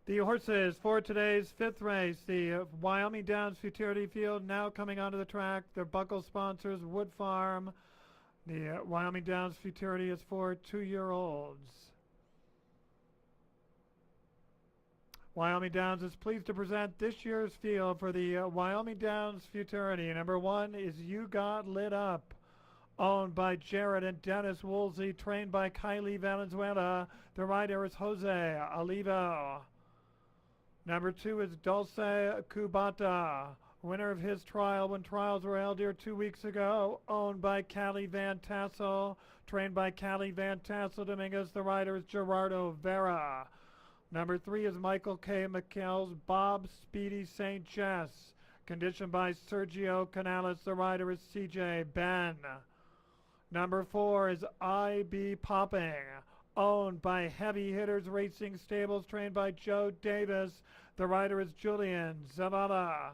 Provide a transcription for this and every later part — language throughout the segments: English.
The horses for today's fifth race, the Wyoming Downs Futurity Field, now coming onto the track. Their buckle sponsors, Wood Farm. The Wyoming Downs Futurity is for 2-year-olds. Wyoming Downs is pleased to present this year's field for the Wyoming Downs Futurity. Number 1 is You Got Lit Up, owned by Jared and Dennis Woolsey, trained by Kylie Valenzuela. The rider is Jose Olivo. Number 2 is Dulce Cubata, winner of his trial when trials were held here 2 weeks ago, owned by Callie Van Tassel, trained by Callie Van Tassel Dominguez. The rider is Gerardo Vera. Number 3 is Michael K. McKell's Bob Speedy St. Jess, conditioned by Sergio Canales. The rider is CJ Ben. Number 4 is I.B. Popping, owned by Heavy Hitters Racing Stables, trained by Joe Davis. The rider is Julian Zavala.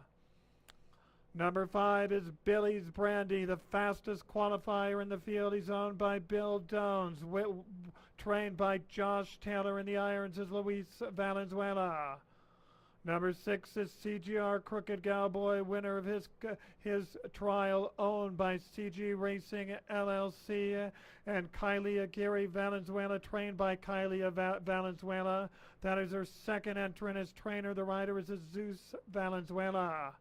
Number 5 is Billy's Brandy, the fastest qualifier in the field. He's owned by Bill Dones, trained by Josh Taylor. In the irons is Luis Valenzuela. Number 6 is CGR Crooked Cowboy, winner of his trial, owned by CG Racing LLC, and Kylie Aguirre Valenzuela, trained by Kylie Valenzuela. That is her second entrant as trainer. The rider is Jesus Valenzuela.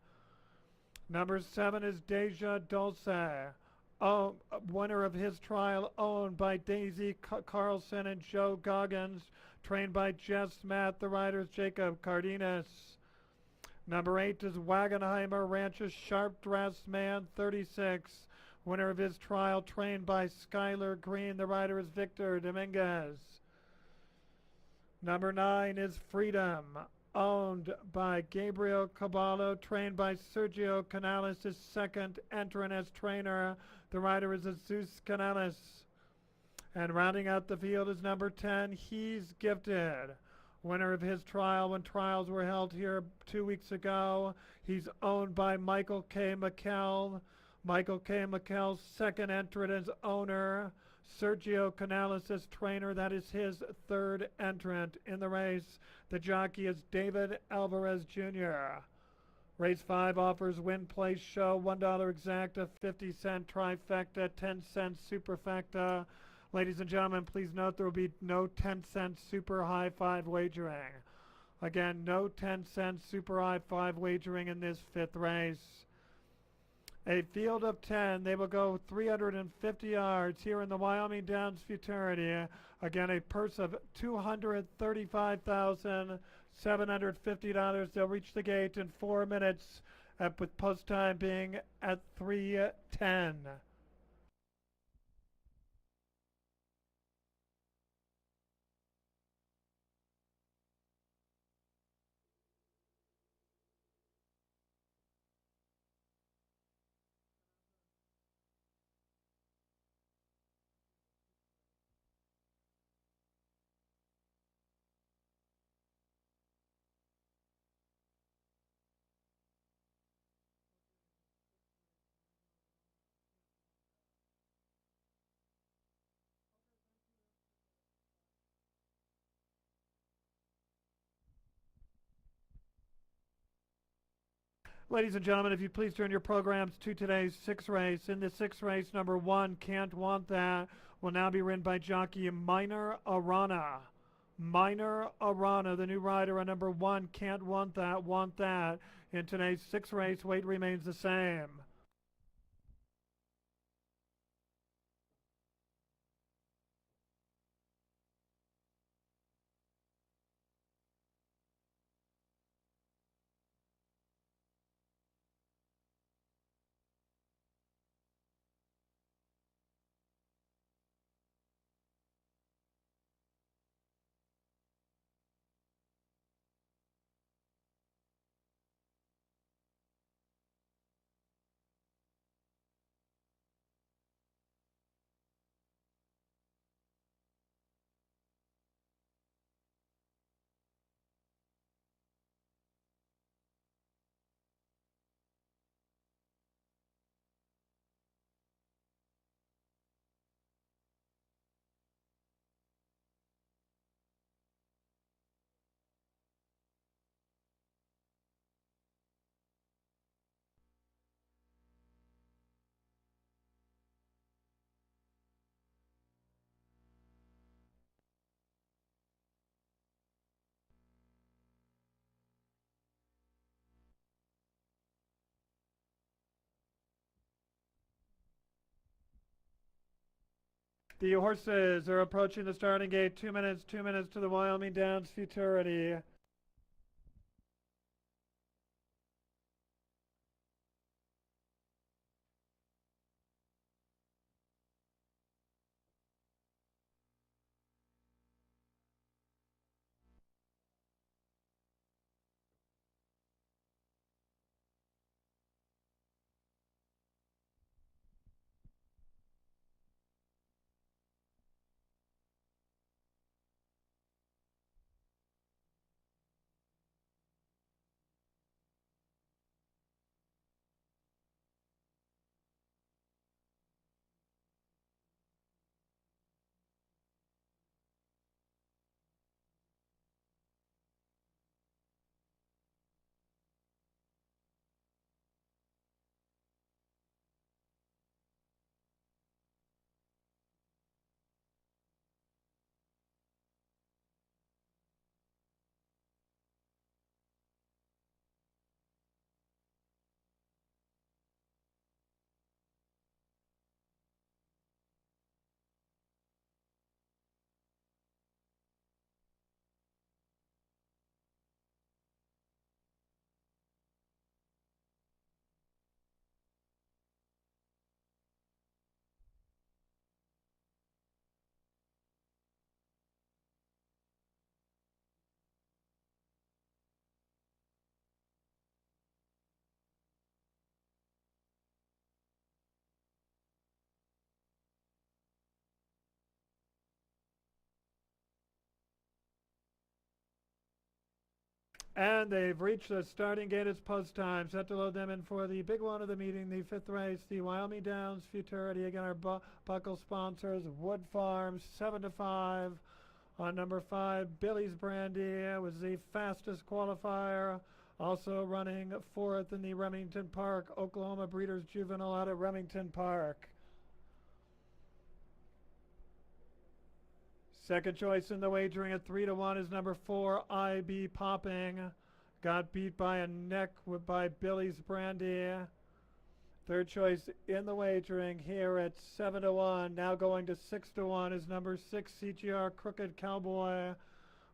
Number 7 is Deja Dulce, winner of his trial, owned by Daisy Carlson and Joe Goggins, trained by Jess Matt. The rider is Jacob Cardenas. Number 8 is Wagenheimer Ranch's Sharp Dressed Man 36, winner of his trial, trained by Skylar Green. The rider is Victor Dominguez. Number 9 is Freedom, owned by Gabriel Caballo, trained by Sergio Canales, his second entrant as trainer. The rider is Jesus Canales. And rounding out the field is number 10, He's Gifted, winner of his trial when trials were held here 2 weeks ago. He's owned by Michael K. McKell. Michael K. McKell's second entrant as owner. Sergio Canales as trainer. That is his third entrant in the race. The jockey is David Alvarez Jr. Race 5 offers win, place, show, $1 exacta, 50-cent trifecta, 10-cent superfecta. Ladies and gentlemen, please note there will be no 10-cent super high five wagering. Again, no 10-cent super high five wagering in this fifth race. A field of 10, they will go 350 yards here in the Wyoming Downs Futurity. Again, a purse of $235,750. They'll reach the gate in 4 minutes, with post time being at 3:10. Ladies and gentlemen, if you please turn your programs to today's sixth race. In the sixth race, number 1, Can't Want That, will now be ridden by jockey Minor Arana. Minor Arana, the new rider on number 1, Can't Want That, Want That. In today's sixth race, weight remains the same. The horses are approaching the starting gate. 2 minutes to the Wyoming Downs Futurity. And they've reached the starting gate. It's post time. Set to load them in for the big one of the meeting, the fifth race, the Wyoming Downs Futurity. Again, our buckle sponsors, Wood Farms, 7 to 5. On number 5, Billy's Brandy was the fastest qualifier. Also running fourth in the Remington Park Oklahoma Breeders' Juvenile out at Remington Park. Second choice in the wagering at 3 to 1 is number 4, IB Popping. Got beat by a neck by Billy's Brandy. Third choice in the wagering here at 7 to 1. Now going to 6 to 1 is number 6, CGR Crooked Cowboy,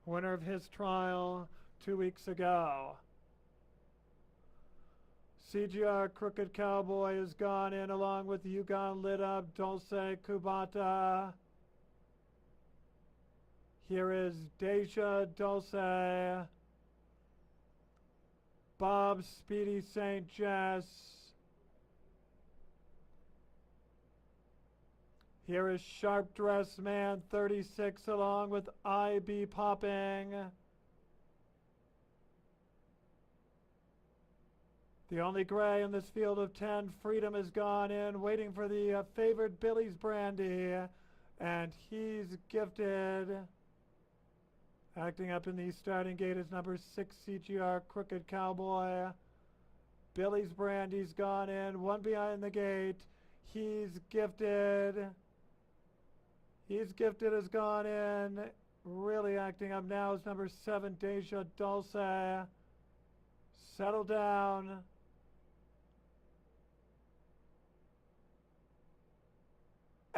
winner of his trial 2 weeks ago. CGR Crooked Cowboy has gone in along with Yukon Lit Up, Dulce Kubata. Here is Deja Dulce, Bob Speedy St. Jess. Here is Sharp Dressed Man 36 along with IB Popping. The only gray in this field of 10, Freedom, has gone in, waiting for the favored Billy's Brandy, and he's gifted. Acting up in the starting gate is number 6, CGR Crooked Cowboy. Billy's Brandy's gone in, one behind the gate. He's gifted. He's gifted has gone in. Really acting up now is number 7, Deja Dulce. Settle down.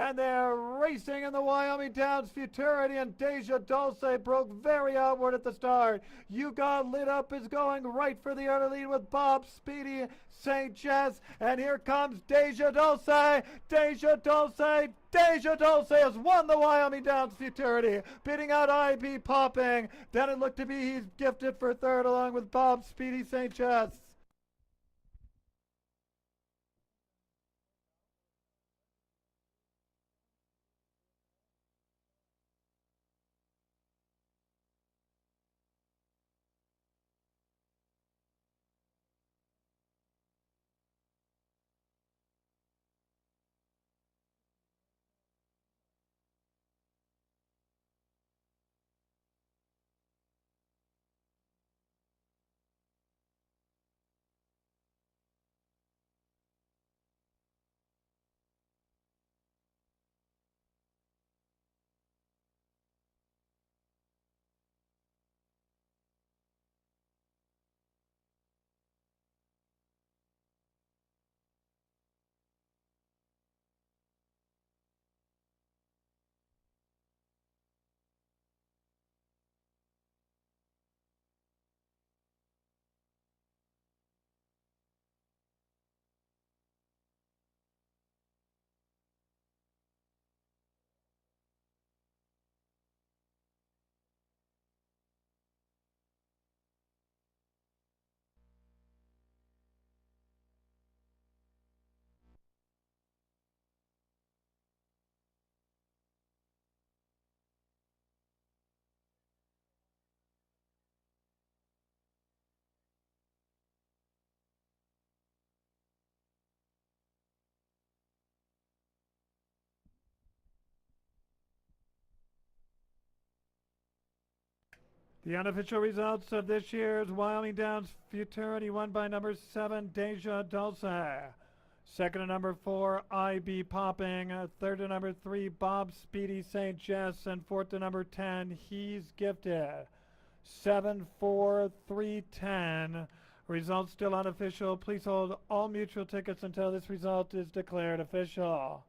And they're racing in the Wyoming Downs Futurity, and Deja Dulce broke very outward at the start. You Got Lit Up is going right for the early lead with Bob Speedy St. Jess, and here comes Deja Dulce. Deja Dulce. Deja Dulce has won the Wyoming Downs Futurity, beating out IB Popping. Then it looked to be he's gifted for third along with Bob Speedy St. Jess. The unofficial results of this year's Wyoming Downs Futurity won by number 7, Deja Dulce. Second to number 4, I.B. Popping. Third to number 3, Bob Speedy St. Jess. And fourth to number 10, He's Gifted. 7, 4, 3, 10. Results still unofficial. Please hold all mutual tickets until this result is declared official.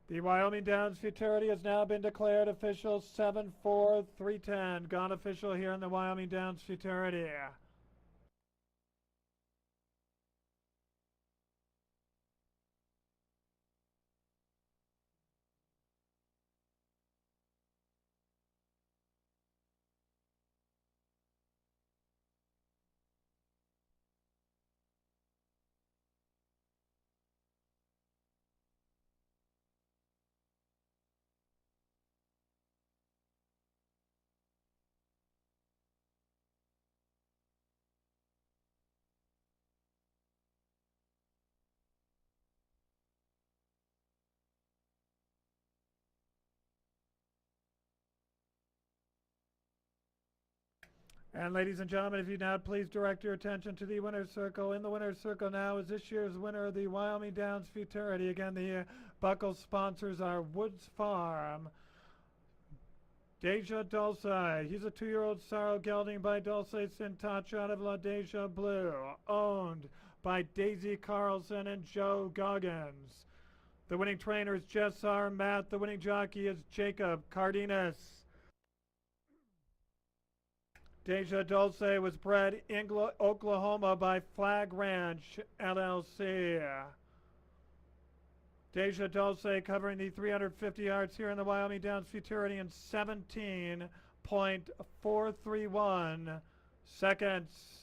The Wyoming Downs Futurity has now been declared official. 7-4-3-10. Gone official here in the Wyoming Downs Futurity. And ladies and gentlemen, if you now please direct your attention to the winner's circle. In the winner's circle now is this year's winner of the Wyoming Downs Futurity. Again, the buckle sponsors are Woods Farm, Deja Dulce. He's a 2-year-old sorrel gelding by Dulce Sintach out of La Deja Blue, owned by Daisy Carlson and Joe Goggins. The winning trainer is Jess R. Matt. The winning jockey is Jacob Cardenas. Deja Dulce was bred in Oklahoma by Flag Ranch LLC. Deja Dulce covering the 350 yards here in the Wyoming Downs Futurity in 17.431 seconds.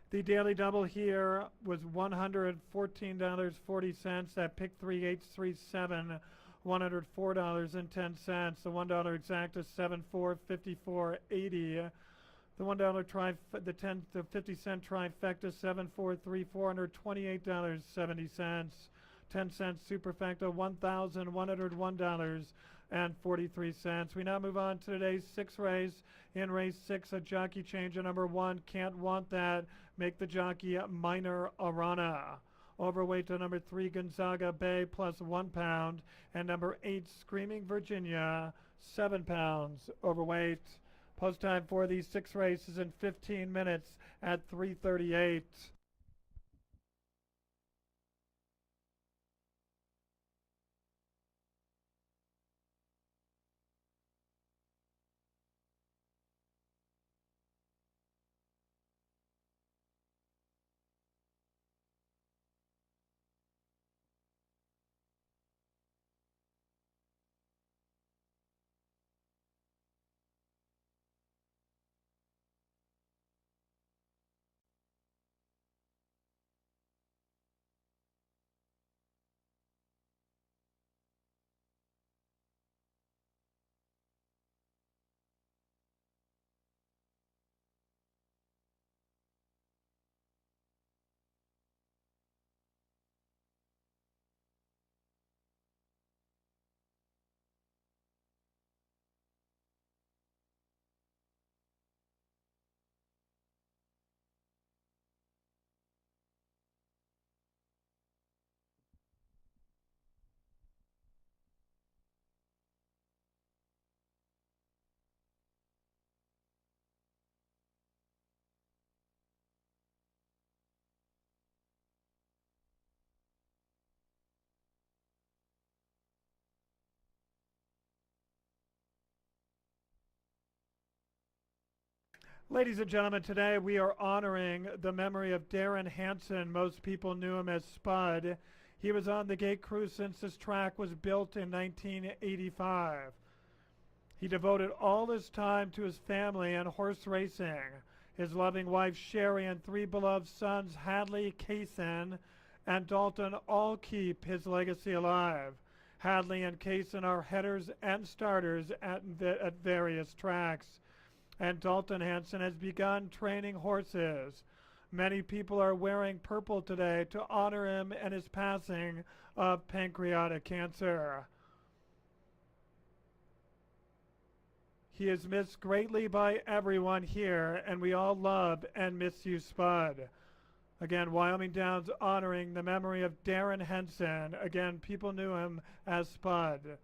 The daily double here was $114.40 at pick 3837, $104.10. The $1 exacta 7454.80. The $1 the 50-cent trifecta 743, $428.70. 10-cent superfecta $1,101.43. We now move on to today's sixth race. In race 6, a jockey change at number 1. Can't Want That. Make the jockey Minor Arana. Overweight to number 3, Gonzaga Bay, plus 1 pound. And number 8, Screaming Virginia, 7 pounds overweight. Post time for these 6 races in 15 minutes at 3:38. Ladies and gentlemen, today we are honoring the memory of Darren Hansen. Most people knew him as Spud. He was on the gate crew since this track was built in 1985. He devoted all his time to his family and horse racing. His loving wife Sherry and 3 beloved sons, Hadley, Kaysen, and Dalton, all keep his legacy alive. Hadley and Kaysen are headers and starters at various tracks. And Dalton Hansen has begun training horses. Many people are wearing purple today to honor him and his passing of pancreatic cancer. He is missed greatly by everyone here, and we all love and miss you, Spud. Again, Wyoming Downs honoring the memory of Darren Hansen. Again, people knew him as Spud.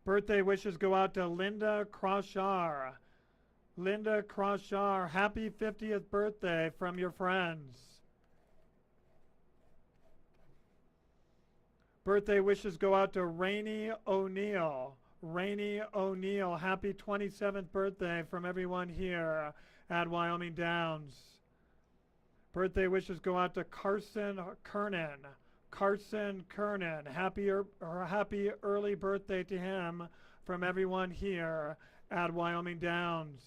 Birthday wishes go out to Linda Croshar. Linda Croshar, happy 50th birthday from your friends. Birthday wishes go out to Rainey O'Neill. Rainey O'Neill, happy 27th birthday from everyone here at Wyoming Downs. Birthday wishes go out to Carson Kernan. Carson Kernan, happy early birthday to him from everyone here at Wyoming Downs.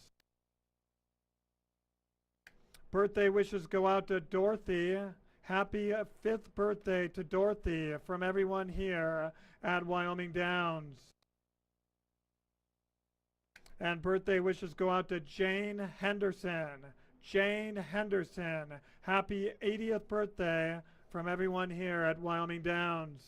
Birthday wishes go out to Dorothy. Happy 5th birthday to Dorothy from everyone here at Wyoming Downs. And birthday wishes go out to Jane Henderson. Jane Henderson, happy 80th birthday from everyone here at Wyoming Downs.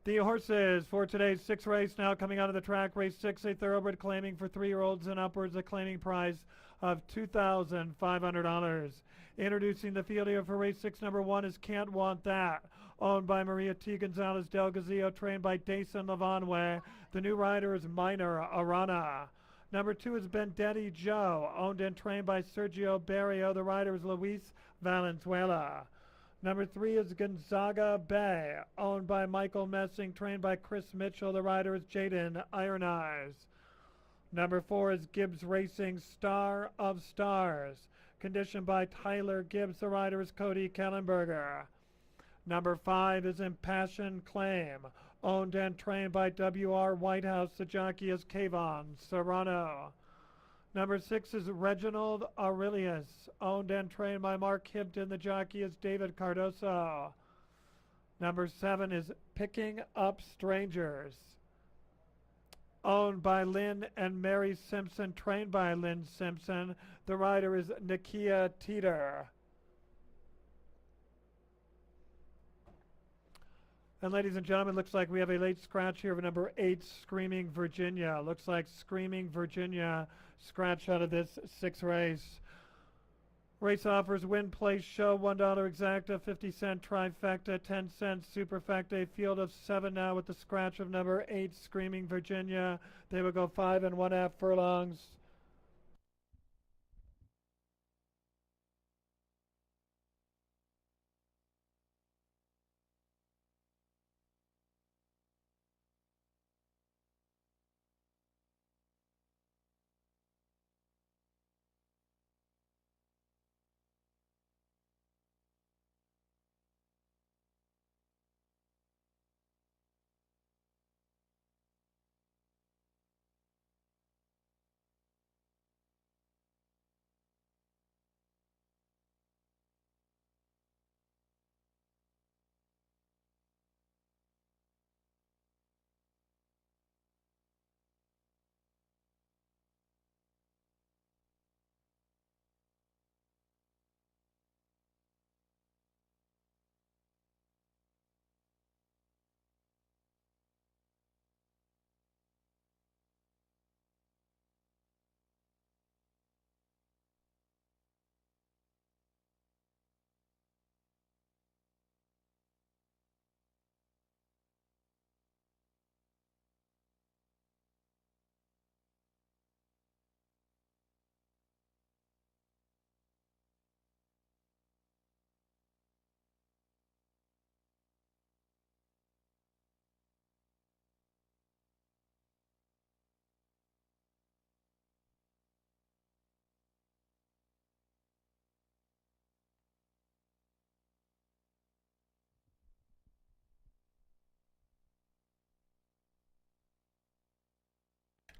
The horses for today's sixth race now coming out of the track. Race 6, a thoroughbred claiming for 3-year-olds and upwards, a claiming price of $2,500. Introducing the field here for race 6, number 1 is Can't Want That, owned by Maria T. Gonzalez Del Gazillo, trained by Dason Lavanway. The new rider is Minor Arana. Number 2 is Bendetti Joe, owned and trained by Sergio Barrio. The rider is Luis Valenzuela. Number 3 is Gonzaga Bay, owned by Michael Messing, trained by Chris Mitchell. The rider is Jaden Iron Eyes. Number 4 is Gibbs Racing Star of Stars, conditioned by Tyler Gibbs. The rider is Cody Kellenberger. Number 5 is Impassioned Claim, owned and trained by W.R. Whitehouse. The jockey is Kayvon Serrano. Number 6 is Reginald Aurelius, owned and trained by Mark Hibden. The jockey is David Cardoso. Number 7 is Picking Up Strangers, owned by Lynn and Mary Simpson, trained by Lynn Simpson. The rider is Nakia Teeter. And ladies and gentlemen, looks like we have a late scratch here of number 8, Screaming Virginia. Looks like Screaming Virginia scratch out of this 6th race. Race offers win, place, show, $1 exacta, 50-cent trifecta, 10-cent superfecta. A field of 7 now with the scratch of number 8, Screaming Virginia. They will go 5 1/2 furlongs.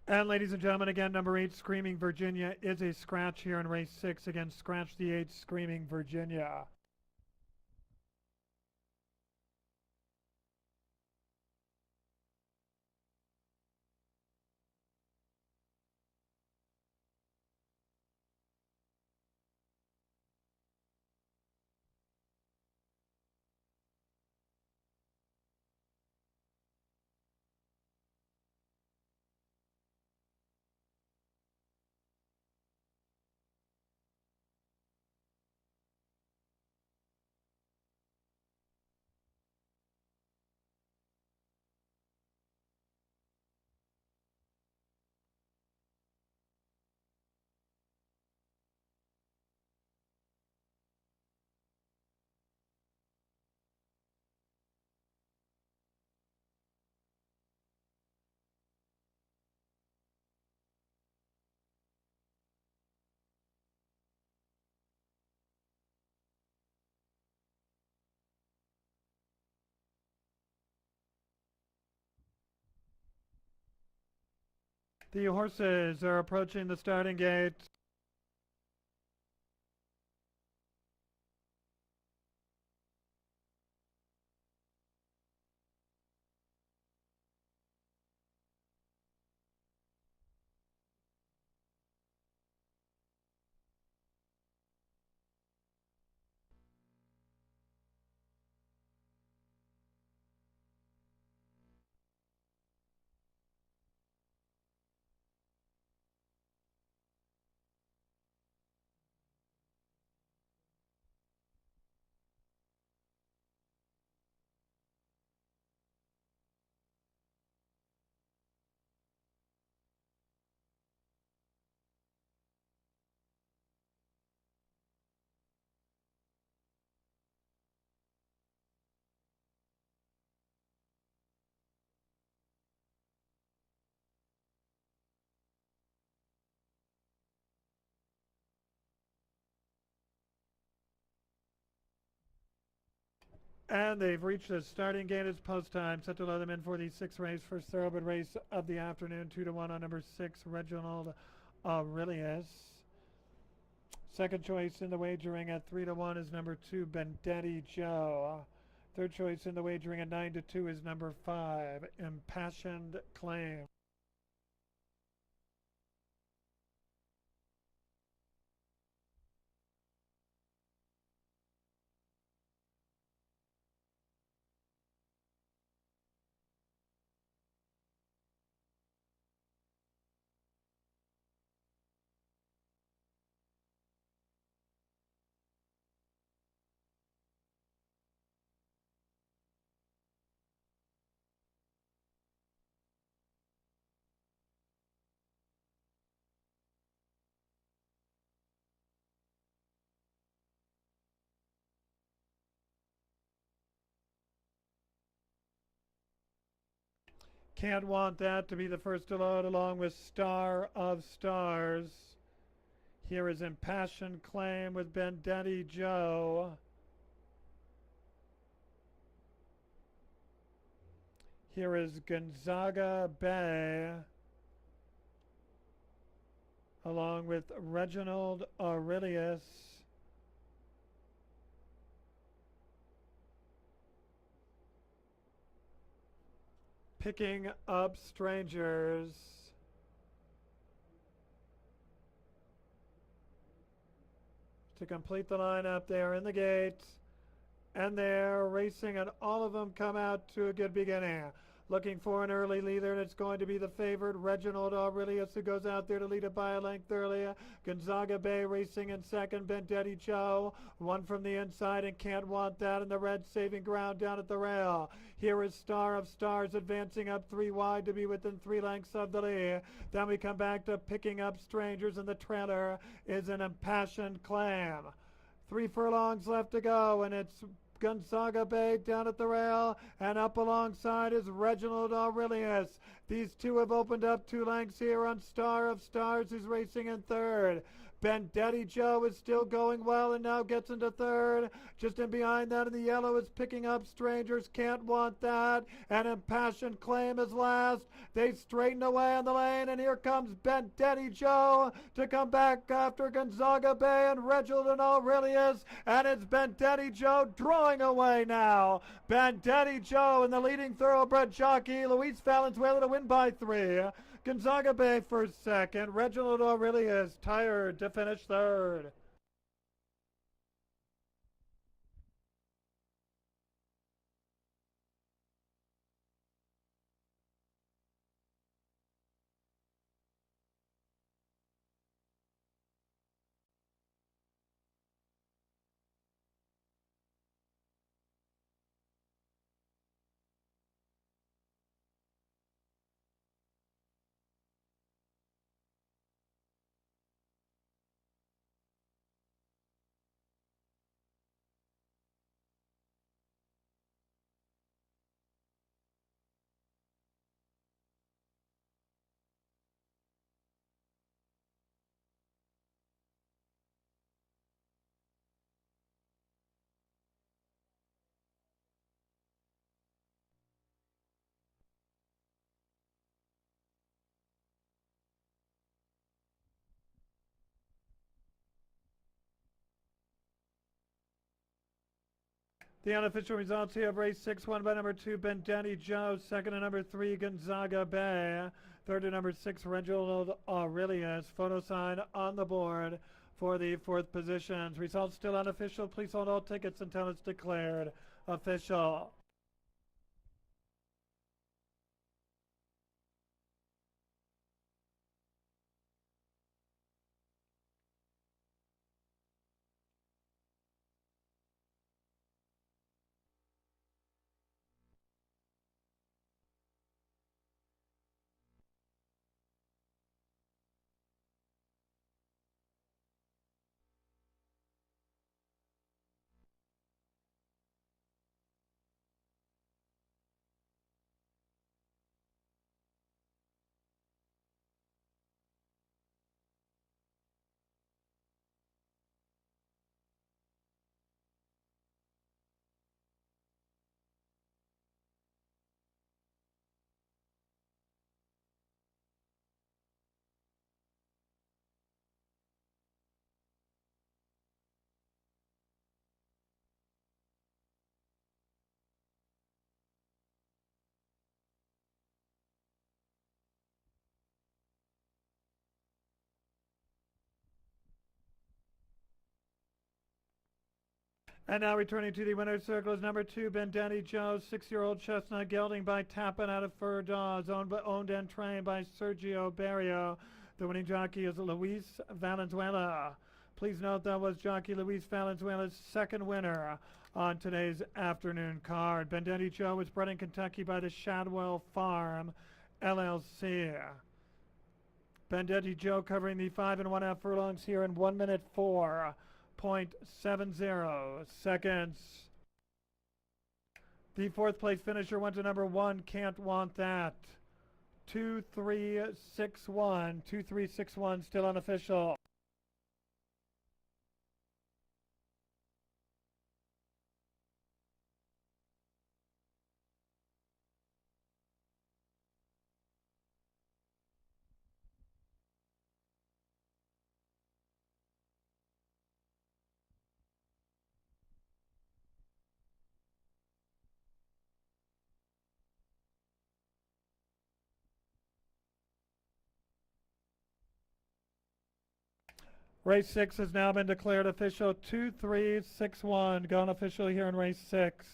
And ladies and gentlemen, again, number 8, Screaming Virginia, is a scratch here in race 6. Again, scratch the 8, Screaming Virginia. The horses are approaching the starting gate. And they've reached the starting gate. It's post time. Set to load them in for the sixth race, first thoroughbred race of the afternoon. 2-1 on number 6, Reginald Aurelius. Second choice in the wagering at 3-1 is number 2, Bendetti Joe. Third choice in the wagering at 9-2 is number 5, Impassioned Claim. Can't Want That to be the first to load, along with Star of Stars. Here is Impassioned Claim with Bendetti Joe. Here is Gonzaga Bay, along with Reginald Aurelius. Picking Up Strangers. To complete the lineup, they are in the gate, and they're racing, and all of them come out to a good beginning. Looking for an early leader, and it's going to be the favorite, Reginald Aurelius, who goes out there to lead it by a length earlier. Gonzaga Bay racing in second, Bendetti Joe, one from the inside, and Can't Want That in the red, saving ground down at the rail. Here is Star of Stars advancing up 3 wide to be within 3 lengths of the lead. Then we come back to Picking Up Strangers, and the trailer is an Impassioned Claim. 3 furlongs left to go, and it's Gonzaga Bay down at the rail, and up alongside is Reginald Aurelius. These two have opened up 2 lengths here on Star of Stars, who's racing in third. Bendetti Joe is still going well and now gets into third. Just in behind that in the yellow is Picking Up Strangers, Can't Want That, and Impassioned Claim is last. They straighten away on the lane, and here comes Bendetti Joe to come back after Gonzaga Bay and Reginald Aurelius, and it's Bendetti Joe drawing away now. Bendetti Joe and the leading thoroughbred jockey, Luis Valenzuela, to win by 3. Gonzaga Bay for second. Reginald Aurelius tired to finish third. The unofficial results here of race 6, won by number 2, Bendetti Joe. Second to number 3, Gonzaga Bay. Third to number 6, Reginald Aurelius. Photo sign on the board for the 4th positions. Results still unofficial. Please hold all tickets until it's declared official. And now returning to the winner's circle is number 2, Bendetti Joe, 6-year-old chestnut gelding by Tappin out of Fur Dawes, owned and trained by Sergio Barrio. The winning jockey is Luis Valenzuela. Please note that was jockey Luis Valenzuela's second winner on today's afternoon card. Bendetti Joe was bred in Kentucky by the Shadwell Farm, LLC. Bendetti Joe covering the 5 1/2 furlongs here in 1 minute 4.70 seconds. The fourth place finisher went to number 1, Can't Want That. 2361. 2361 still unofficial. Race 6 has now been declared official. 2361 gone official here in race 6.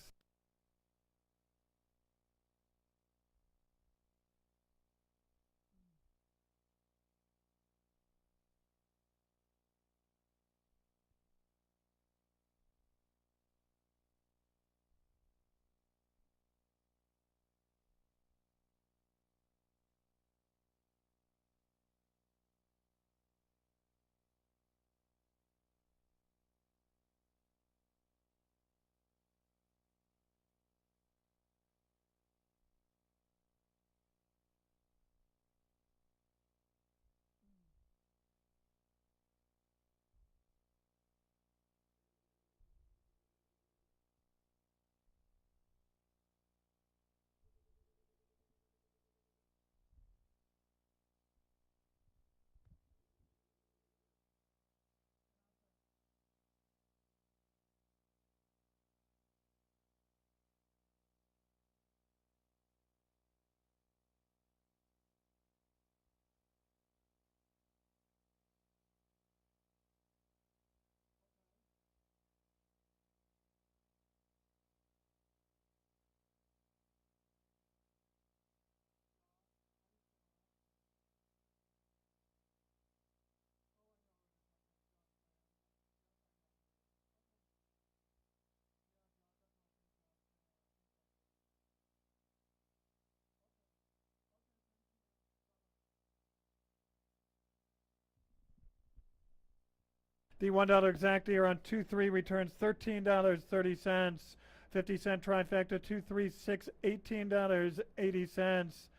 The $1 exact here on 2-3 returns $13.30. 50-cent trifecta 236, $18.80.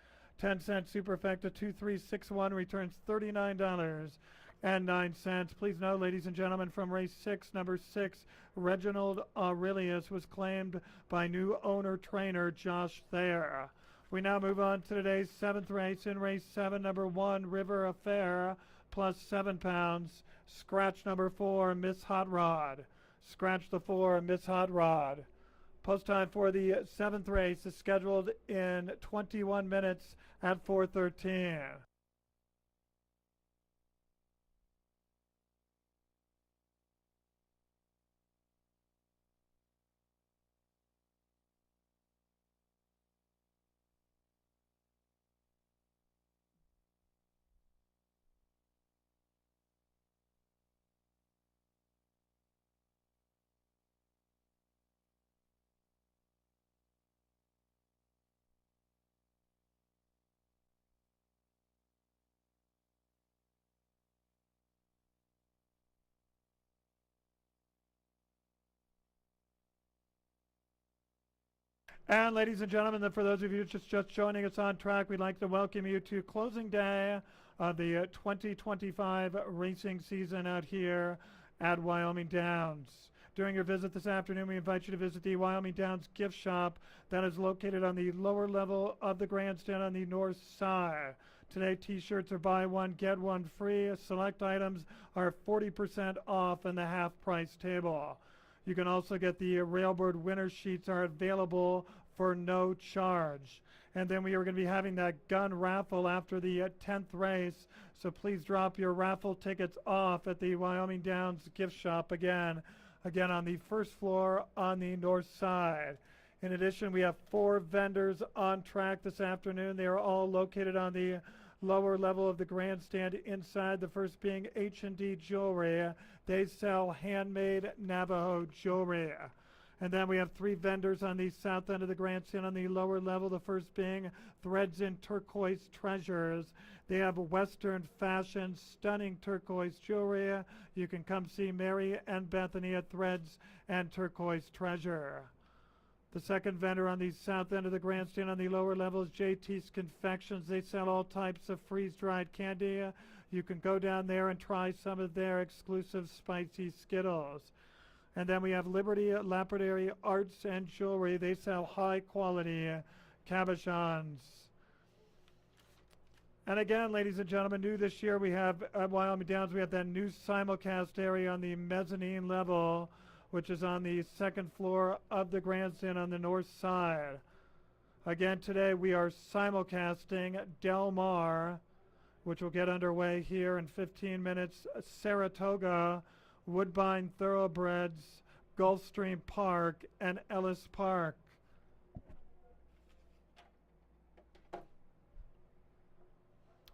10-cent superfecta 2361 returns $39.09. Please note, ladies and gentlemen, from race 6, number 6, Reginald Aurelius was claimed by new owner trainer Josh Thayer. We now move on to today's 7th race. In race 7, number 1, River Affair, plus 7 pounds. Scratch number 4, Miss Hot Rod. Scratch the 4, Miss Hot Rod. Post time for the 7th race is scheduled in 21 minutes at 4:13. And ladies and gentlemen, for those of you just joining us on track, we'd like to welcome you to closing day of the 2025 racing season out here at Wyoming Downs. During your visit this afternoon, we invite you to visit the Wyoming Downs gift shop that is located on the lower level of the grandstand on the north side. Today, t-shirts are buy one, get one free. Select items are 40% off in the half-price table. You can also get the Railbird winner sheets are available for no charge. And then we are going to be having that gun raffle after the 10th race. So please drop your raffle tickets off at the Wyoming Downs gift shop again. again on the first floor on the north side. In addition, we have 4 vendors on track this afternoon. They are all located on the lower level of the grandstand inside, the first being H&D Jewelry. They sell handmade Navajo jewelry. And then we have 3 vendors on the south end of the grandstand on the lower level, the first being Threads in Turquoise Treasures. They have Western fashion, stunning turquoise jewelry. You can come see Mary and Bethany at Threads and Turquoise Treasure. The second vendor on the south end of the grandstand on the lower level is JT's Confections. They sell all types of freeze-dried candy. You can go down there and try some of their exclusive spicy Skittles. And then we have Liberty Lapidary Arts and Jewelry. They sell high-quality cabochons. And again, ladies and gentlemen, new this year we have at Wyoming Downs, we have that new simulcast area on the mezzanine level, which is on the second floor of the grandstand on the north side. Again, today we are simulcasting Del Mar, which will get underway here in 15 minutes, Saratoga, Woodbine Thoroughbreds, Gulfstream Park, and Ellis Park.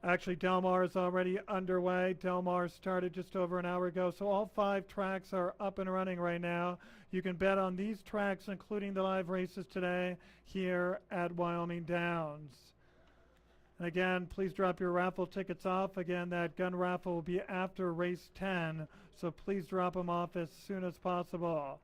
Actually, Del Mar is already underway. Del Mar started just over an hour ago, so all 5 tracks are up and running right now. You can bet on these tracks, including the live races today here at Wyoming Downs. And again, please drop your raffle tickets off. Again, that gun raffle will be after race 10, so please drop them off as soon as possible.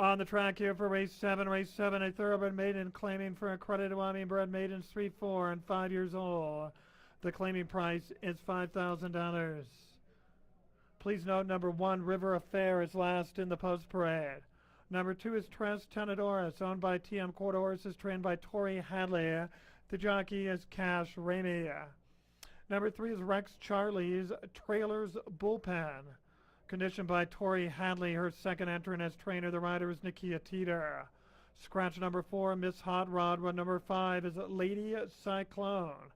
On the track here for race 7. Race 7, a thoroughbred maiden claiming for accredited Wyoming bred maidens 3, 4, and 5 years old. The claiming price is $5,000. Please note number 1, River Affair, is last in the post parade. Number 2 is Tres Tenadoras, owned by TM Quarter Horses, trained by Tori Hadley. The jockey is Cash Ramey. Number 3 is Rex Charlie's Trailers Bullpen, conditioned by Tori Hadley. Her second entrant as trainer. The rider is Nakia Teeter. Scratch number 4, Miss Hot Rod. Run number 5 is Lady Cyclone,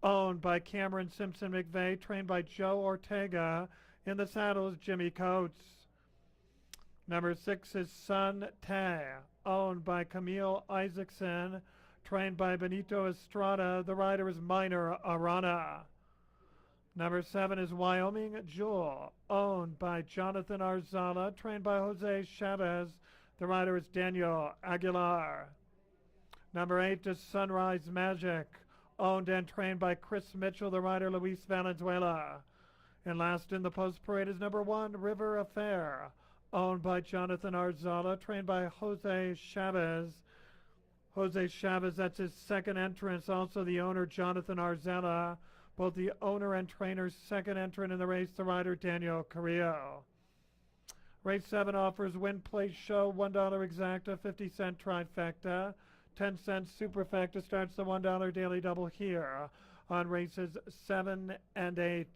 owned by Cameron Simpson McVeigh, trained by Joe Ortega. In the saddle is Jimmy Coates. Number 6 is Sun Tay, owned by Camille Isaacson, trained by Benito Estrada. The rider is Minor Arana. Number 7 is Wyoming Jewel, owned by Jonathan Arzala, trained by Jose Chavez. The rider is Daniel Aguilar. Number 8 is Sunrise Magic, owned and trained by Chris Mitchell. The rider Luis Valenzuela. And last in the post parade is number 1, River Affair, owned by Jonathan Arzala, trained by Jose Chavez. Jose Chavez, that's his second entrance. Also the owner, Jonathan Arzala. Both the owner and trainer's second entrant in the race, the rider, Daniel Carrillo. Race 7 offers win, place, show, $1 exacta, 50-cent trifecta, 10-cent superfecta. Starts the $1 daily double here on races 7 and 8.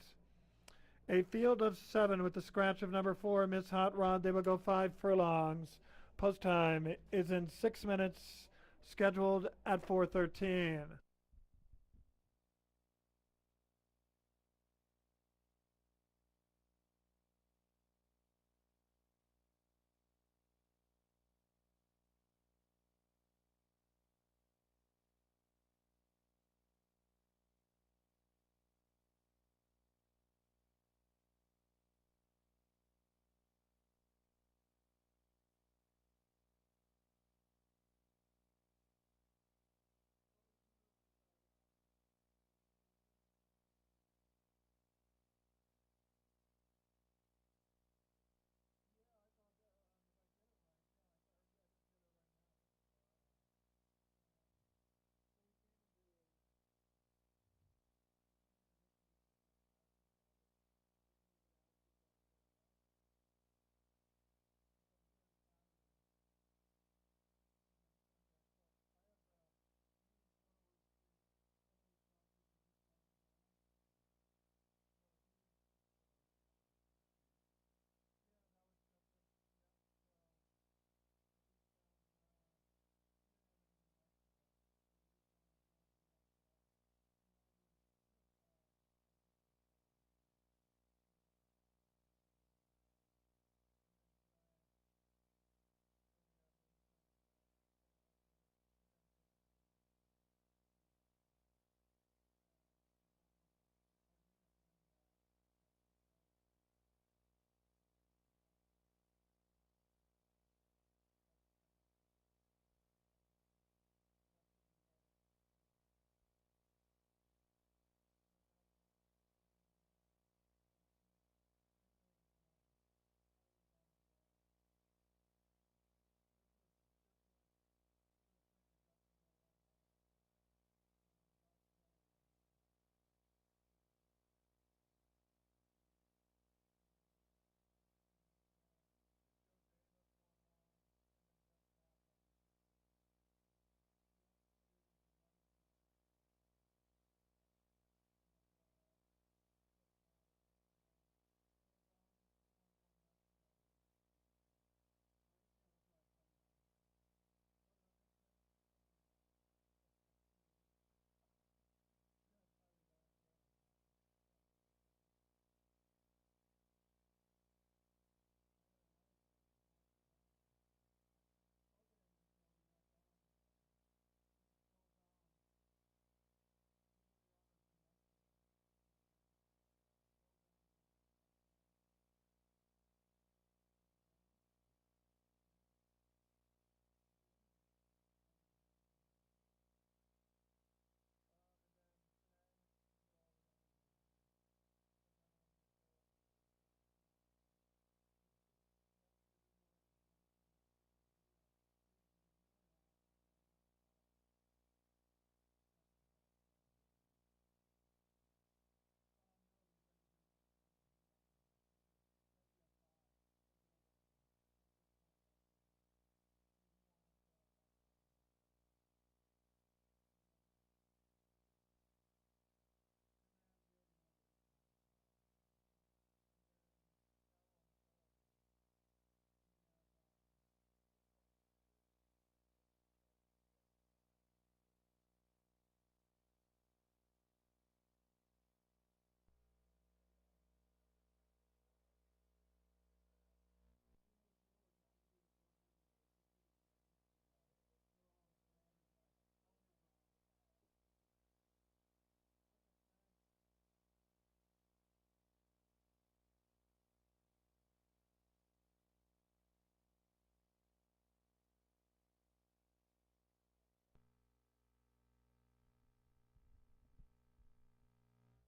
A field of 7 with the scratch of number 4, Miss Hot Rod. They will go 5 furlongs. Post time is in 6 minutes, scheduled at 4:13.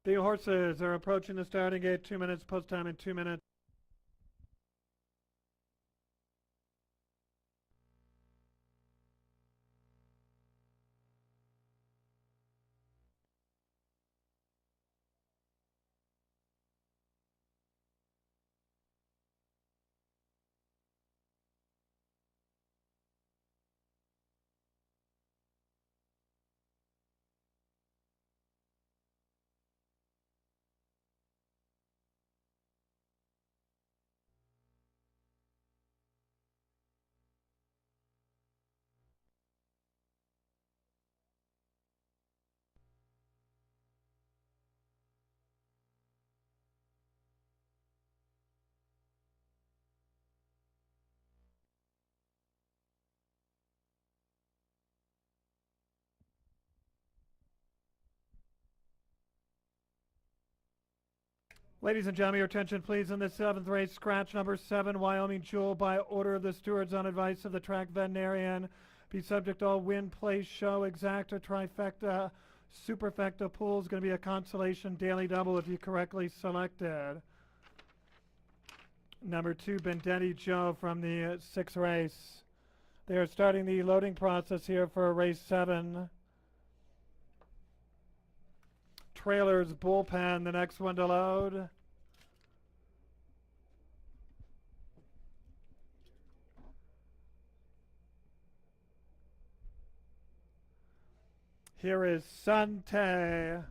The horses are approaching the starting gate. 2 minutes, post time in 2 minutes. Ladies and gentlemen, your attention please in the 7th race. Scratch number 7, Wyoming Jewel, by order of the stewards on advice of the track veterinarian. Be subject to all win, place, show, exacta, trifecta, superfecta pools. Going to be a consolation daily double if you correctly selected. Number 2, Bendetti Joe from the 6th race. They are starting the loading process here for race 7. Trailers Bullpen, the next one to load. Here is Sante.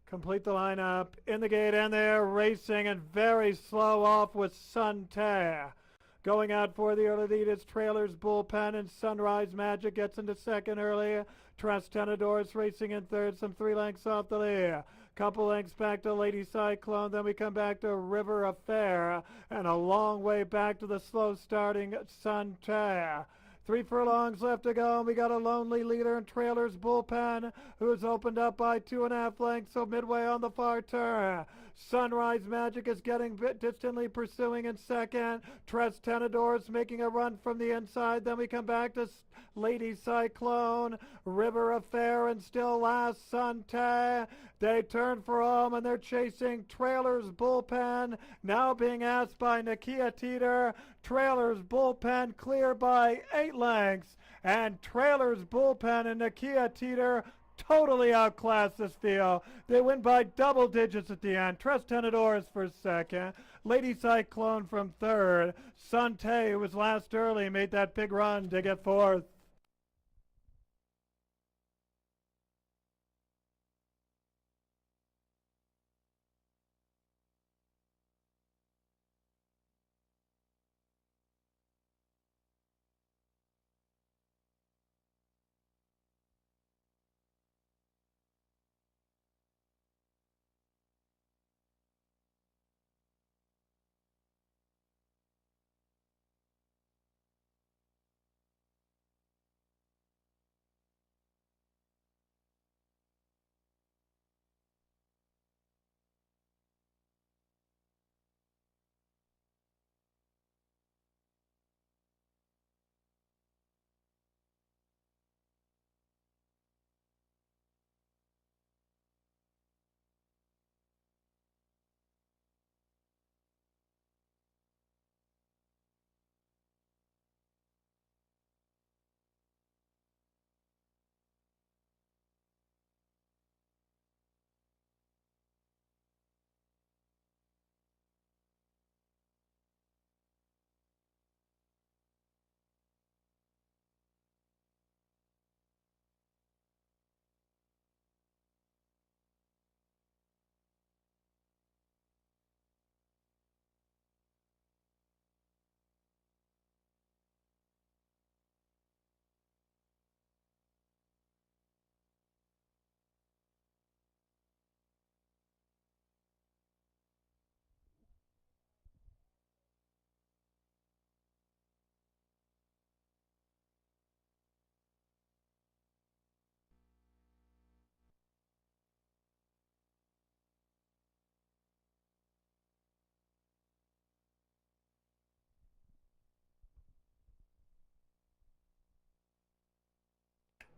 Complete the lineup in the gate, and they're racing and very slow off with Sante. Going out for the early lead is Trailers Bullpen, and Sunrise Magic gets into second early. Trastenador's racing in third, some 3 lengths off the lead. Couple lengths back to Lady Cyclone, then we come back to River Affair, and a long way back to the slow starting Sante. 3 furlongs left to go, and we got a lonely leader in Trailers Bullpen, who's opened up by 2.5 lengths, so midway on the far turn. Sunrise Magic is getting distantly pursuing in second. Trastenador's making a run from the inside. Then we come back to Lady Cyclone, River Affair, and still last Sante. They turn for home, and they're chasing Trailers Bullpen, now being asked by Nakia Teeter. Trailers Bullpen clear by 8 lengths, and Trailers Bullpen and Nakia Teeter totally outclassed this field. They win by double digits at the end. Trastenador is for second. Lady Cyclone from third. Sante, who was last early, made that big run to get fourth.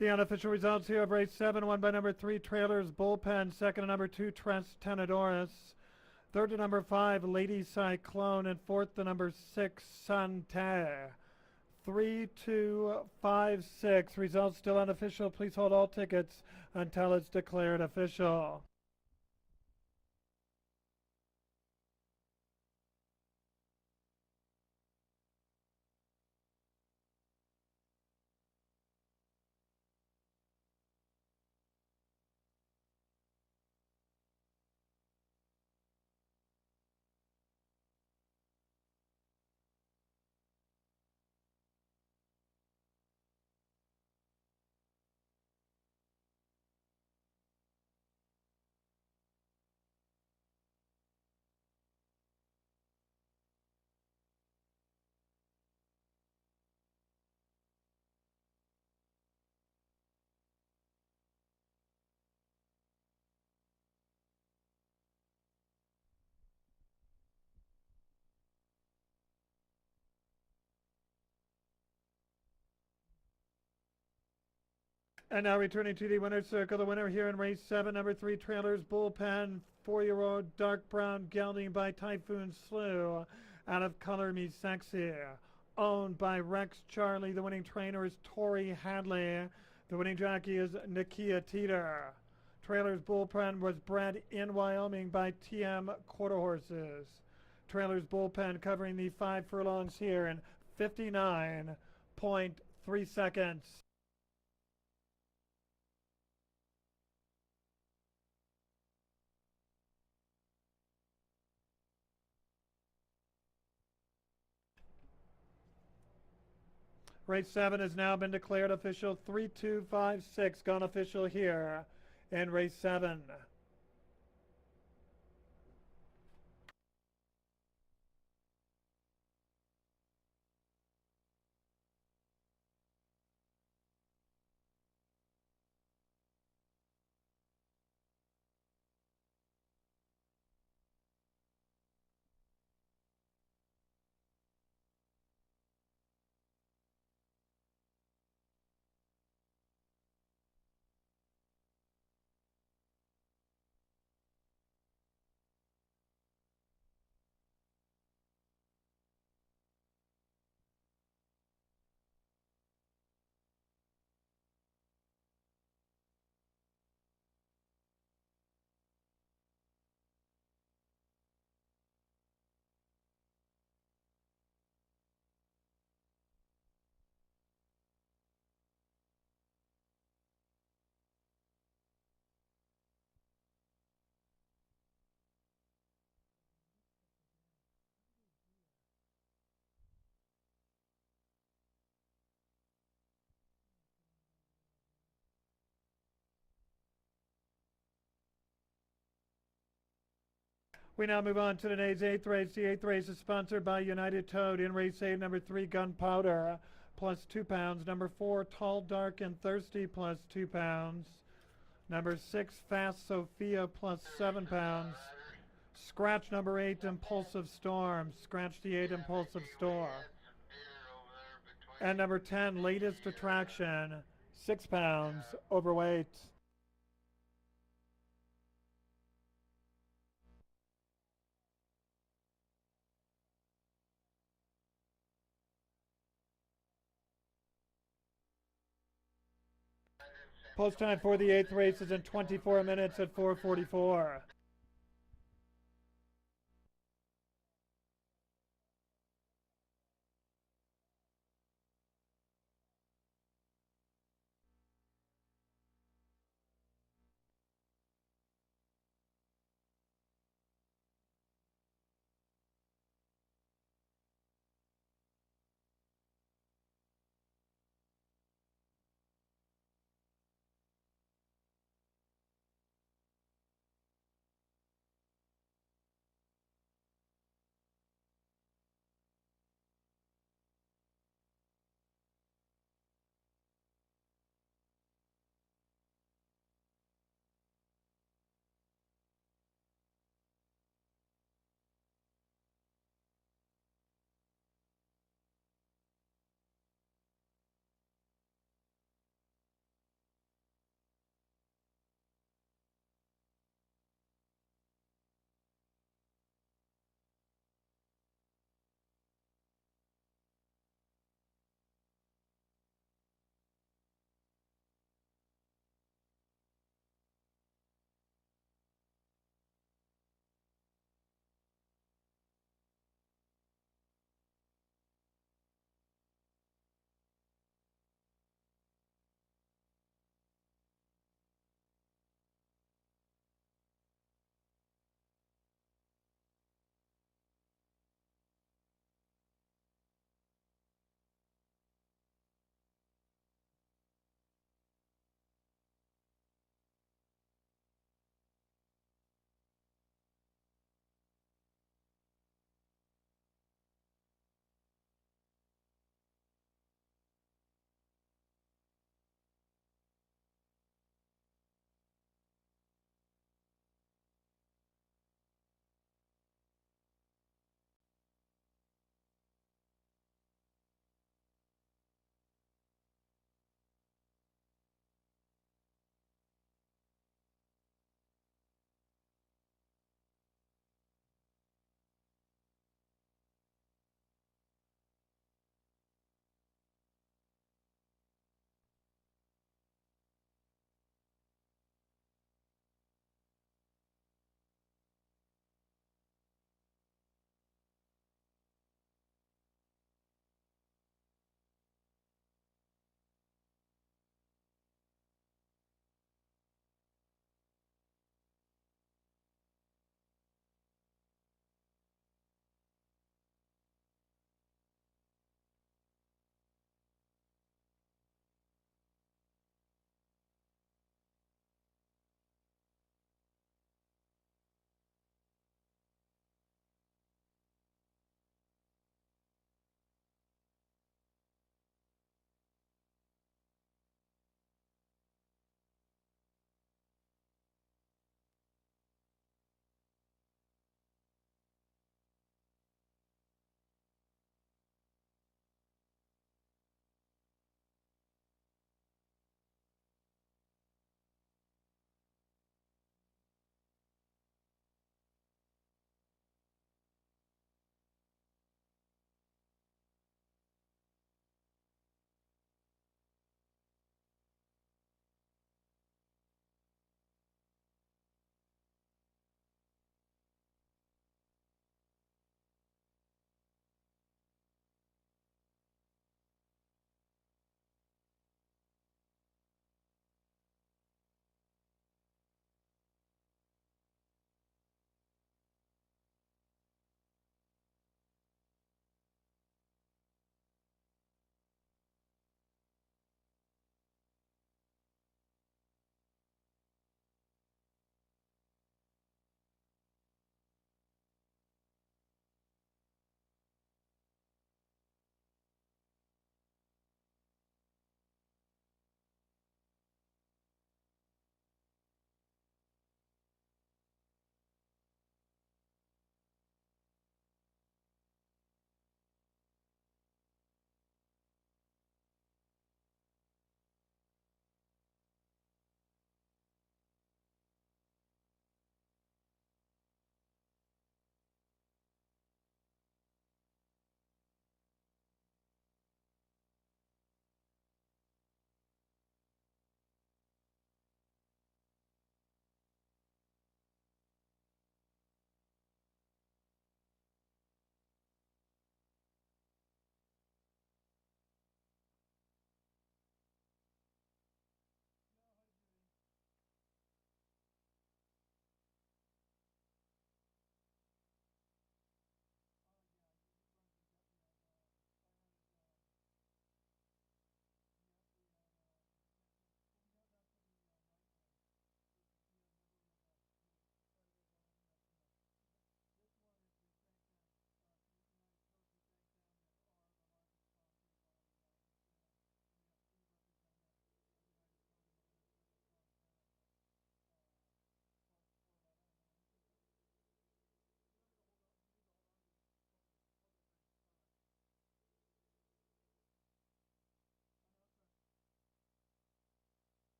The unofficial results here of race 7, won by number 3, Trailers Bullpen. Second to number 2, Tres Tenedores. Third to number 5, Lady Cyclone. And fourth to number 6, Sante. 3, 2, 5, 6. Results still unofficial. Please hold all tickets until it's declared official. And now returning to the winner's circle, the winner here in race 7, number 3, Trailers Bullpen, 4-year-old dark brown gelding by Typhoon Slew, out of Color Me Sexy, owned by Rex Charlie. The winning trainer is Tori Hadley. The winning jockey is Nakia Teeter. Trailers Bullpen was bred in Wyoming by TM Quarter Horses. Trailers Bullpen covering the 5 furlongs here in 59.3 seconds. Race 7 has now been declared official. 3, 2, 5, 6 gone official here in race 7. We now move on to today's 8th race. The 8th race is sponsored by United Toad. In race 8, number 3, Gunpowder, plus 2 pounds. Number 4, Tall, Dark, and Thirsty, plus 2 pounds. Number 6, Fast Sophia, plus 7 pounds. Scratch number 8, Impulsive Storm. Scratch the 8, Impulsive Storm. And number 10, Latest Attraction, 6 pounds, overweight. Post time for the 8th race is in 24 minutes at 4:44.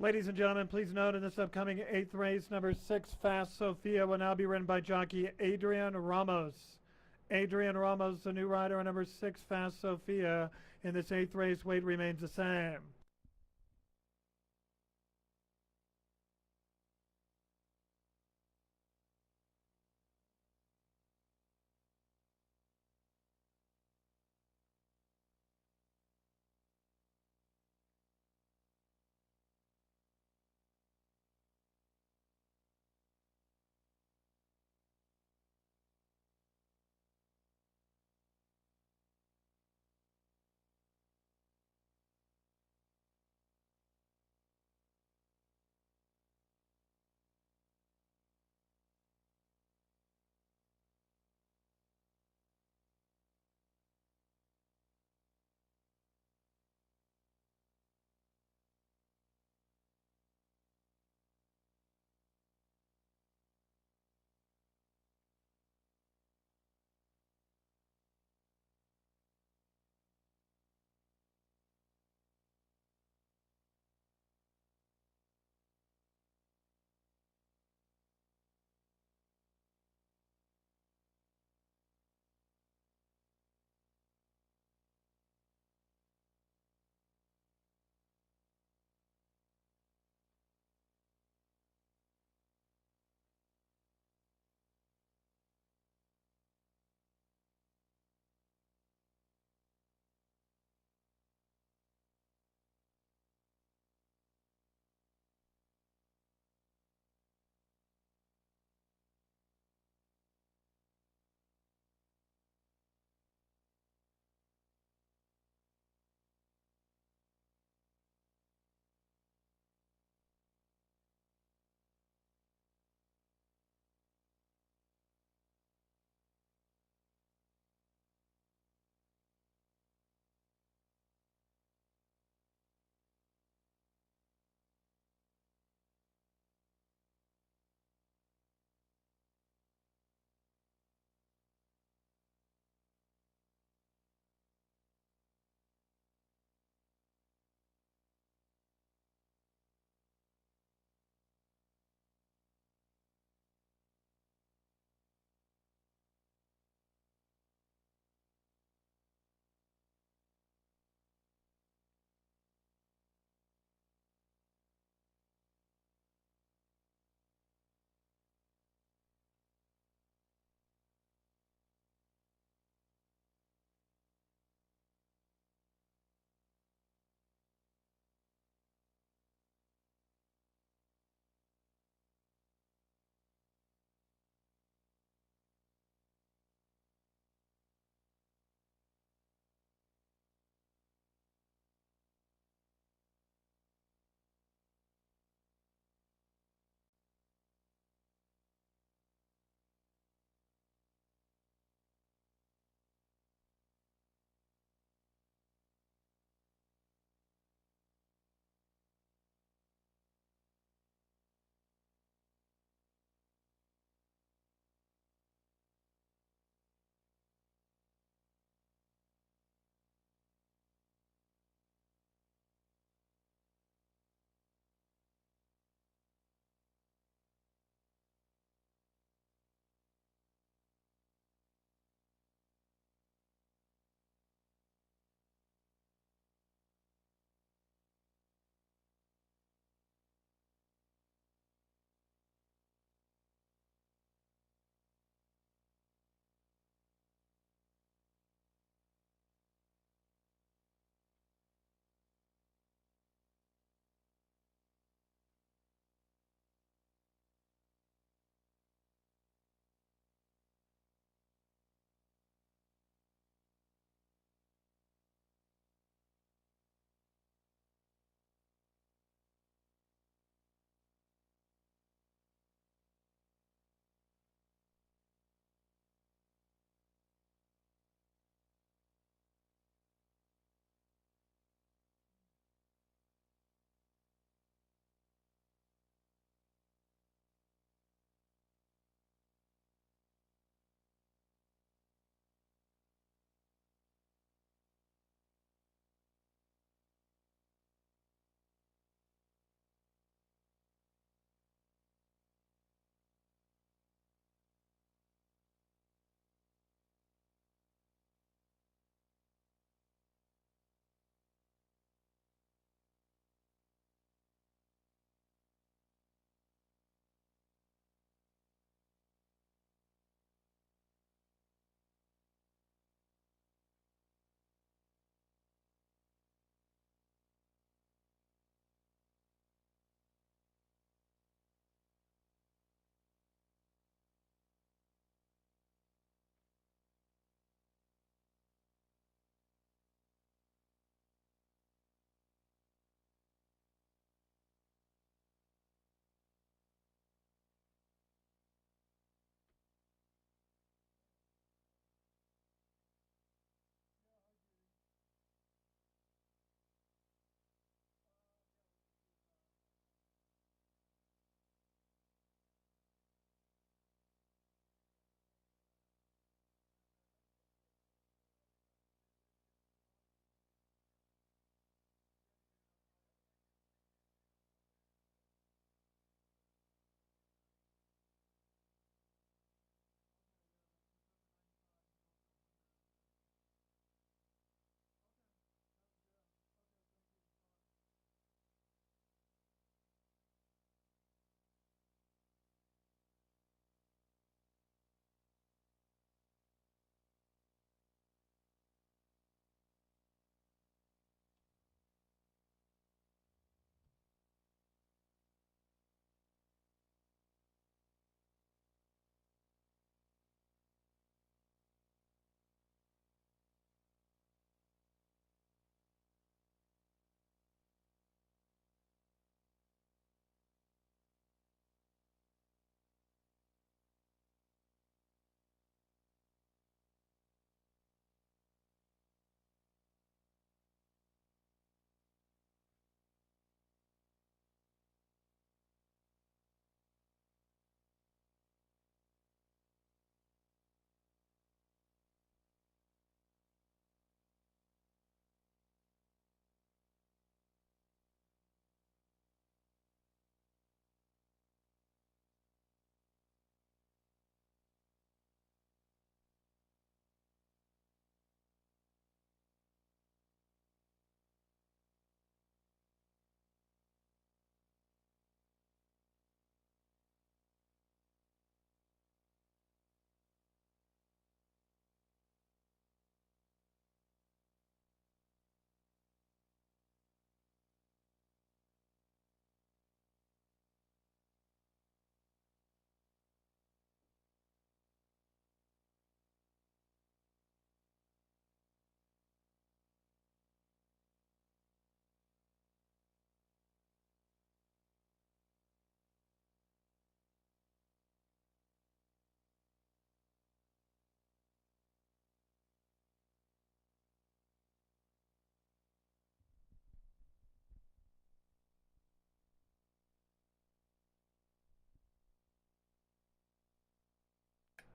Ladies and gentlemen, please note in this upcoming 8th race, number 6, Fast Sophia, will now be ridden by jockey Adrian Ramos. Adrian Ramos, the new rider on number 6, Fast Sophia. In this 8th race, weight remains the same.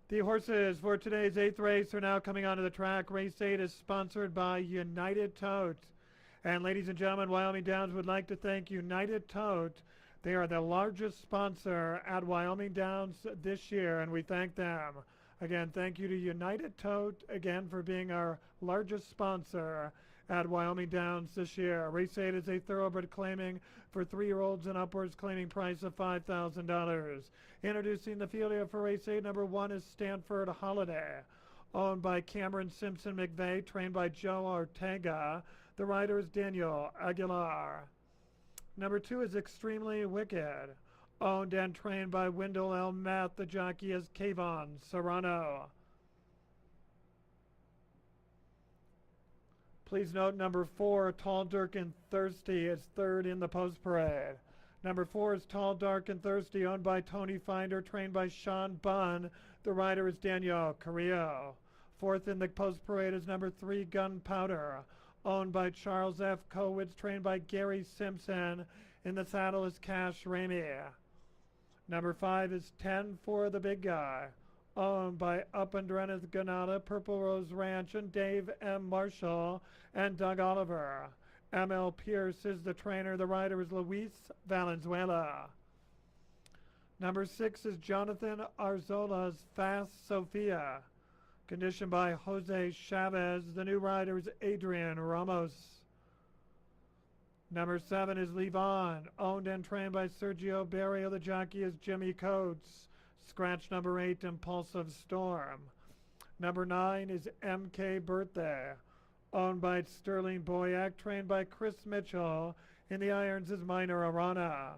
The horses for today's 8th race are now coming onto the track. Race 8 is sponsored by United Tote. And ladies and gentlemen, Wyoming Downs would like to thank United Tote. They are the largest sponsor at Wyoming Downs this year, and we thank them. Again, thank you to United Tote, again, for being our largest sponsor at Wyoming Downs this year. Race 8 is a thoroughbred claiming for 3-year-olds and upwards, claiming price of $5,000. Introducing the field here for race 8, number 1 is Stanford Holiday, owned by Cameron Simpson McVeigh, trained by Joe Ortega. The rider is Daniel Aguilar. Number 2 is Extremely Wicked, owned and trained by Wendell L. Matt. The jockey is Kayvon Serrano. Please note number 4, Tall, Dark, and Thirsty, is third in the post parade. Number 4 is Tall, Dark, and Thirsty, owned by Tony Finder, trained by Sean Bunn. The rider is Daniel Carrillo. Fourth in the post parade is number 3, Gunpowder, owned by Charles F. Kowitz, trained by Gary Simpson. In the saddle is Cash Ramey. Number 5 is 10 for the Big Guy, owned by Upandrenith Ganada, Purple Rose Ranch, and Dave M. Marshall and Doug Oliver. M.L. Pierce is the trainer. The rider is Luis Valenzuela. Number 6 is Jonathan Arzola's Fast Sophia, conditioned by Jose Chavez. The new rider is Adrian Ramos. Number 7 is Levon, owned and trained by Sergio Barrio. The jockey is Jimmy Coates. Scratch number 8, Impulsive Storm. Number 9 is MK Birthday, owned by Sterling Boyack, trained by Chris Mitchell. In the irons is Minor Arana.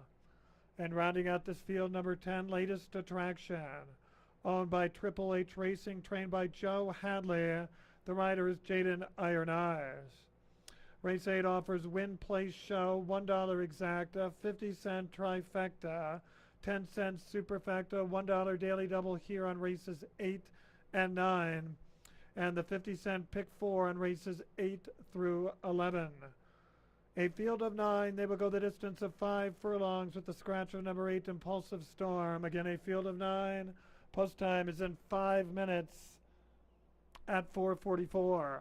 And rounding out this field, number 10, Latest Attraction, owned by Triple H Racing, trained by Joe Hadley. The rider is Jaden Iron Eyes. Race 8 offers win, place, show, $1 exacta, 50-cent trifecta, 10-cent superfecta, $1 daily double here on races 8 and 9, and the 50-cent pick 4 on races 8 through 11. A field of 9, they will go the distance of 5 furlongs with the scratch of number 8, Impulsive Storm. Again, a field of 9. Post time is in 5 minutes at 4:44.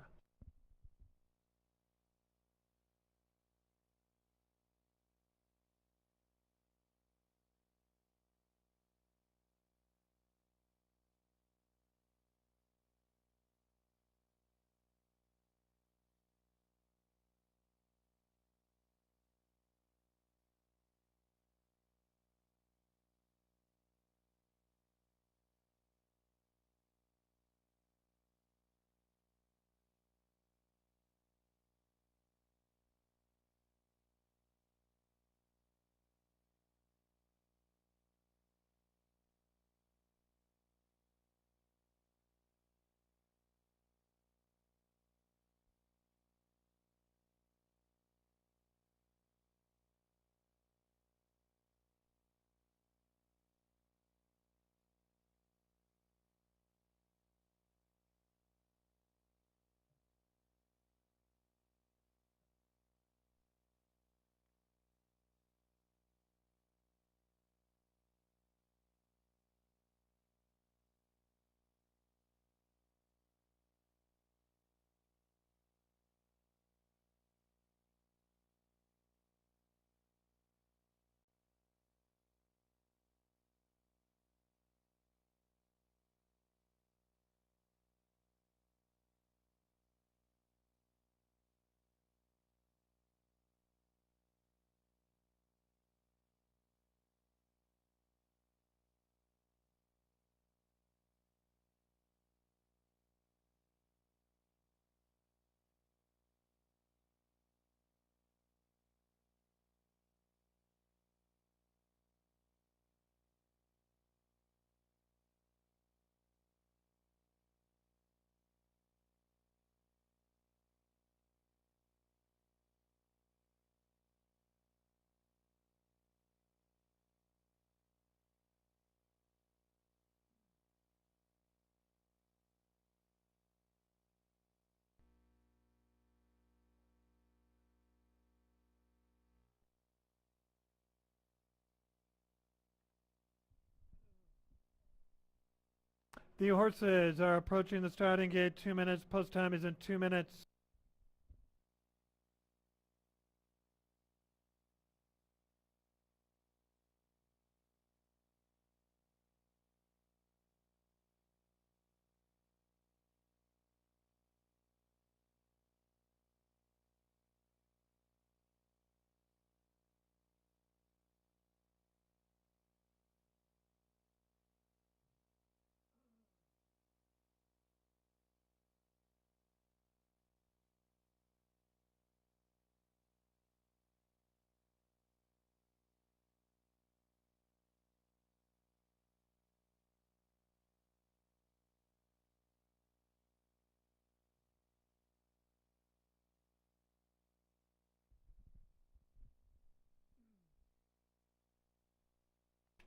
The horses are approaching the starting gate. 2 minutes. Post time is in 2 minutes.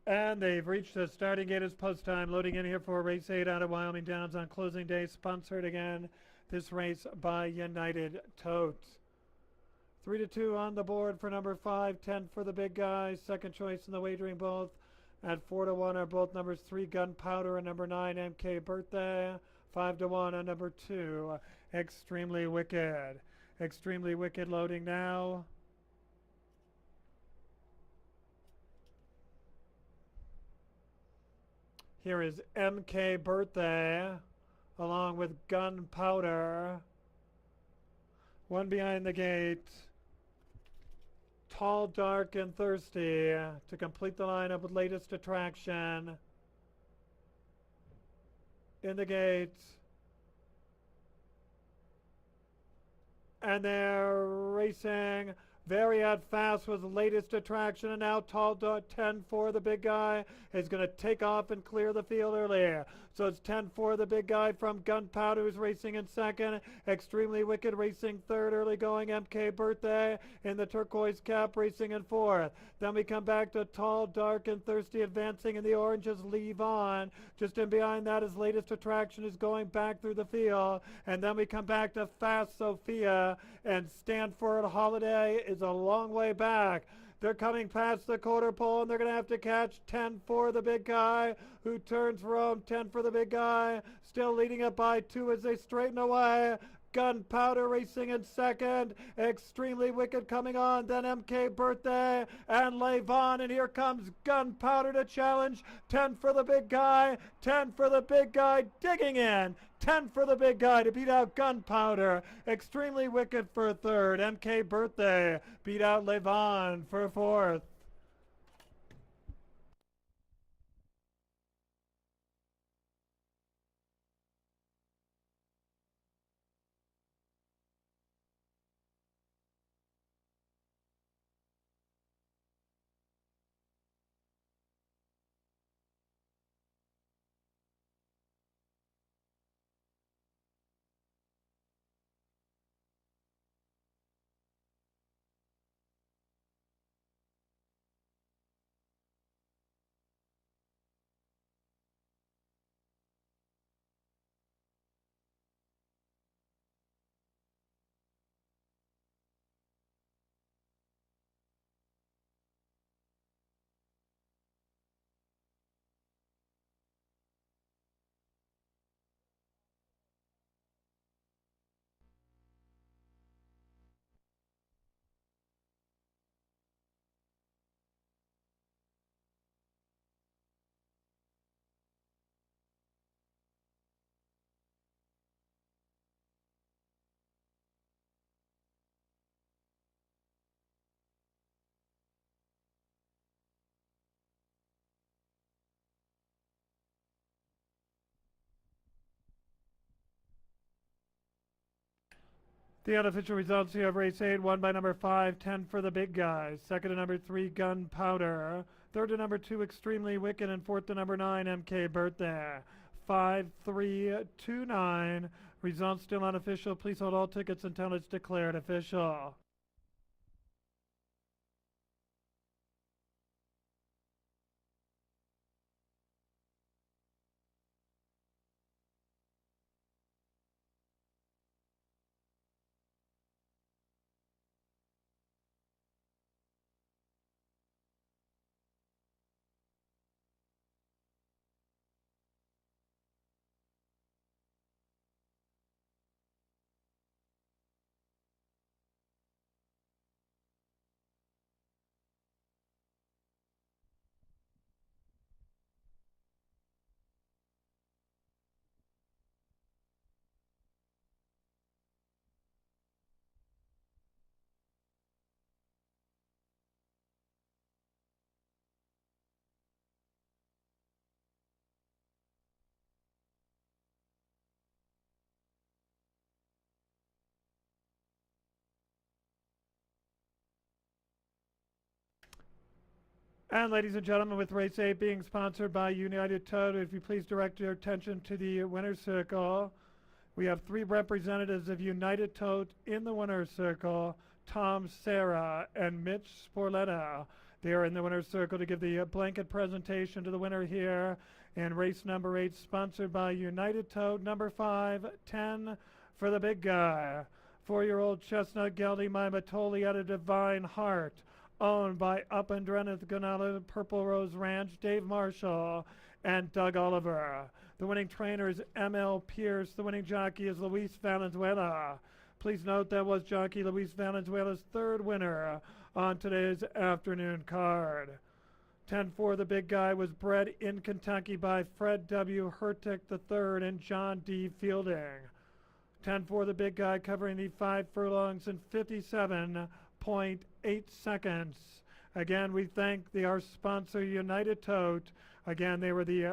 And they've reached the starting gate as post time. Loading in here for race 8 out of Wyoming Downs on closing day. Sponsored again this race by United Totes. 3 to 2 on the board for number 5. 10 for the big guy. Second choice in the wagering both. At 4 to 1 are both numbers 3 Gunpowder and number 9 MK Birthday. 5 to 1 on number 2 Extremely Wicked. Extremely Wicked loading now. Here is MK Birthday along with Gunpowder. One behind the gate. Tall, Dark, and Thirsty to complete the lineup with latest attraction. In the gate. And they're racing. Very out fast was the latest attraction, and now Tall Dark 10 for the big guy is going to take off and clear the field earlier. So it's 10 for the big guy from Gunpowder, who's racing in second. Extremely Wicked racing third, early going MK Birthday in the turquoise cap racing in fourth. Then we come back to Tall, Dark, and Thirsty advancing in the oranges. Leave on. Just in behind that, his latest attraction is going back through the field. And then we come back to Fast Sophia, and Stanford Holiday is a long way back. They're coming past the quarter pole, and they're going to have to catch 10 for the big guy, who turns Rome. 10 for the big guy, still leading it by 2 as they straighten away. Gunpowder racing in second. Extremely Wicked coming on. Then MK Birthday and Levon. And here comes Gunpowder to challenge. 10 for the big guy. 10 for the big guy. Digging in. 10 for the big guy to beat out Gunpowder. Extremely Wicked for third. MK Birthday beat out Levon for fourth. The unofficial results here of race 8, won by number 5, 10 for the big guy. Second to number 3, Gunpowder. Third to number 2, Extremely Wicked. And fourth to number 9, MK Birthday. 5, 3, 2, 9. Results still unofficial. Please hold all tickets until it's declared official. And ladies and gentlemen, with race 8 being sponsored by United Toad, if you please direct your attention to the winner's circle. We have 3 representatives of United Toad in the winner's circle, Tom Serra and Mitch Sporletta. They are in the winner's circle to give the blanket presentation to the winner here in race number 8, sponsored by United Toad. Number 5, 10 for the big guy. 4-year-old Chestnut Geldie Matoli at a Divine Heart, owned by Up and Drenith Gonala Purple Rose Ranch, Dave Marshall and Doug Oliver. The winning trainer is M.L. Pierce. The winning jockey is Luis Valenzuela. Please note that was jockey Luis Valenzuela's 3rd winner on today's afternoon card. 10-4 the big guy was bred in Kentucky by Fred W. Hurtick III and John D. Fielding. 10-4 the big guy covering the 5 furlongs in 57.8 seconds. Again, we thank our sponsor United Tote. Again,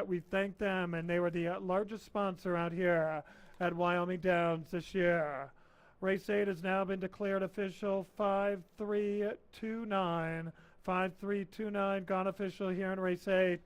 we thank them, and they were the largest sponsor out here at Wyoming Downs this year. Race 8 has now been declared official. 5-3-2-9. 5-3-2-9 gone official here in race 8.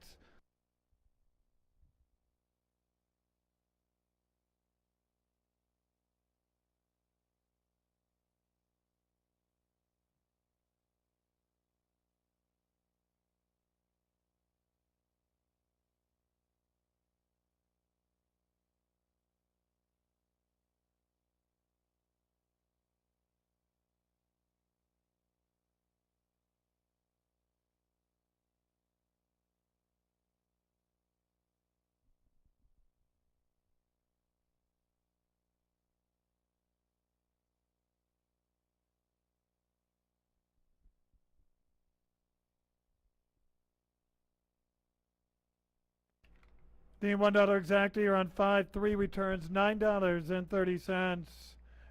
The $1 exactly on 5-3 returns $9.30.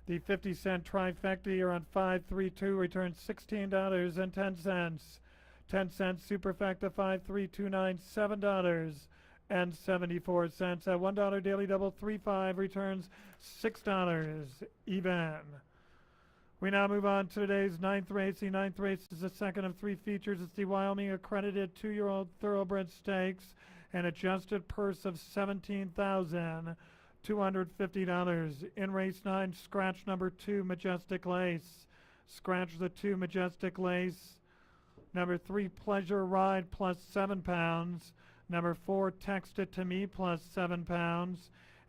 The 50-cent trifecta on 5-3-2 returns $16.10. 10-cent superfecta 5-3-2-9 $7.74. At $1 daily double 3-5 returns $6 even. We now move on to today's 9th race. The 9th race is the second of 3 features. It's the Wyoming accredited 2-year-old thoroughbred stakes. An adjusted purse of $17,250. In race 9, scratch number 2, Majestic Lace. Scratch the 2, Majestic Lace. Number 3, Pleasure Ride plus £7. Number 4, Text It to Me plus £7.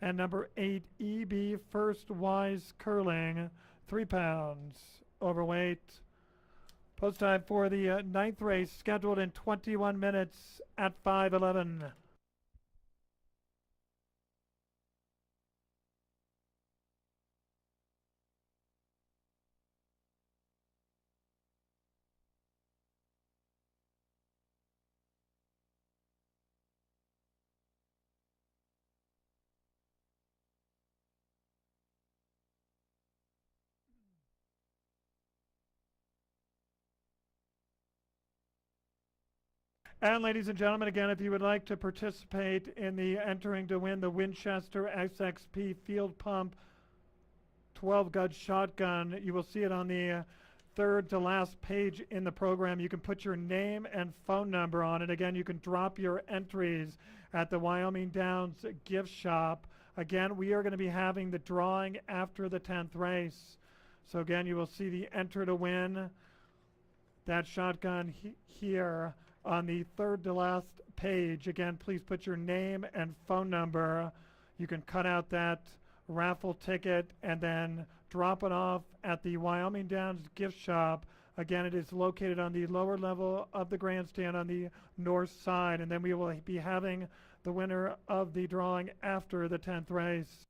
And number 8, EB First Wise Curling, £3. Overweight. Post time for the 9th race, scheduled in 21 minutes at 5:11. And ladies and gentlemen, again, if you would like to participate in the entering to win the Winchester SXP Field Pump 12-gauge shotgun, you will see it on the 3rd to last page in the program. You can put your name and phone number on it. Again, you can drop your entries at the Wyoming Downs gift shop. Again, we are going to be having the drawing after the 10th race. So again, you will see the enter to win that shotgun here on the 3rd to last page. Again, please put your name and phone number. You can cut out that raffle ticket and then drop it off at the Wyoming Downs gift shop. Again, it is located on the lower level of the grandstand on the north side, and then we will be having the winner of the drawing after the 10th race.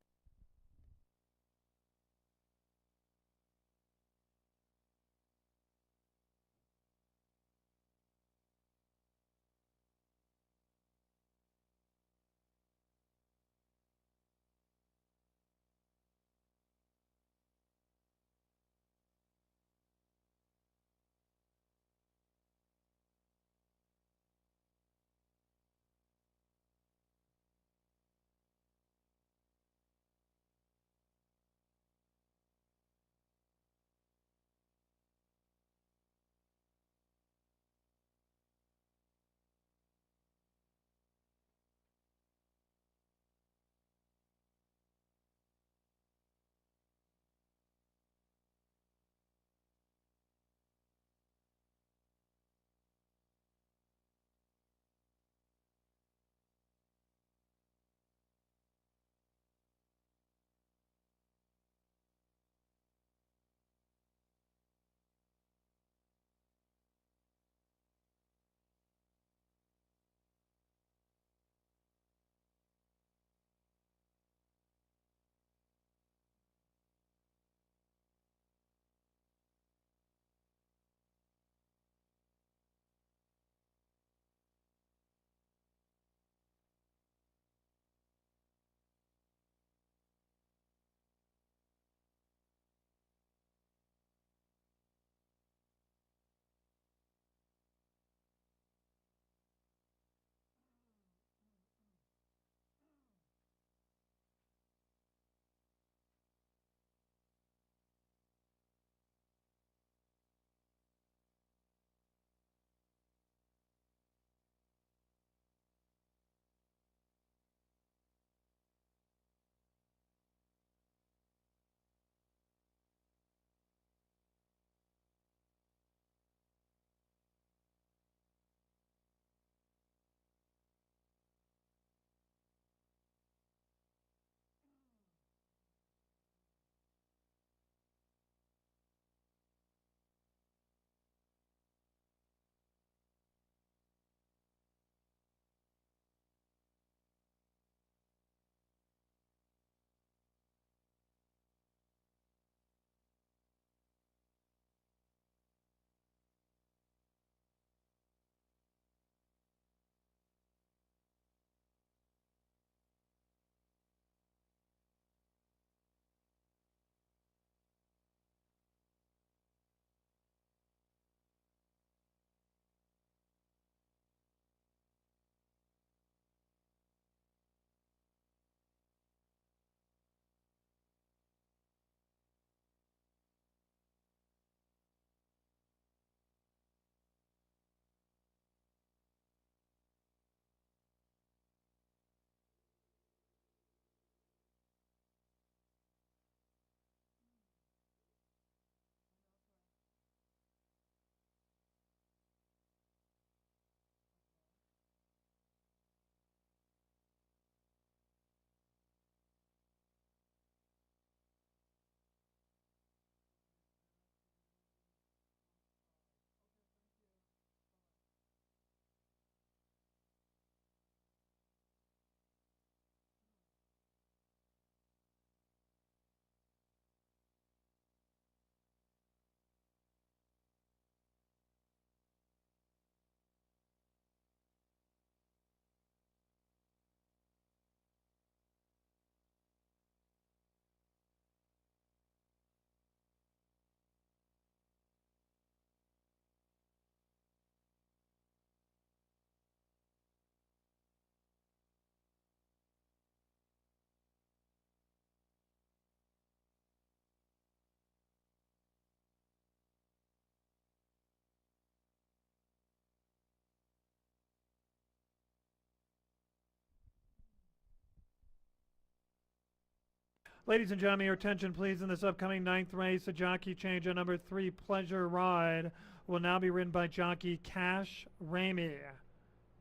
Ladies and gentlemen, your attention please. In this upcoming ninth race, a jockey change at number 3, Pleasure Ride, will now be ridden by jockey Cash Ramey.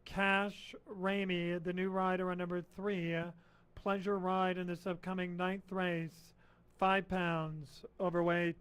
Cash Ramey, the new rider on number 3, Pleasure Ride in this upcoming ninth race, 5 pounds overweight.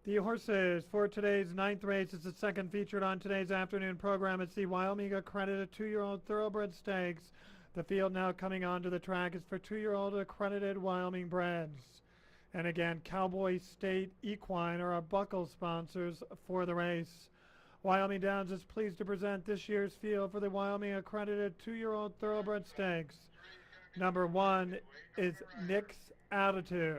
The horses for today's ninth race is the second featured on today's afternoon program. It's the Wyoming accredited 2-year-old thoroughbred stakes. The field now coming onto the track is for 2-year-old accredited Wyoming breds. And again, Cowboy State Equine are our buckle sponsors for the race. Wyoming Downs is pleased to present this year's field for the Wyoming accredited 2-year-old thoroughbred stakes. Number 1 is Nick's Attitude.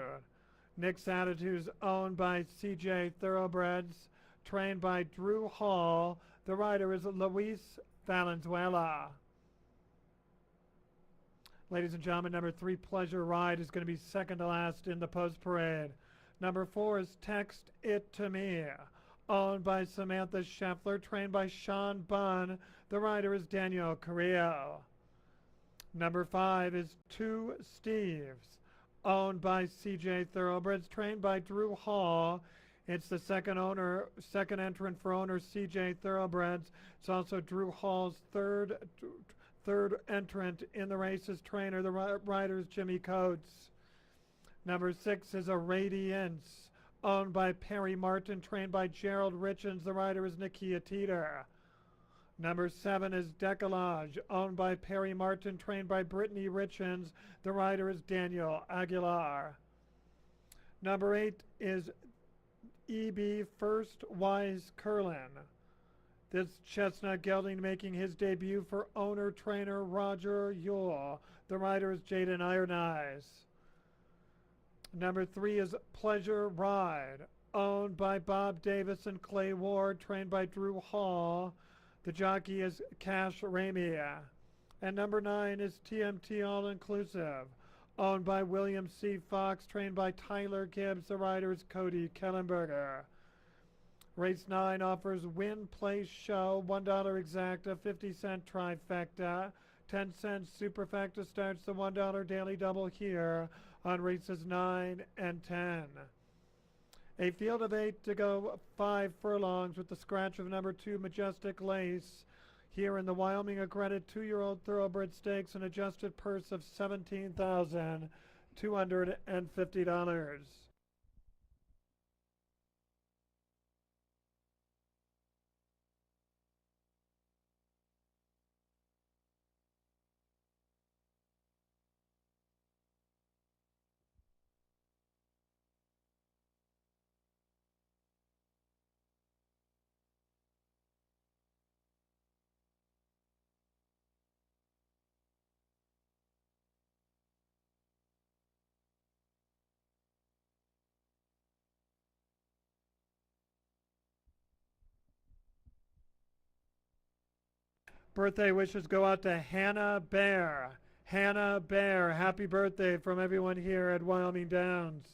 Nick's Attitude is owned by CJ Thoroughbreds, trained by Drew Hall. The rider is Luis Valenzuela. Ladies and gentlemen, number 3, Pleasure Ride, is going to be second to last in the post parade. Number 4 is Text It To Me, owned by Samantha Scheffler, trained by Sean Bunn. The rider is Daniel Carrillo. Number 5 is Two Steves, owned by CJ Thoroughbreds, trained by Drew Hall. It's the second entrant for owner CJ Thoroughbreds. It's also Drew Hall's third entrant in the race's trainer. The rider's Jimmy Coates. Number 6 is A Radiance, owned by Perry Martin, trained by Gerald Richens. The rider is Nakia Teeter. Number 7 is Decollage, owned by Perry Martin, trained by Brittany Richens. The rider is Daniel Aguilar. Number 8 is EB First Wise Curlin. This chestnut gelding making his debut for owner-trainer Roger Yule. The rider is Jaden Ironeyes. Number 3 is Pleasure Ride, owned by Bob Davis and Clay Ward, trained by Drew Hall. The jockey is Cash Ramia. And number 9 is TMT All Inclusive, owned by William C. Fox, trained by Tyler Gibbs. The rider is Cody Kellenberger. Race 9 offers win, place, show, $1 exacta, 50-cent trifecta, 10-cent superfecta. Starts the $1 daily double here on races 9 and 10. A field of 8 to go 5 furlongs with the scratch of number 2 Majestic Lace here in the Wyoming accredited 2-year-old thoroughbred stakes, an adjusted purse of $17,250. Birthday wishes go out to Hannah Bear. Hannah Bear, happy birthday from everyone here at Wyoming Downs.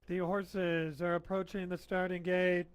The horses are approaching the starting gate.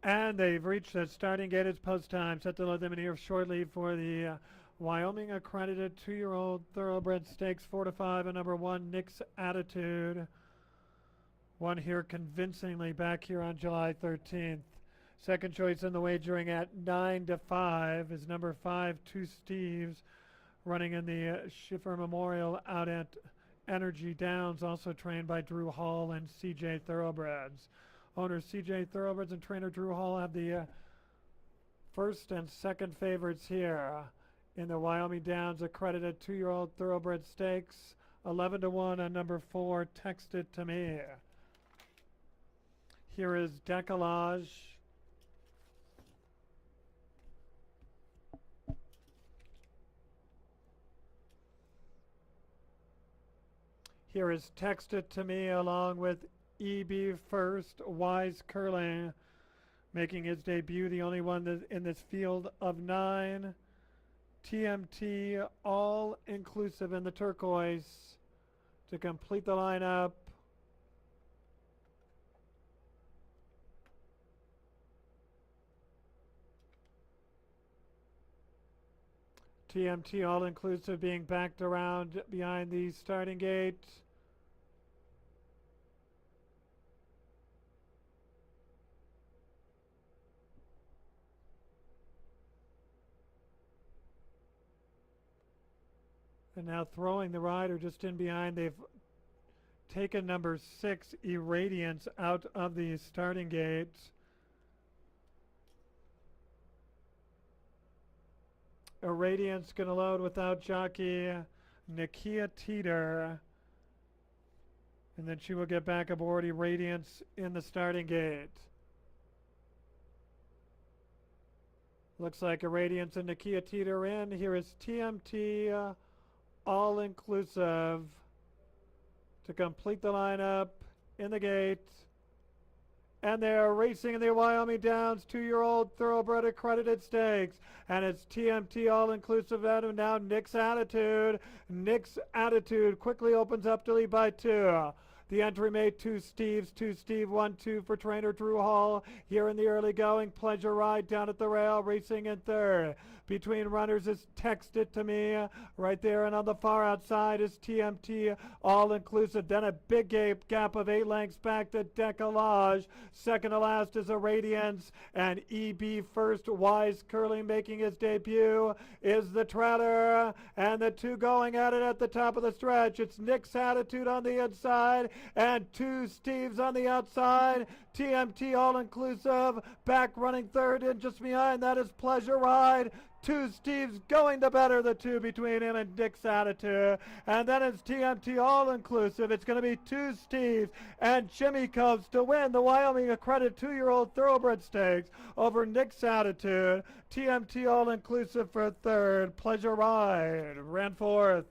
And they've reached the starting gate. It's post time. Set to load them in here shortly for the Wyoming accredited 2-year-old thoroughbred stakes 4 to 5 and number 1 Nick's Attitude. Won here convincingly back here on July 13th. Second choice in the wagering at 9 to 5 is number 5 Two Steves, running in the Schiffer Memorial out at Energy Downs, also trained by Drew Hall and CJ Thoroughbreds. Owners CJ Thoroughbreds and trainer Drew Hall have the first and second favorites here in the Wyoming Downs accredited 2-year-old thoroughbred stakes. 11 to 1 on number 4 Text It To Me. Here is Decollage. Here is Text It To Me along with EB First, Wise Curling, making his debut, the only one in this field of 9. TMT all inclusive in the turquoise to complete the lineup. TMT all inclusive being backed around behind the starting gate. And now throwing the rider just in behind. They've taken number 6 Irradiance out of the starting gate. Irradiance going to load without jockey Nakia Teeter. And then she will get back aboard Irradiance in the starting gate. Looks like Irradiance and Nakia Teeter in. Here is TMT all-inclusive to complete the lineup in the gate. And they're racing in the Wyoming Downs 2-year-old thoroughbred accredited stakes. And it's TMT all-inclusive and now Nick's Attitude. Nick's Attitude quickly opens up to lead by 2. The entry made Two Steve 1-2 for trainer Drew Hall. Here in the early going, Pleasure Ride down at the rail, racing in third. Between runners is Text It To Me. Right there and on the far outside is TMT all inclusive. Then a big gap of 8 lengths back to Decollage. Second to last is Irradiance. And EB First, Wise Curling making his debut is the Treader. And the two going at it at the top of the stretch. It's Nick's Attitude on the inside and Two Steves on the outside. TMT all inclusive. Back running third and just behind that is Pleasure Ride. Two Steves going to better the two between him and Nick's Attitude. And then it's TMT all-inclusive. It's going to be Two Steves and Jimmy Cubs to win the Wyoming accredited 2-year-old thoroughbred stakes over Nick's Attitude. TMT all-inclusive for third. Pleasure Ride ran fourth.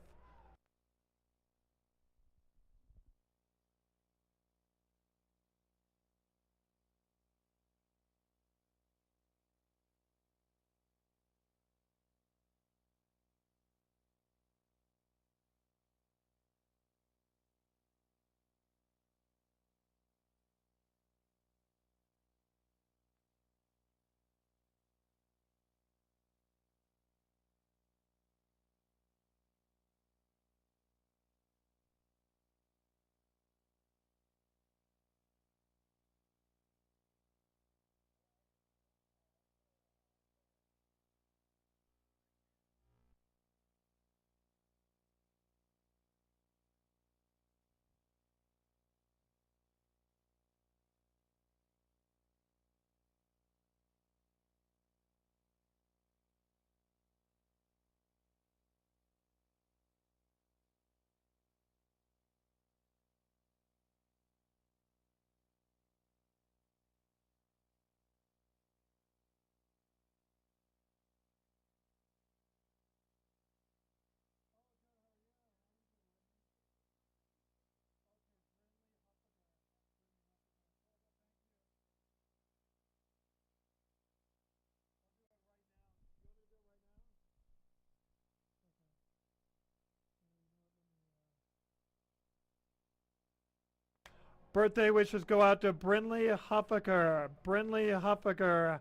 Birthday wishes go out to Brinley Huffaker. Brinley Huffaker,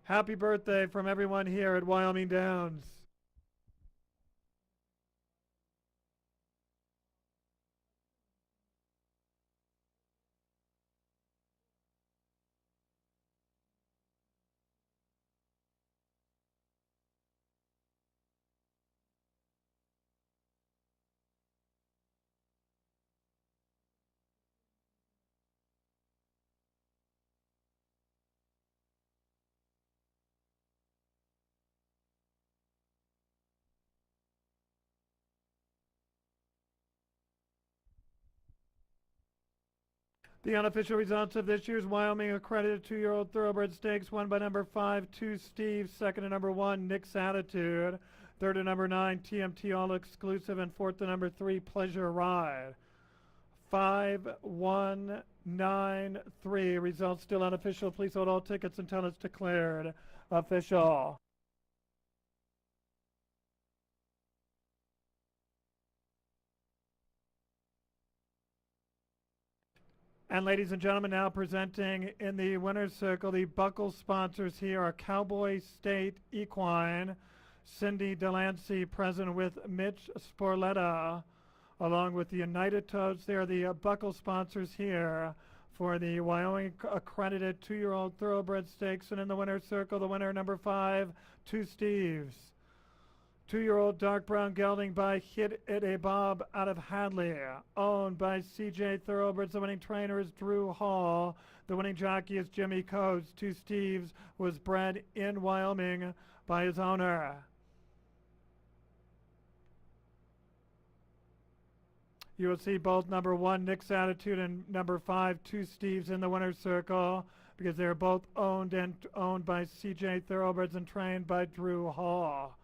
happy birthday from everyone here at Wyoming Downs. The unofficial results of this year's Wyoming accredited 2-year-old thoroughbred stakes won by number 5, 2 Steve, second to number 1, Nick's Attitude, third to number 9, TMT All Exclusive, and fourth to number 3, Pleasure Ride. 5193. Results still unofficial. Please hold all tickets until it's declared official. And ladies and gentlemen, now presenting in the winner's circle, the buckle sponsors here are Cowboy State Equine, Cindy Delancey, present with Mitch Sporletta, along with the United Toads. They are the buckle sponsors here for the Wyoming accredited 2-year-old thoroughbred stakes. And in the winner's circle, the winner, number 5, 2 Steves. 2-year-old dark brown gelding by Hit It A Bob out of Hadley, owned by CJ Thoroughbreds. The winning trainer is Drew Hall. The winning jockey is Jimmy Coates. 2 Steves was bred in Wyoming by his owner. You will see both number 1, Nick's Attitude, and number 5, 2 Steves in the winner's circle because they're both owned by CJ Thoroughbreds and trained by Drew Hall.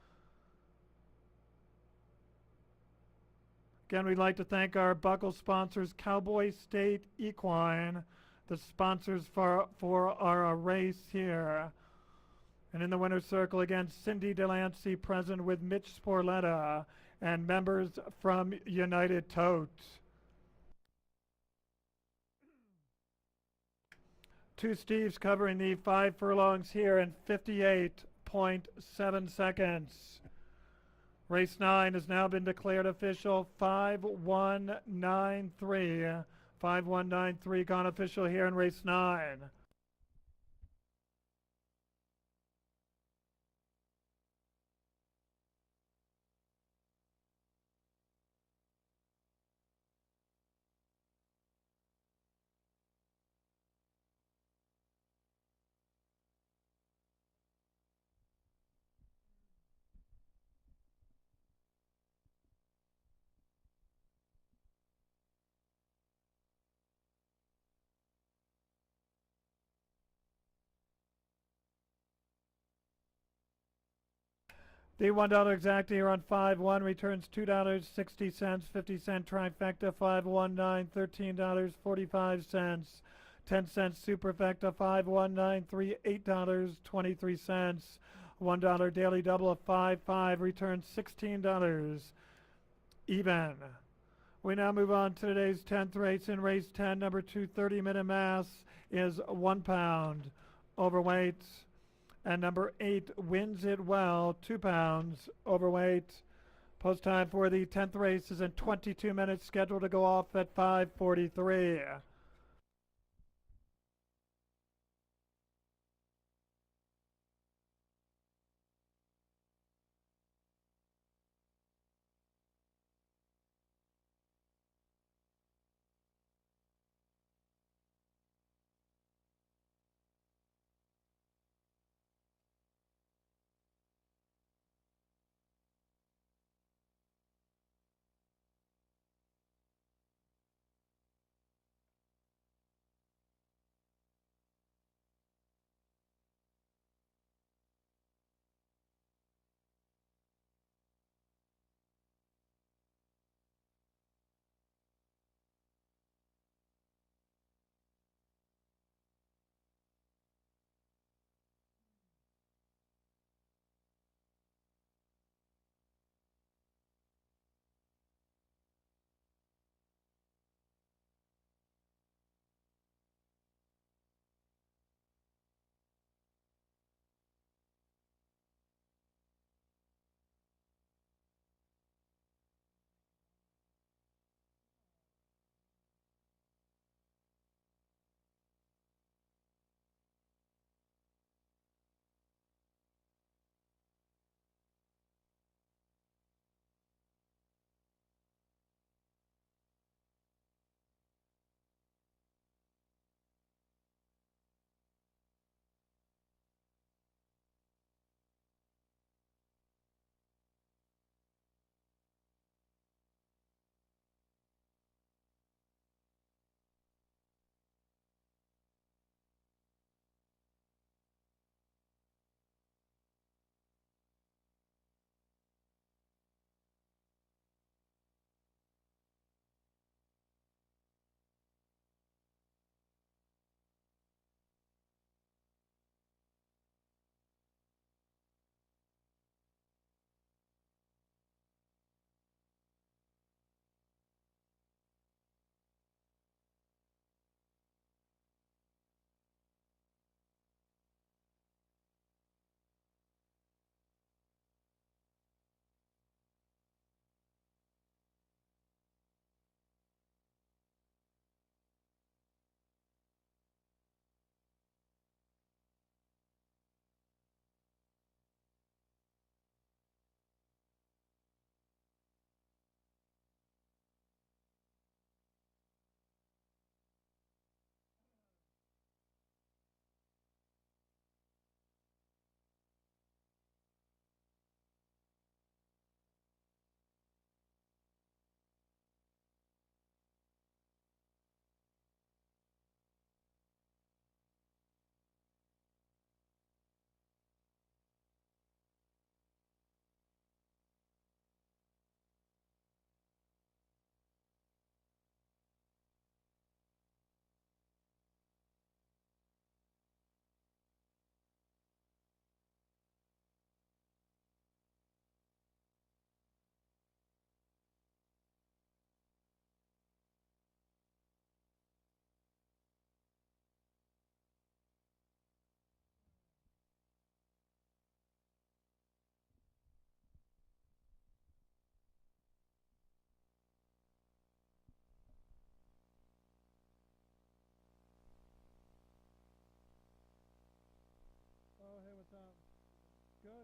Again, we'd like to thank our buckle sponsors, Cowboy State Equine, the sponsors for our race here. And in the winner's circle, again, Cindy Delancey present with Mitch Sporletta and members from United Totes. 2 Steves covering the 5 furlongs here in 58.7 seconds. Race 9 has now been declared official. 5193. 5193 gone official here in race 9. The $1 exacta here on 5-1 returns $2.60, 50-cent trifecta, 5-1-9, $13.45, 10-cent superfecta, 5-1-9-3, $8.23, $1 daily double of 5-5 returns $16 even. We now move on to today's 10th race. In race 10, number 2, 30-minute mass is 1 pound overweight. And number 8, Wins It Well, 2 pounds overweight. Post time for the 10th race is in 22 minutes, scheduled to go off at 5:43.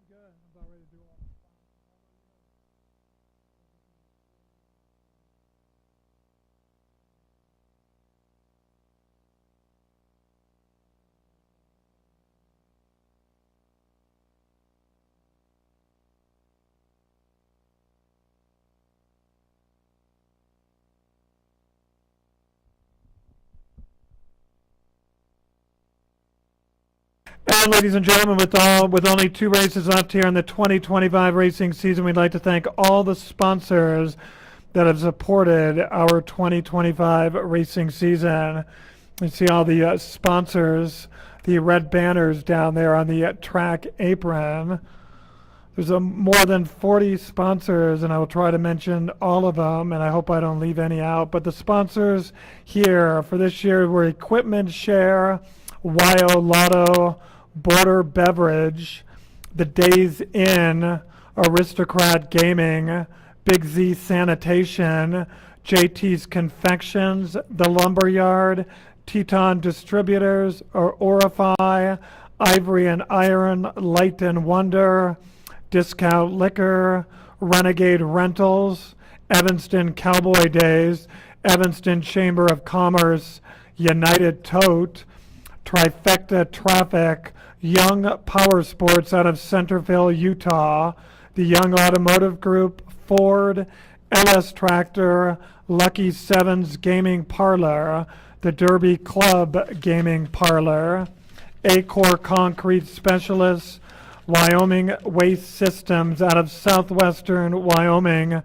Good, good. I'm about ready to do all this. And ladies and gentlemen, with only 2 races left here in the 2025 racing season, we'd like to thank all the sponsors that have supported our 2025 racing season. You see all the sponsors, the red banners down there on the track apron. There's more than 40 sponsors, and I will try to mention all of them, and I hope I don't leave any out. But the sponsors here for this year were Equipment Share, Wyo Lotto, Border Beverage, The Days Inn, Aristocrat Gaming, Big Z Sanitation, JT's Confections, The Lumberyard, Teton Distributors, or Orify, Ivory and Iron, Light and Wonder, Discount Liquor, Renegade Rentals, Evanston Cowboy Days, Evanston Chamber of Commerce, United Tote, Trifecta Traffic, Young Power Sports out of Centerville, Utah, the Young Automotive Group, Ford, LS Tractor, Lucky Sevens Gaming Parlor, the Derby Club Gaming Parlor, Acor Concrete Specialists, Wyoming Waste Systems out of southwestern Wyoming,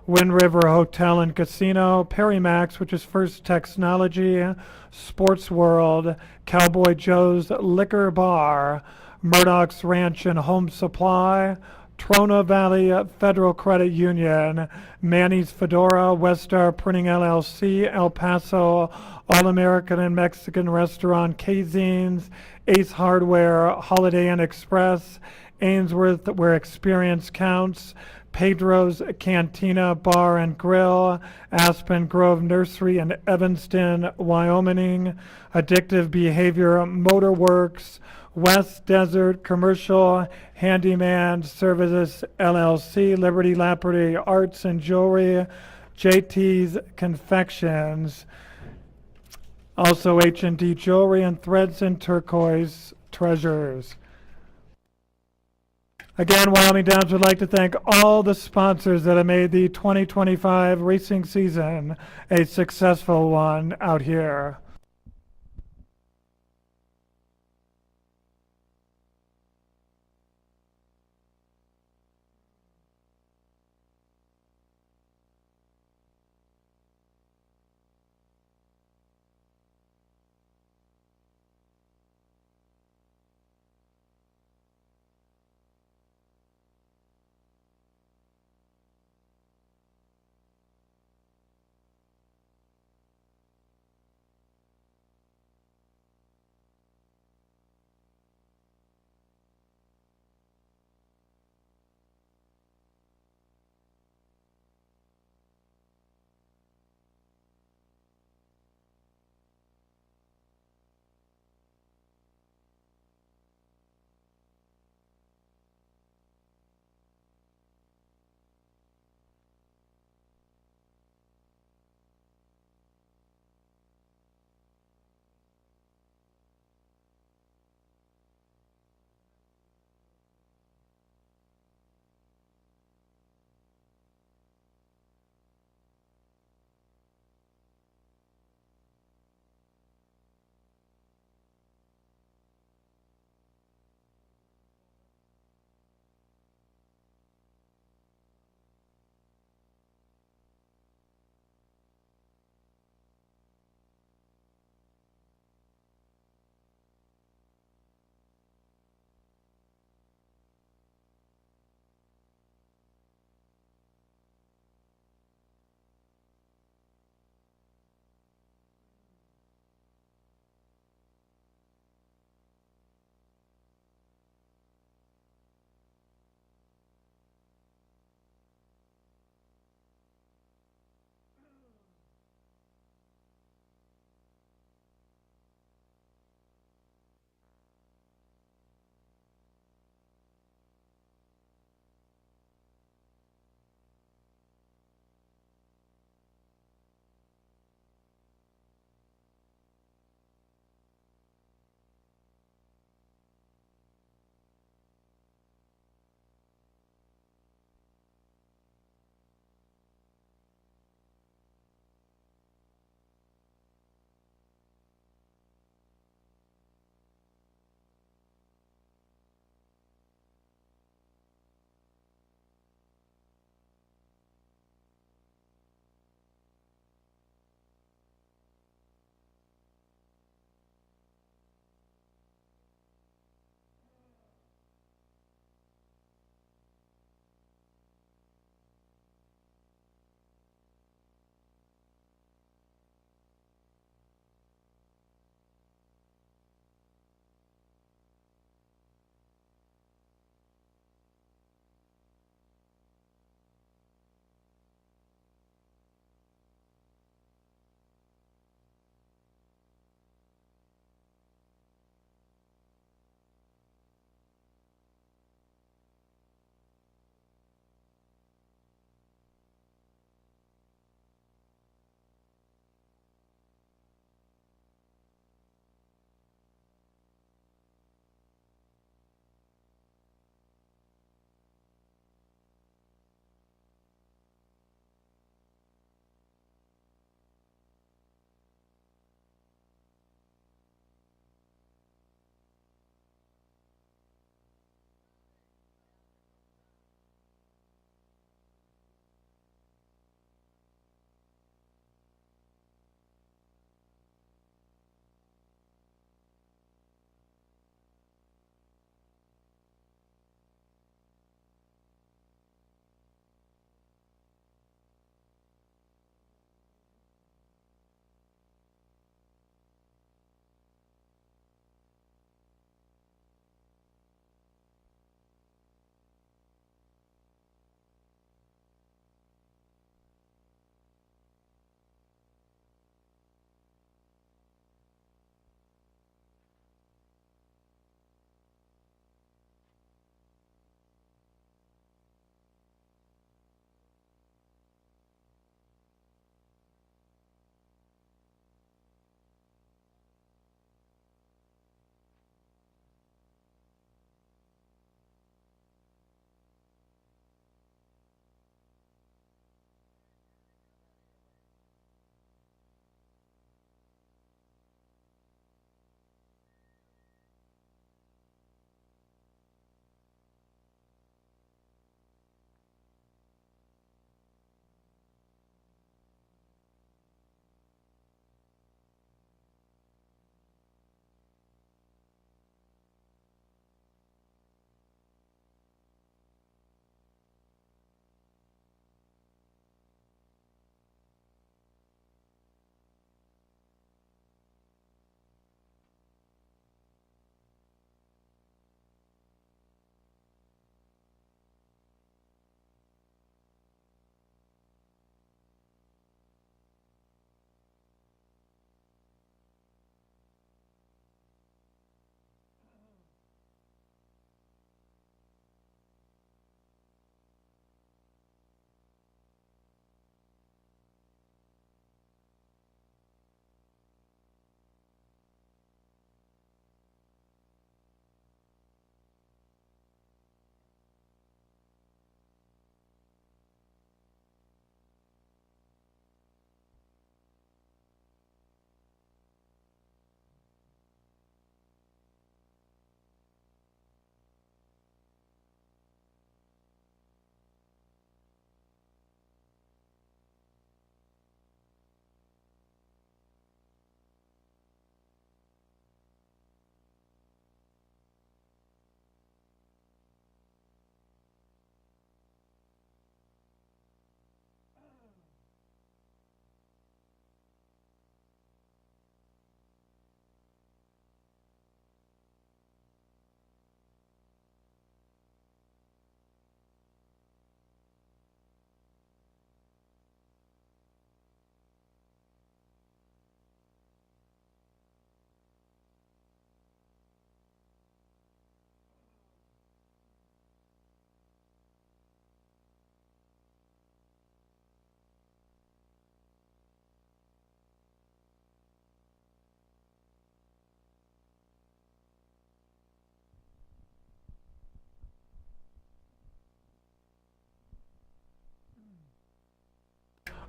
Wind River Hotel and Casino, Perry Max, which is First Technology, Sports World, Cowboy Joe's Liquor Bar, Murdoch's Ranch and Home Supply, Trona Valley Federal Credit Union, Manny's Fedora, Westar Printing LLC, El Paso All-American and Mexican Restaurant, Kazines, Ace Hardware, Holiday Inn Express, Ainsworth, where experience counts, Pedro's Cantina Bar and Grill, Aspen Grove Nursery in Evanston, Wyoming, Addictive Behavior Motorworks, West Desert Commercial Handyman Services LLC, Liberty Lapidary Arts and Jewelry, JT's Confections, also H&D Jewelry and Threads and Turquoise Treasures. Again, Wyoming Downs would like to thank all the sponsors that have made the 2025 racing season a successful one out here.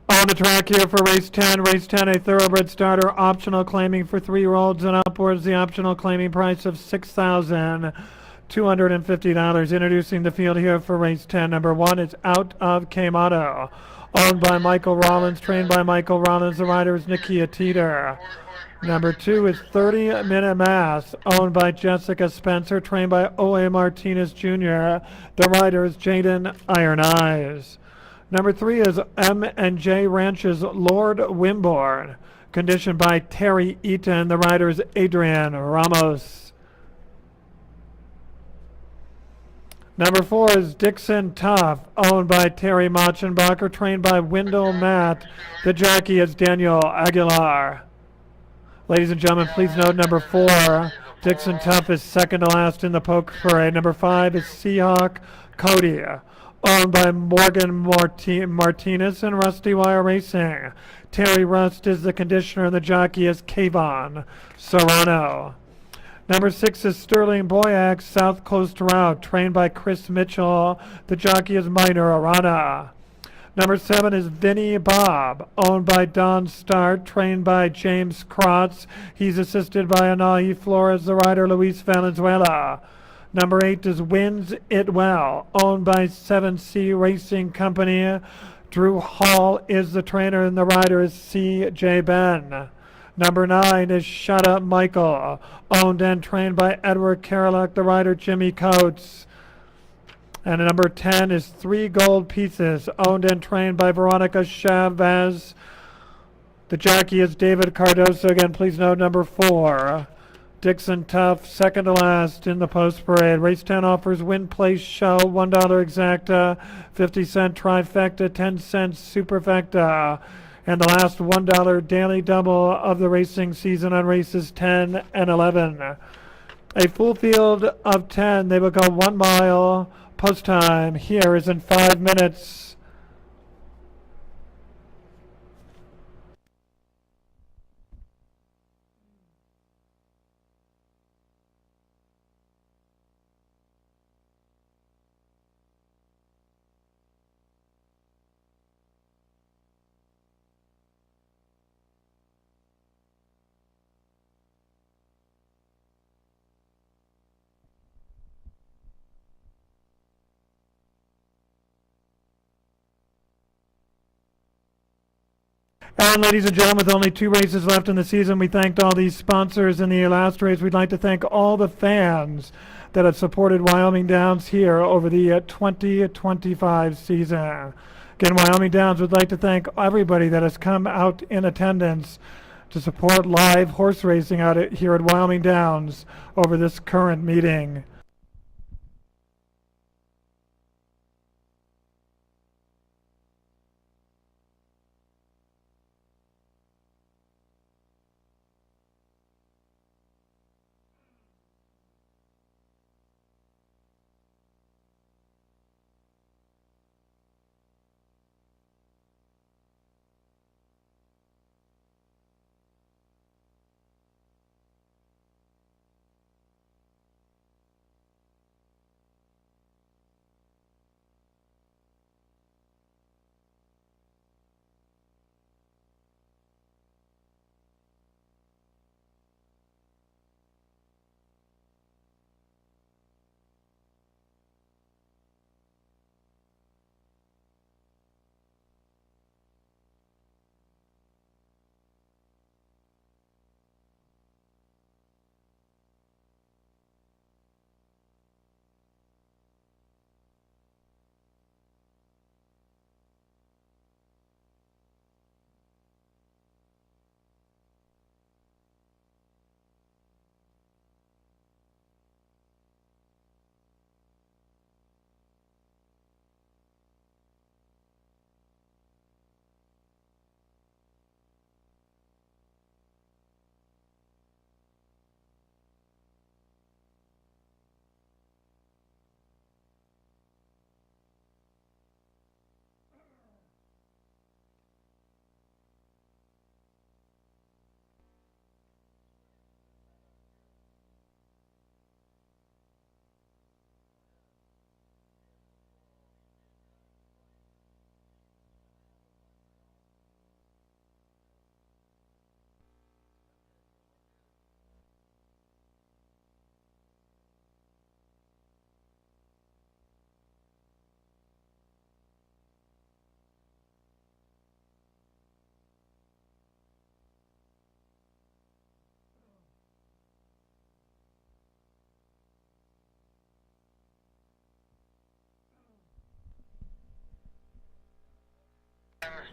On the track here for race 10. Race 10, a thoroughbred starter, optional claiming for 3-year-olds and upwards. The optional claiming price of $6,250. Introducing the field here for race 10. Number 1 is Out of Kamato. Owned by Michael Rollins, trained by Michael Rollins. The rider is Nikia Teeter. Number 2 is 30-Minute Mass, owned by Jessica Spencer, trained by O.A. Martinez Jr. The rider is Jaden Iron Eyes. Number 3 is M&J Ranch's Lord Wimborne, conditioned by Terry Eaton. The rider is Adrian Ramos. Number 4 is Dixon Tough, owned by Terry Machenbacher, trained by Wendell Matt. The jockey is Daniel Aguilar. Ladies and gentlemen, please note number 4, Dixon Tough, is second to last in the poker parade. Number 5 is Seahawk Cody, owned by Morgan Martinez and Rusty Wire Racing. Terry Rust is the conditioner and the jockey is Kayvon Serrano. Number 6 is Sterling Boyack, South Coast Route, trained by Chris Mitchell. The jockey is Minor Arana. Number 7 is Vinny Bob, owned by Don Start, trained by James Krotz. He's assisted by Anahi Flores, the rider Luis Valenzuela. Number 8 is Wins It Well, owned by 7C Racing Company. Drew Hall is the trainer and the rider is C.J. Ben. Number 9 is Shut Up Michael, owned and trained by Edward Karaluk, the rider Jimmy Coates. And number 10 is 3 Gold Pieces, owned and trained by Veronica Chavez. The jockey is David Cardoso. Again, please note number 4, Dixon Tough, second to last in the post parade. Race 10 offers win, place, show, $1 exacta, 50-cent trifecta, 10-cent superfecta, and the last $1 daily double of the racing season on races 10 and 11. A full field of 10. They will go 1 mile. Post time here is in 5 minutes. And ladies and gentlemen, with only 2 races left in the season, we thanked all these sponsors in the last race. We'd like to thank all the fans that have supported Wyoming Downs here over the 2025 season. Again, Wyoming Downs would like to thank everybody that has come out in attendance to support live horse racing out here at Wyoming Downs over this current meeting.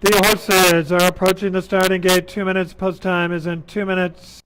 The horses are approaching the starting gate. 2 minutes. Post time is in 2 minutes.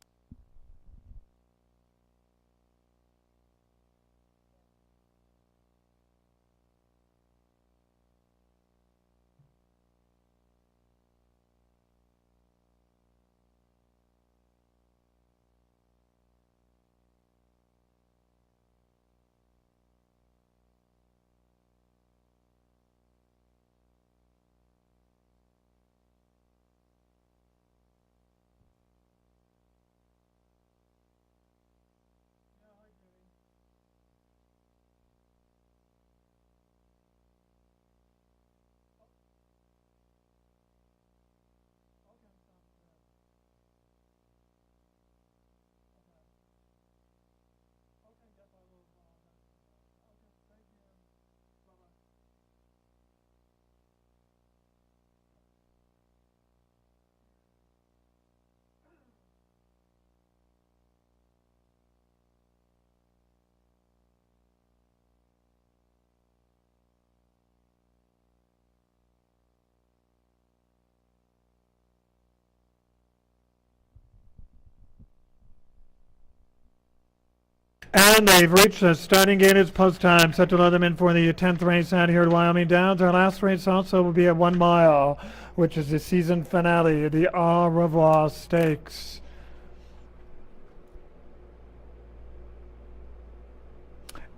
And they've reached the starting gate. It's post time. Set to let them in for the 10th race out here at Wyoming Downs. Our last race also will be at 1 mile, which is the season finale, the Au Revoir Stakes.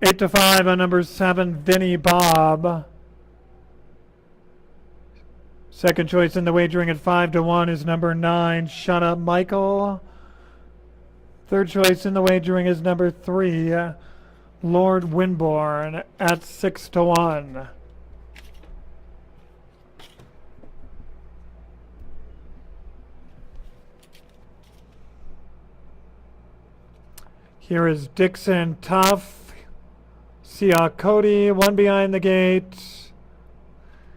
Eight to 5 on number 7, Vinnie Bob. Second choice in the wagering at 5 to 1 is number 9, Shut Up Michael. Third choice in the wagering is number 3, Lord Winborn at 6 to 1. Here is Dixon Tough, Sia Cody, 1 behind the gate.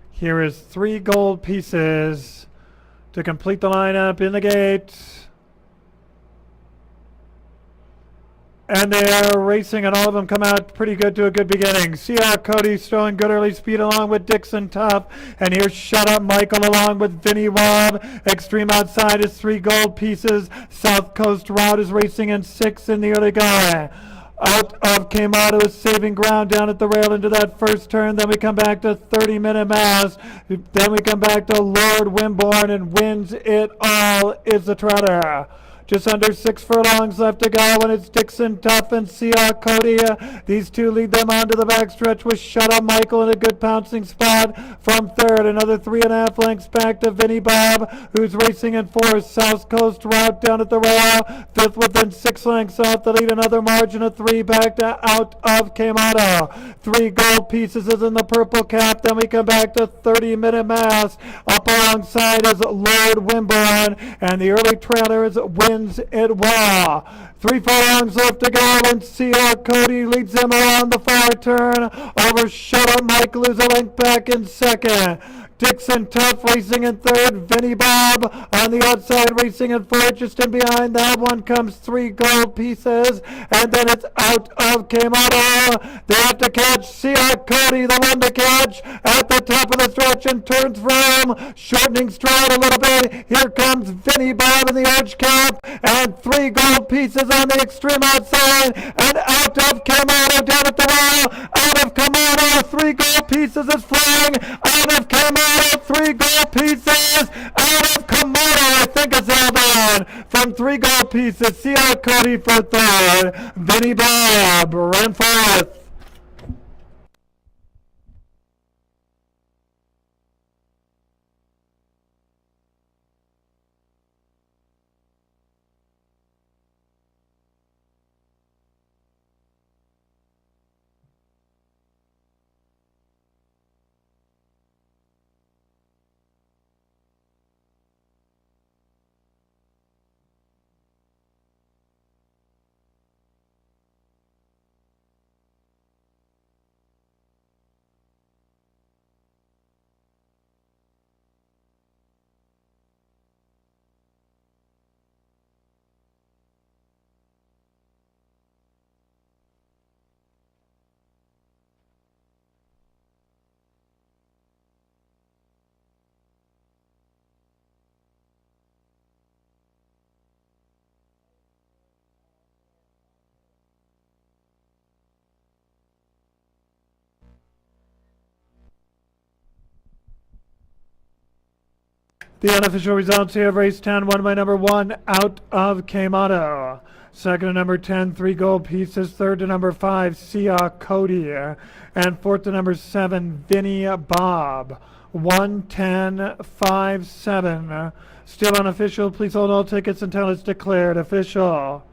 Here is 3 gold pieces to complete the lineup in the gate. And they're racing, and all of them come out pretty good to a good beginning. Sia Cody showing good early speed along with Dixon Tough. And here's Shut Up Michael along with Vinnie Wob. Extreme outside is 3 gold pieces. South Coast Route is racing in 6 in the early going. Out of Kamato is saving ground down at the rail into that first turn. Then we come back to 30-minute mass. Then we come back to Lord Winborn, and wins it all is the treader. Just under 6 furlongs left to go, and it's Dixon Tough and Sia Cody. These two lead them onto the backstretch with Shut Up Michael in a good pouncing spot from third. Another 3.5 lengths back to Vinnie Bob, who's racing in fourth. South Coast Route down at the rail. Fifth within 6 lengths off the lead. Another margin of 3 back to Out of Kamato. 3 gold pieces is in the purple cap. Then we come back to 30-minute mass. Up alongside is Lord Winborn, and the early trailer is Wins It Well. 3 furlongs left to go, and Sia Cody leads them around the far turn over Shut Up Michael, who's a length back in second. Dixon Tough racing in third. Vinnie Bob on the outside racing in fourth. Just in behind that one comes 3 gold pieces. And then it's Out of Kamato. They have to catch Sia Cody, the one to catch at the top of the stretch, and turns from shortening stride a little bit. Here comes Vinnie Bob in the arch cap, and 3 gold pieces on the extreme outside. And Out of Kamato down at the rail. Out of Kamato, 3 gold pieces is flying. Out of Kamato, 3 gold pieces. Out of Kamato, I think it's all done. From 3 gold pieces, Sia Cody for third. Vinnie Bob ran fourth. The unofficial results here of race 10, won by number 1, Out of Kamato. Second to number 10, 3 gold pieces. Third to number 5, Sia Cody. And fourth to number 7, Vinny Bob. 1-10-5-7. Still unofficial. Please hold all tickets until it's declared official.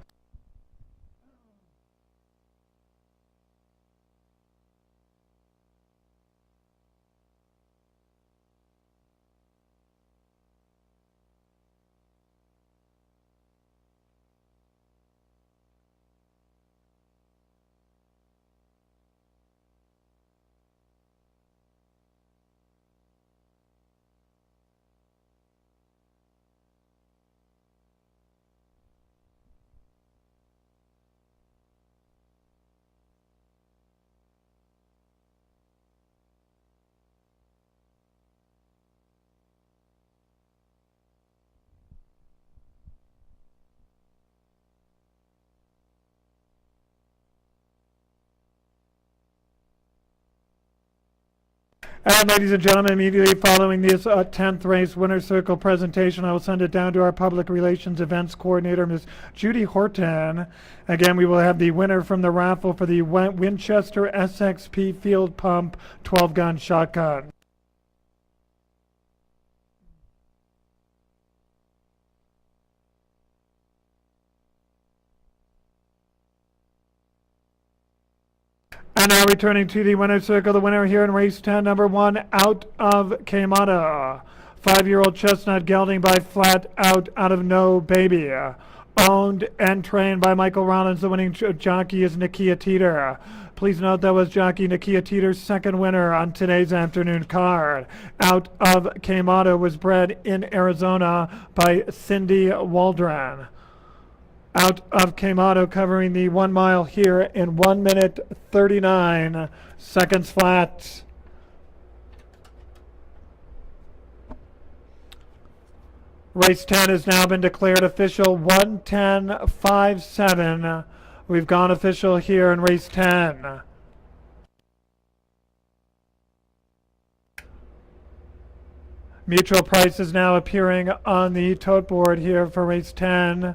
And ladies and gentlemen, immediately following this 10th race winner circle presentation, I will send it down to our public relations events coordinator, Ms. Judy Horton. Again, we will have the winner from the raffle for the Winchester SXP Field Pump 12-gun shotgun. And now returning to the winner's circle, the winner here in race 10, number 1, Out of Kamato. 5-year-old chestnut gelding by Flat Out of No Baby. Owned and trained by Michael Rollins. The winning jockey is Nakia Teeter. Please note that was jockey Nakia Teeter's second winner on today's afternoon card. Out of Kamato was bred in Arizona by Cindy Waldron. Out of Kamato covering the 1 mile here in 1 minute 39 seconds flat. Race 10 has now been declared official. 1:10.57. We've gone official here in race 10. Mutual price is now appearing on the tote board here for race 10.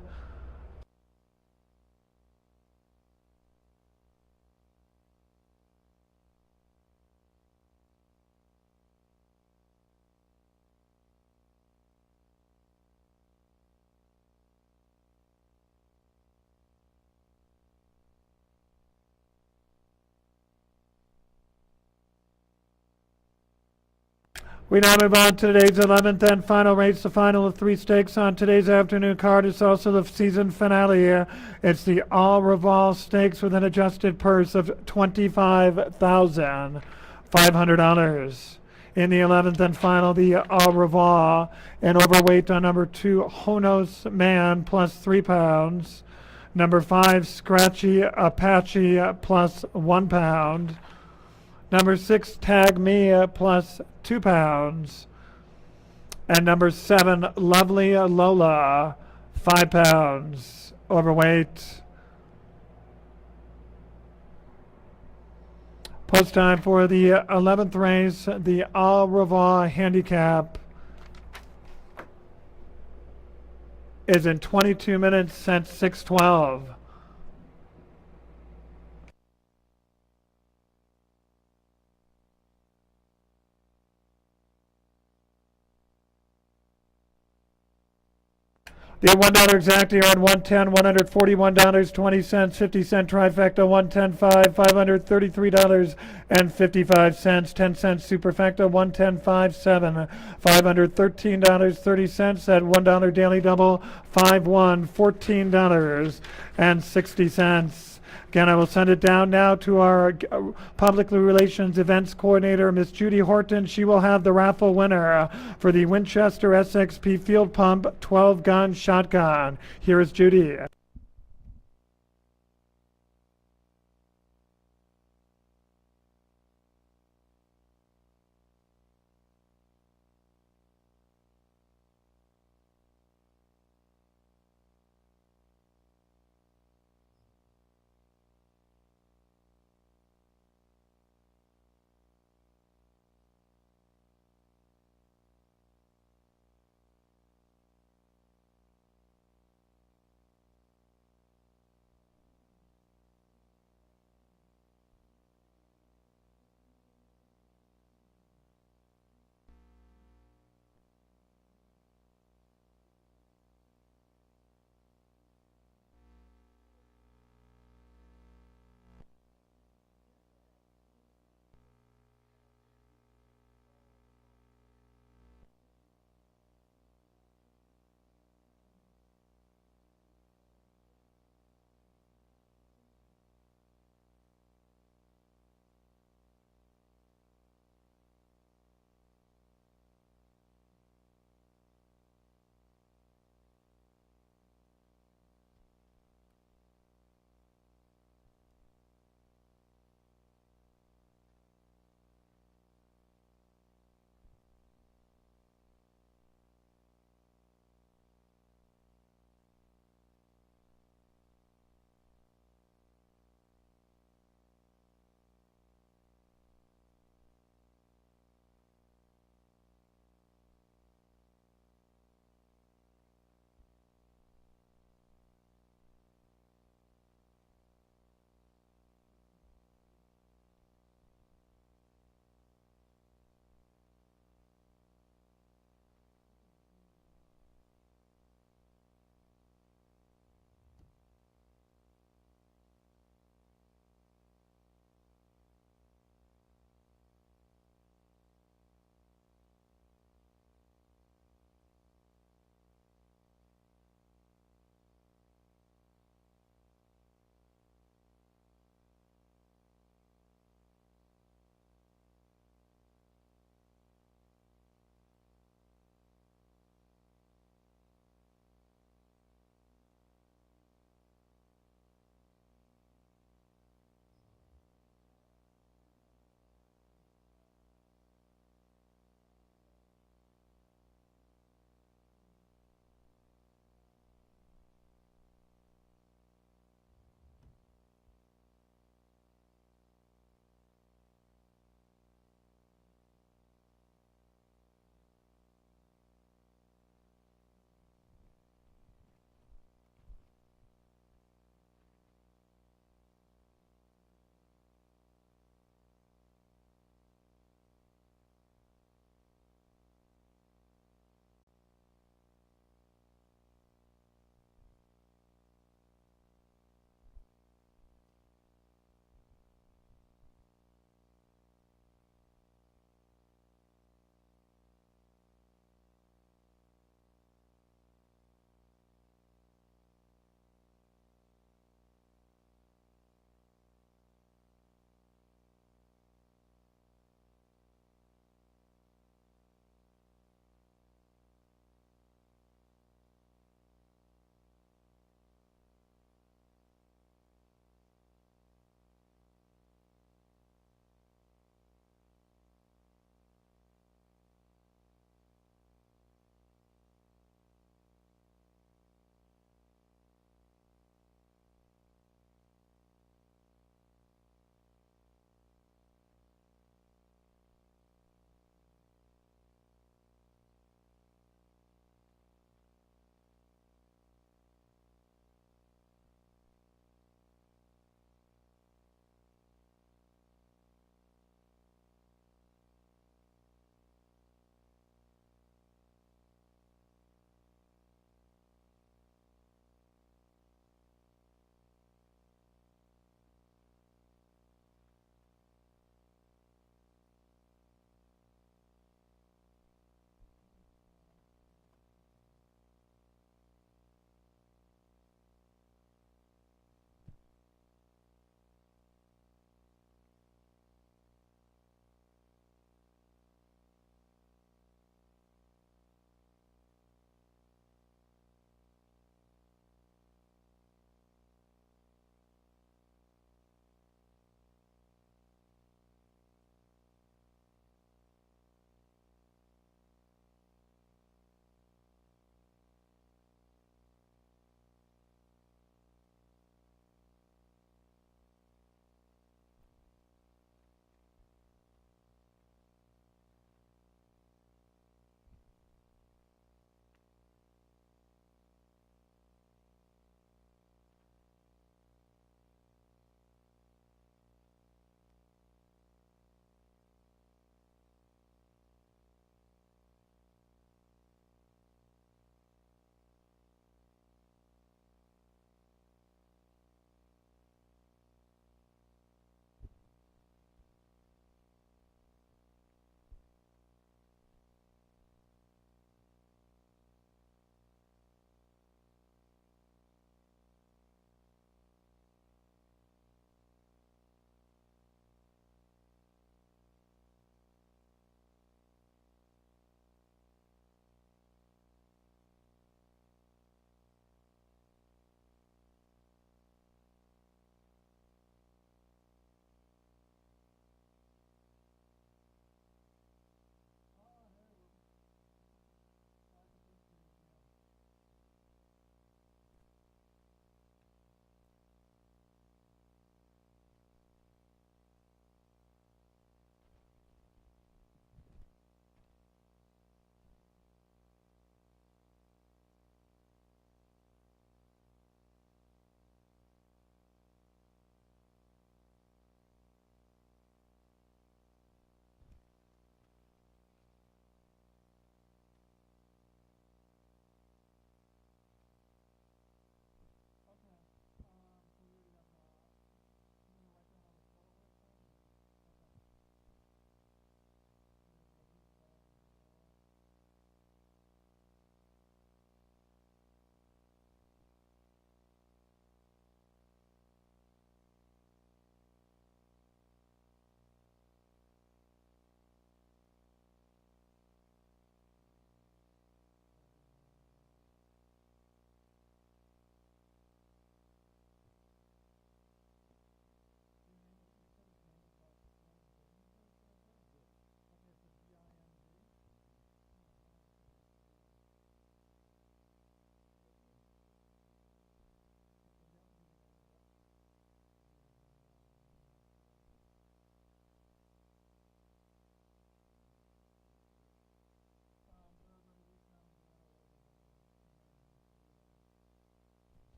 We now move on to today's 11th and final race, the final of 3 stakes on today's afternoon card. It's also the season finale. It's the Au Revoir Stakes with an adjusted purse of $25,500. In the 11th and final, the Au Revoir, an overweight on number 2, Honos Man, plus 3 pounds. Number 5, Scratchy Apache, plus 1 pound. Number 6, Tag Me, plus 2 pounds. And number 7, Lovely Lola, 5 pounds overweight. Post time for the 11th race, the Au Revoir handicap is in 22 minutes since 6:12. The $1 exact here on 110, $141.20, 50-cent trifecta, 110.5, $533.55, 10-cent superfecta, 110.57, $513.30, at $1 daily double, 5-1, $14.60. Again, I will send it down now to our public relations events coordinator, Miss Judy Horton. She will have the raffle winner for the Winchester SXP Field Pump 12-gun shotgun. Here is Judy.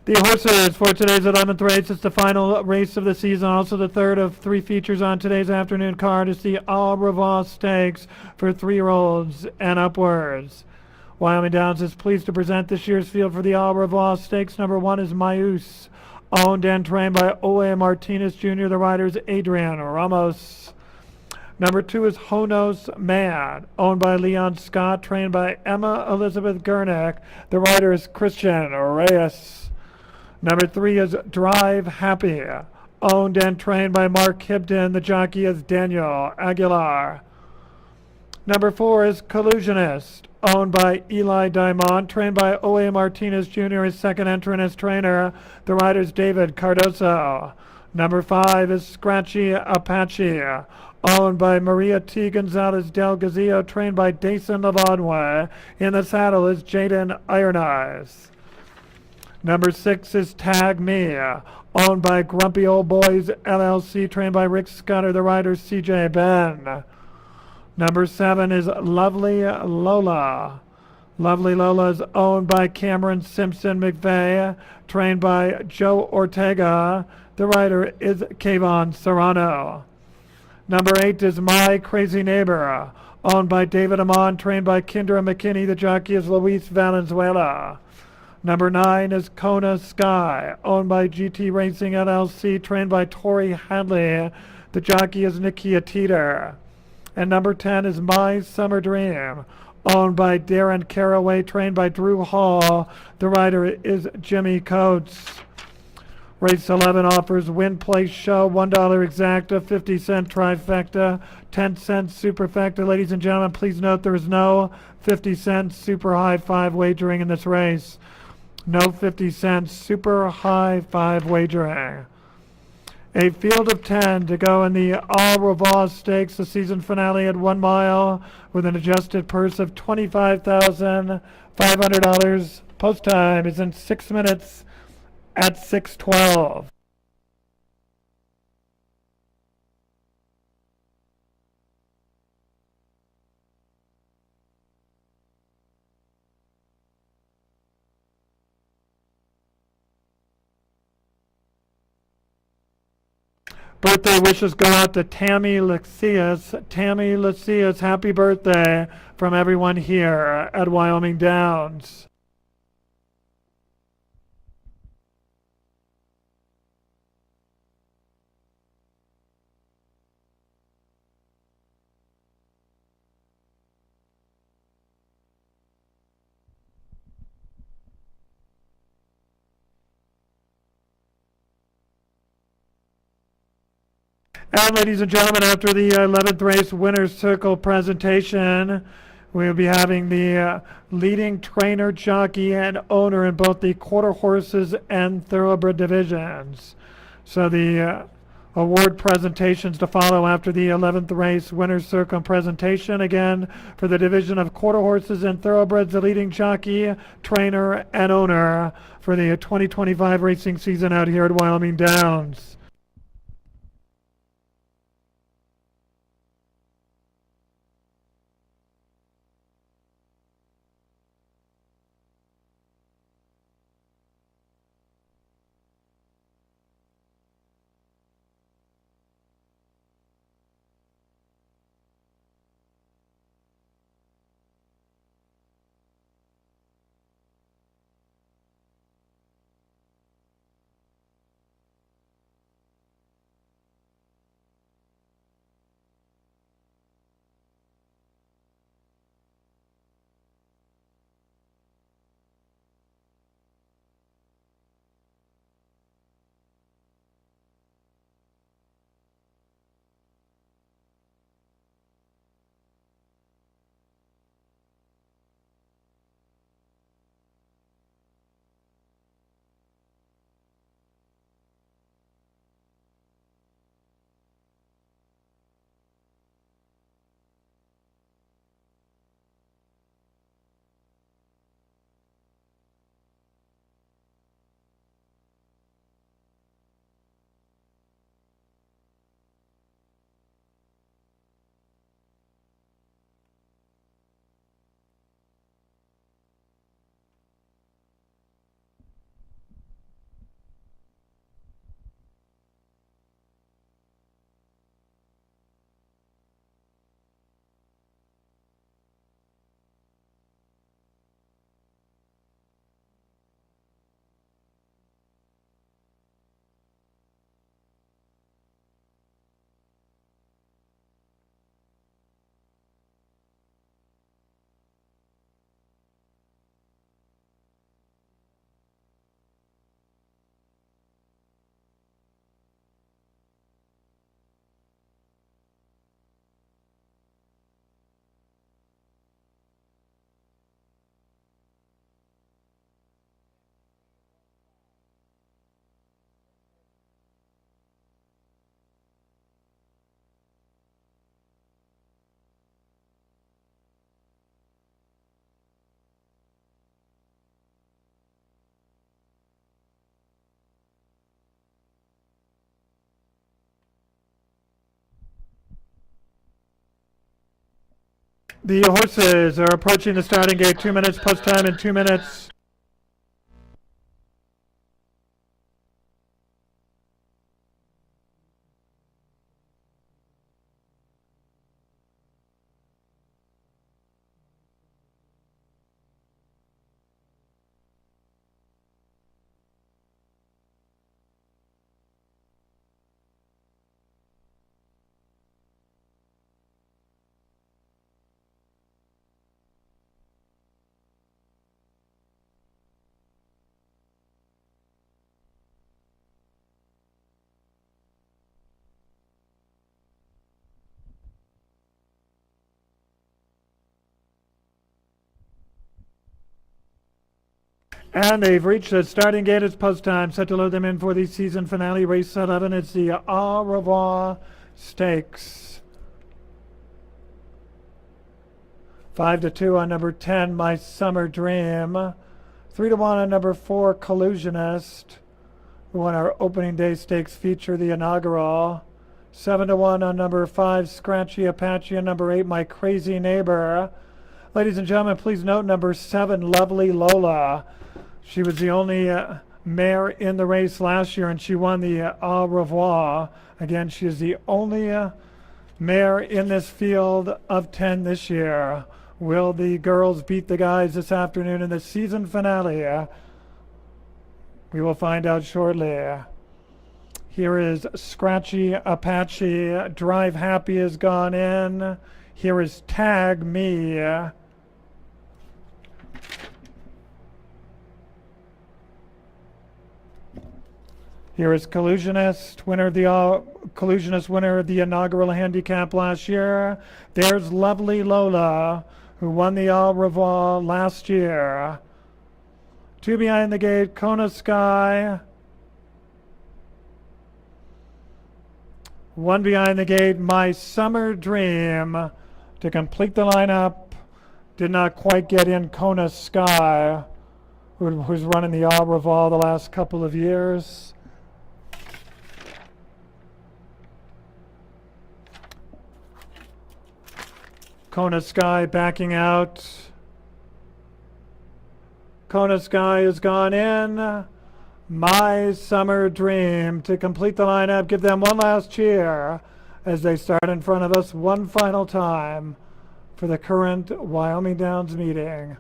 The horses for today's 11th race. It's the final race of the season, also the third of three features on today's afternoon card. It's the Au Revoir Stakes for 3-year-olds and upwards. Wyoming Downs is pleased to present this year's field for the Au Revoir Stakes. Number 1 is Mayus, owned and trained by Oe Martinez Jr. The rider is Adrian Ramos. Number 2 is Honos Mad, owned by Leon Scott, trained by Emma Elizabeth Gurnick. The rider is Christian Reyes. Number 3 is Drive Happy, owned and trained by Mark Hibden. The jockey is Daniel Aguilar. Number 4 is Collusionist, owned by Eli Diamond, trained by Oe Martinez Jr. His second entrant as trainer. The rider is David Cardoso. Number 5 is Scratchy Apache, owned by Maria T. Gonzalez del Gazillo, trained by Dason Lavadwe. In the saddle is Jaden Ironeyes. Number 6 is Tag Me, owned by Grumpy Old Boys LLC, trained by Rick Scudder. The rider is CJ Ben. Number 7 is Lovely Lola. Lovely Lola is owned by Cameron Simpson McVeigh, trained by Joe Ortega. The rider is Kayvon Serrano. Number 8 is My Crazy Neighbor, owned by David Amon, trained by Kendra McKinney. The jockey is Luis Valenzuela. Number 9 is Kona Sky, owned by GT Racing LLC, trained by Tori Hadley. The jockey is Nikia Teeter. And number 10 is My Summer Dream, owned by Darren Caraway, trained by Drew Hall. The rider is Jimmy Coates. Race 11 offers win, place, show, $1 exacta, 50-cent trifecta, 10-cent superfecta. Ladies and gentlemen, please note there is no 50-cent super high five wagering in this race. No 50-cent super high five wagering. A field of 10 to go in the Au Revoir Stakes, the season finale at 1 mile, with an adjusted purse of $25,500. Post time is in 6 minutes at 6:12. Birthday wishes go out to Tammy Lexius. Tammy Lexius, happy birthday from everyone here at Wyoming Downs. And ladies and gentlemen, after the 11th race winner's circle presentation, we'll be having the leading trainer, jockey, and owner in both the quarter horses and thoroughbred divisions. So the award presentations to follow after the 11th race winner's circle presentation. Again, for the division of quarter horses and thoroughbreds, the leading jockey, trainer, and owner for the 2025 racing season out here at Wyoming Downs. The horses are approaching the starting gate. 2 minutes post time in 2 minutes. And they've reached the starting gate. It's post time. Set to load them in for the season finale, race 11. It's the Au Revoir Stakes. 5-2 on number 10, My Summer Dream. 3-1 on number 4, Collusionist, who won our opening day stakes feature, the inaugural. 7-1 on number 5, Scratchy Apache, and number 8, My Crazy Neighbor. Ladies and gentlemen, please note number 7, Lovely Lola. She was the only mare in the race last year, and she won the Au Revoir. Again, she is the only mare in this field of 10 this year. Will the girls beat the guys this afternoon in the season finale? We will find out shortly. Here is Scratchy Apache. Drive Happy has gone in. Here is Tag Me. Here is Collusionist, winner of the inaugural handicap last year. There's Lovely Lola, who won the Au Revoir last year. 2 behind the gate, Kona Sky. 1 behind the gate, My Summer Dream. To complete the lineup, did not quite get in Kona Sky, who's running the Au Revoir the last couple of years. Kona Sky backing out. Kona Sky has gone in. My Summer Dream to complete the lineup. Give them one last cheer as they start in front of us one final time for the current Wyoming Downs meeting.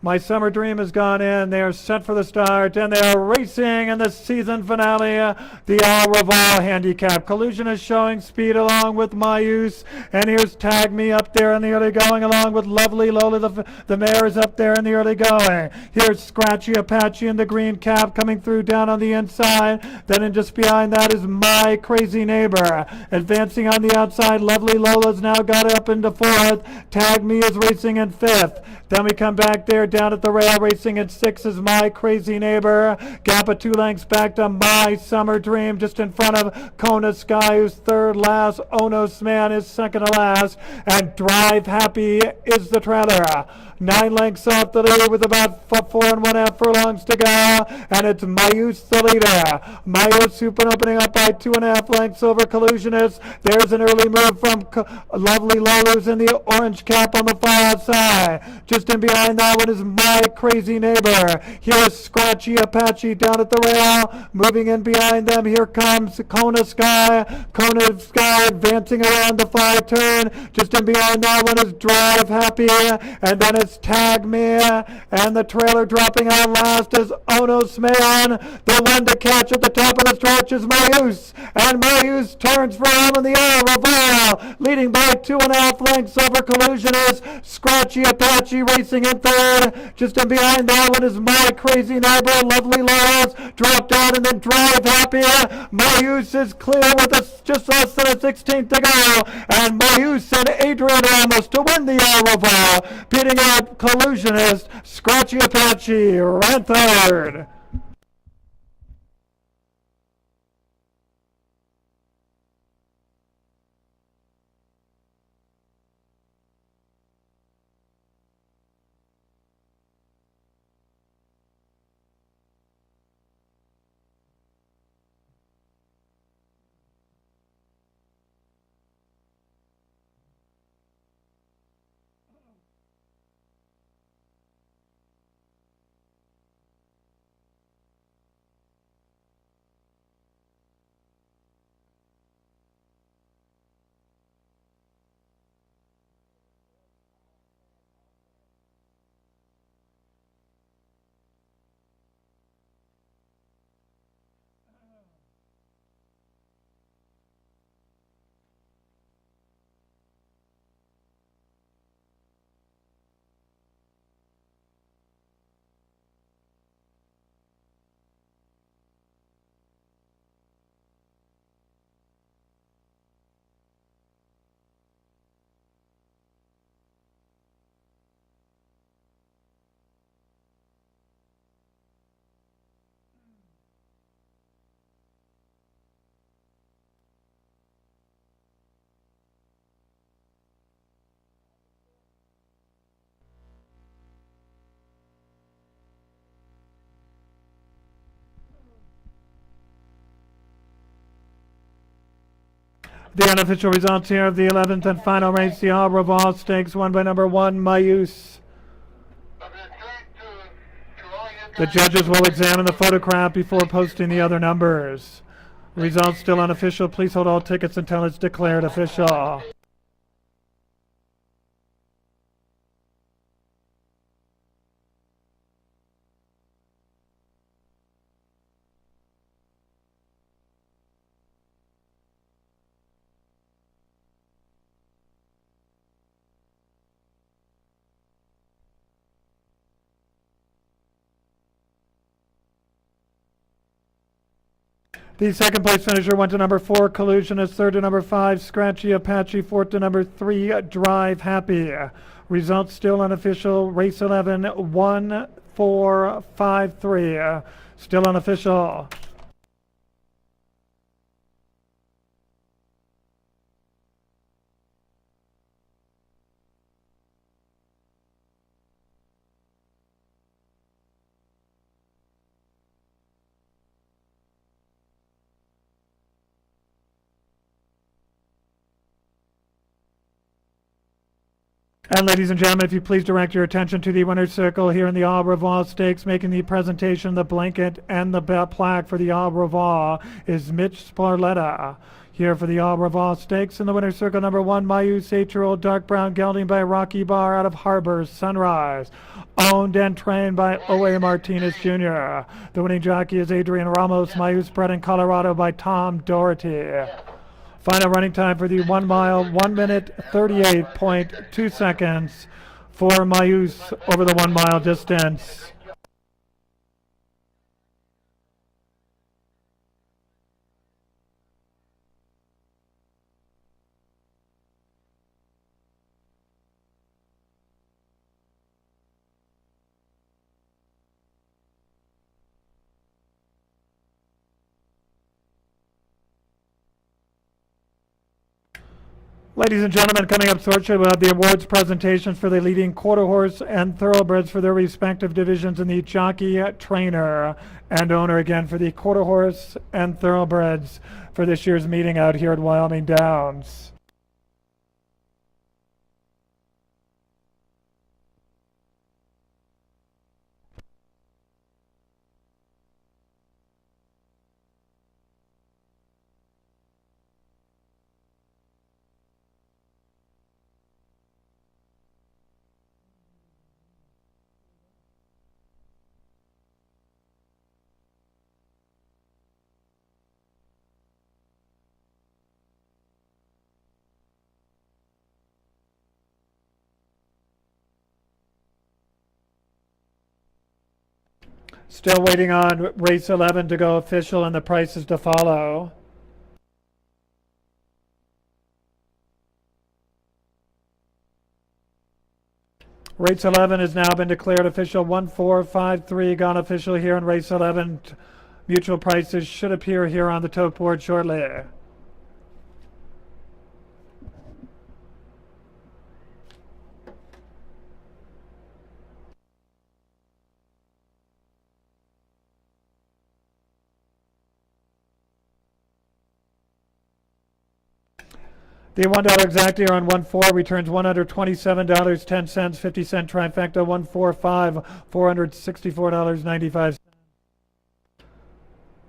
My Summer Dream has gone in. They are set for the start, and they are racing in the season finale, the Au Revoir handicap. Collusion is showing speed along with Mayus, and here's Tag Me up there in the early going, along with Lovely Lola. The mare is up there in the early going. Here's Scratchy Apache in the green cap coming through down on the inside. Then in just behind that is My Crazy Neighbor. Advancing on the outside, Lovely Lola's now got it up into 4th. Tag Me is racing in 5th. Then we come back there down at the rail, racing in 6th is My Crazy Neighbor. Gap of 2 lengths back to My Summer Dream, just in front of Kona Sky, who's 3rd last. Onos Man is 2nd to last. And Drive Happy is the trailer. 9 lengths off the lead with about 4 1/2 furlongs to go. And it's Mayus the leader. Mayus opening up by 2 1/2 lengths over Collusionist. There's an early move from Lovely Lola's in the orange cap on the far outside. Just in behind that one is My Crazy Neighbor. Here is Scratchy Apache down at the rail. Moving in behind them, here comes Kona Sky. Kona Sky advancing around the far turn. Just in behind that one is Drive Happy. And then it's Tag Me. And the trailer dropping out last is Onos Man. The one to catch at the top of the stretch is Mayus. And Mayus turns for home in the Au Revoir, leading by 2 1/2 lengths over Collusionist. Scratchy Apache racing in 3rd. Just in behind that one is My Crazy Neighbor. Lovely Laws dropped out, and then Drive Happy. Mayus is clear with just less than a 16th to go. And Mayus and Adrian Ramos to win the Au Revoir, beating out Collusionist. Scratchy Apache ran 3rd. The unofficial results here of the 11th and final race, the Au Revoir Stakes, won by number 1, Mayus. The judges will examine the photograph before posting the other numbers. Results still unofficial. Please hold all tickets until it's declared official. The second place finisher went to number 4, Collusionist, third to number 5, Scratchy Apache, fourth to number 3, Drive Happy. Results still unofficial. Race 11, 1, 4, 5, 3. Still unofficial. And ladies and gentlemen, if you please direct your attention to the winner's circle here in the Au Revoir Stakes, making the presentation, the blanket, and the plaque for the Au Revoir is Mitch Sparletta. Here for the Au Revoir Stakes in the winner's circle, number 1, Mayus, 8-year-old dark brown gelding by Rocky Bar out of Harbor Sunrise. Owned and trained by O.A. Martinez Jr. The winning jockey is Adrian Ramos, Mayus, bred in Colorado by Tom Doherty. Final running time for the 1 mile, 1 minute, 38.2 seconds for Mayus over the 1 mile distance. Ladies and gentlemen, coming up shortly, we'll have the awards presentations for the leading quarter horse and thoroughbreds for their respective divisions in the jockey, trainer, and owner again for the quarter horse and thoroughbreds for this year's meeting out here at Wyoming Downs. Still waiting on race 11 to go official and the prices to follow. Race 11 has now been declared official. 1-4-5-3 gone official here in race 11. Mutual prices should appear here on the tote board shortly. The $1 exactly on 1-4 returns $127.10, 50-cent trifecta 1-4-5, $464.95.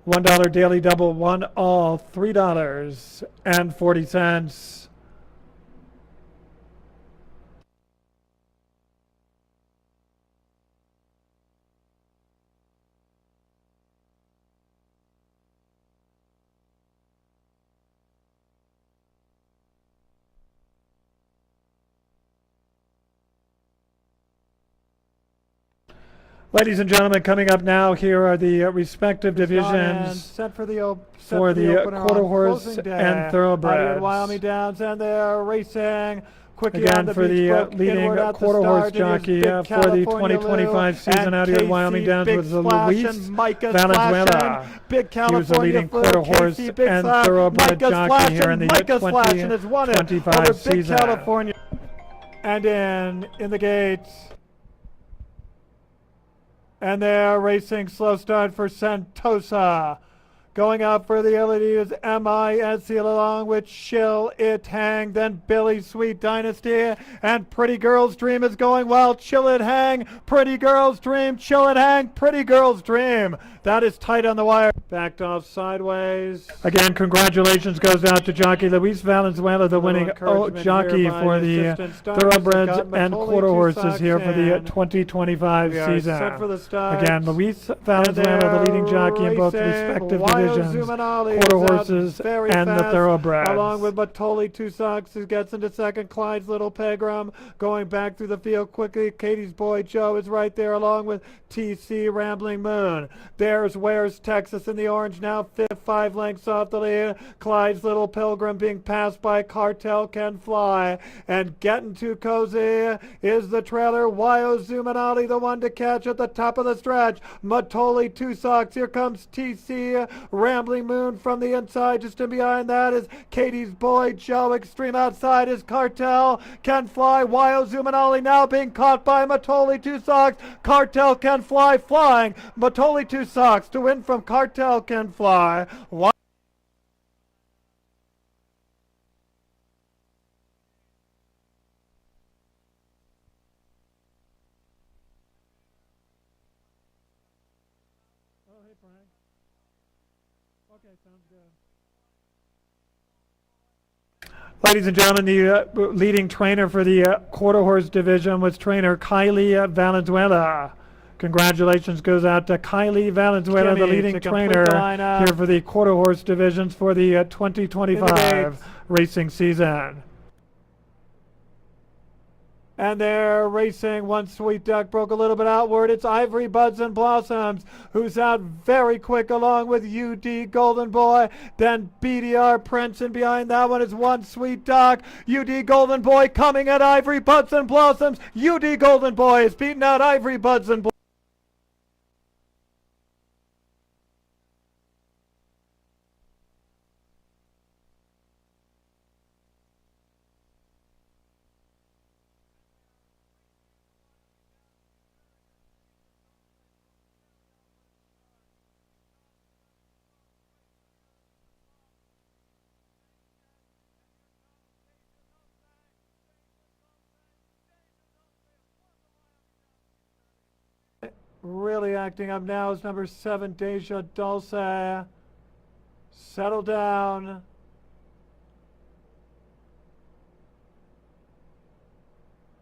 $1 daily double 1 all $3.40. Ladies and gentlemen, coming up now, here are the respective divisions set for the quarter horse and thoroughbreds. Wyoming Downs, and they're racing quickly again on the for the leading quarter horse jockey for the 2025 season out here at Wyoming Downs was Luis Valenzuela. Big He was the leading quarter horse and thoroughbred jockey here in the 2025 season. California. And in the gates. And they're racing slow start for Sentosa. Going out for the LED is MISC along with Chill It Hang. Then Billy Sweet Dynasty and Pretty Girl's Dream is going well. Chill It Hang, Pretty Girl's Dream, Chill It Hang, Pretty Girl's Dream. That is tight on the wire. Backed off sideways. Again, congratulations goes out to jockey Luis Valenzuela, the winning jockey for the thoroughbreds and quarter horses here for the 2025 season. Set for the start. Again, Luis Valenzuela, the leading jockey in both respective divisions, quarter horses and the thoroughbreds. Along with Matoli Two Socks, who gets into second. Clyde's Little Pegram going back through the field quickly. Katie's Boy Joe is right there along with TC Rambling Moon. There's Where's Texas in the orange now, 5 lengths off the lead. Clyde's Little Pilgrim being passed by Cartel Can Fly. And getting too cozy is the trailer. Wyo Zumanali, the one to catch at the top of the stretch. Matoli Two Socks. Here comes TC Rambling Moon from the inside. Just in behind that is Katie's Boy Joe. Extreme outside is Cartel Can Fly. Wyo Zumanali now being caught by Matoli Two Socks. Cartel Can Fly flying. Matoli Two Socks to win from Cartel Can Fly. Ladies and gentlemen, the leading trainer for the quarter horse division was trainer Kylie Valenzuela. Congratulations goes out to Kylie Valenzuela, the leading trainer here for the quarter horse divisions for the 2025 racing season. And they're racing. One Sweet Duck broke a little bit outward. It's Ivory Buds and Blossoms, who's out very quick along with UD Golden Boy. Then BDR Prince, and behind that one is One Sweet Duck. UD Golden Boy coming at Ivory Buds and Blossoms. UD Golden Boy is beating out Ivory Buds and Blossoms. Really acting up now is number 7, Deja Dulce. Settle down.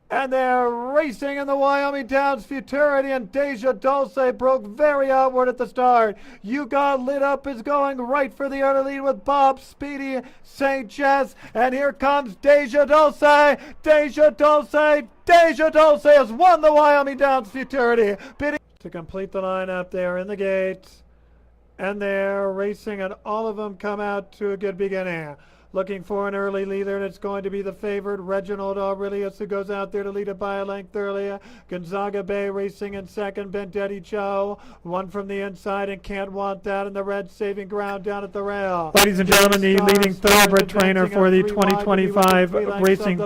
And they're racing in the Wyoming Downs Futurity, and Deja Dulce broke very outward at the start. You Got Lit Up is going right for the early lead with Bob Speedy St. Jess. And here comes Deja Dulce. Deja Dulce. Deja Dulce has won the Wyoming Downs Futurity. To complete the lineup, they're in the gates. And they're racing, and all of them come out to a good beginning. Looking for an early leader, and it's going to be the favorite Reginald Aurelius, who goes out there to lead it by a length earlier. Gonzaga Bay racing in second. Bendetti Joe, one from the inside, and Can't Want That in the red, saving ground down at the rail. Ladies and gentlemen, the leading thoroughbred trainer for the 2025 racing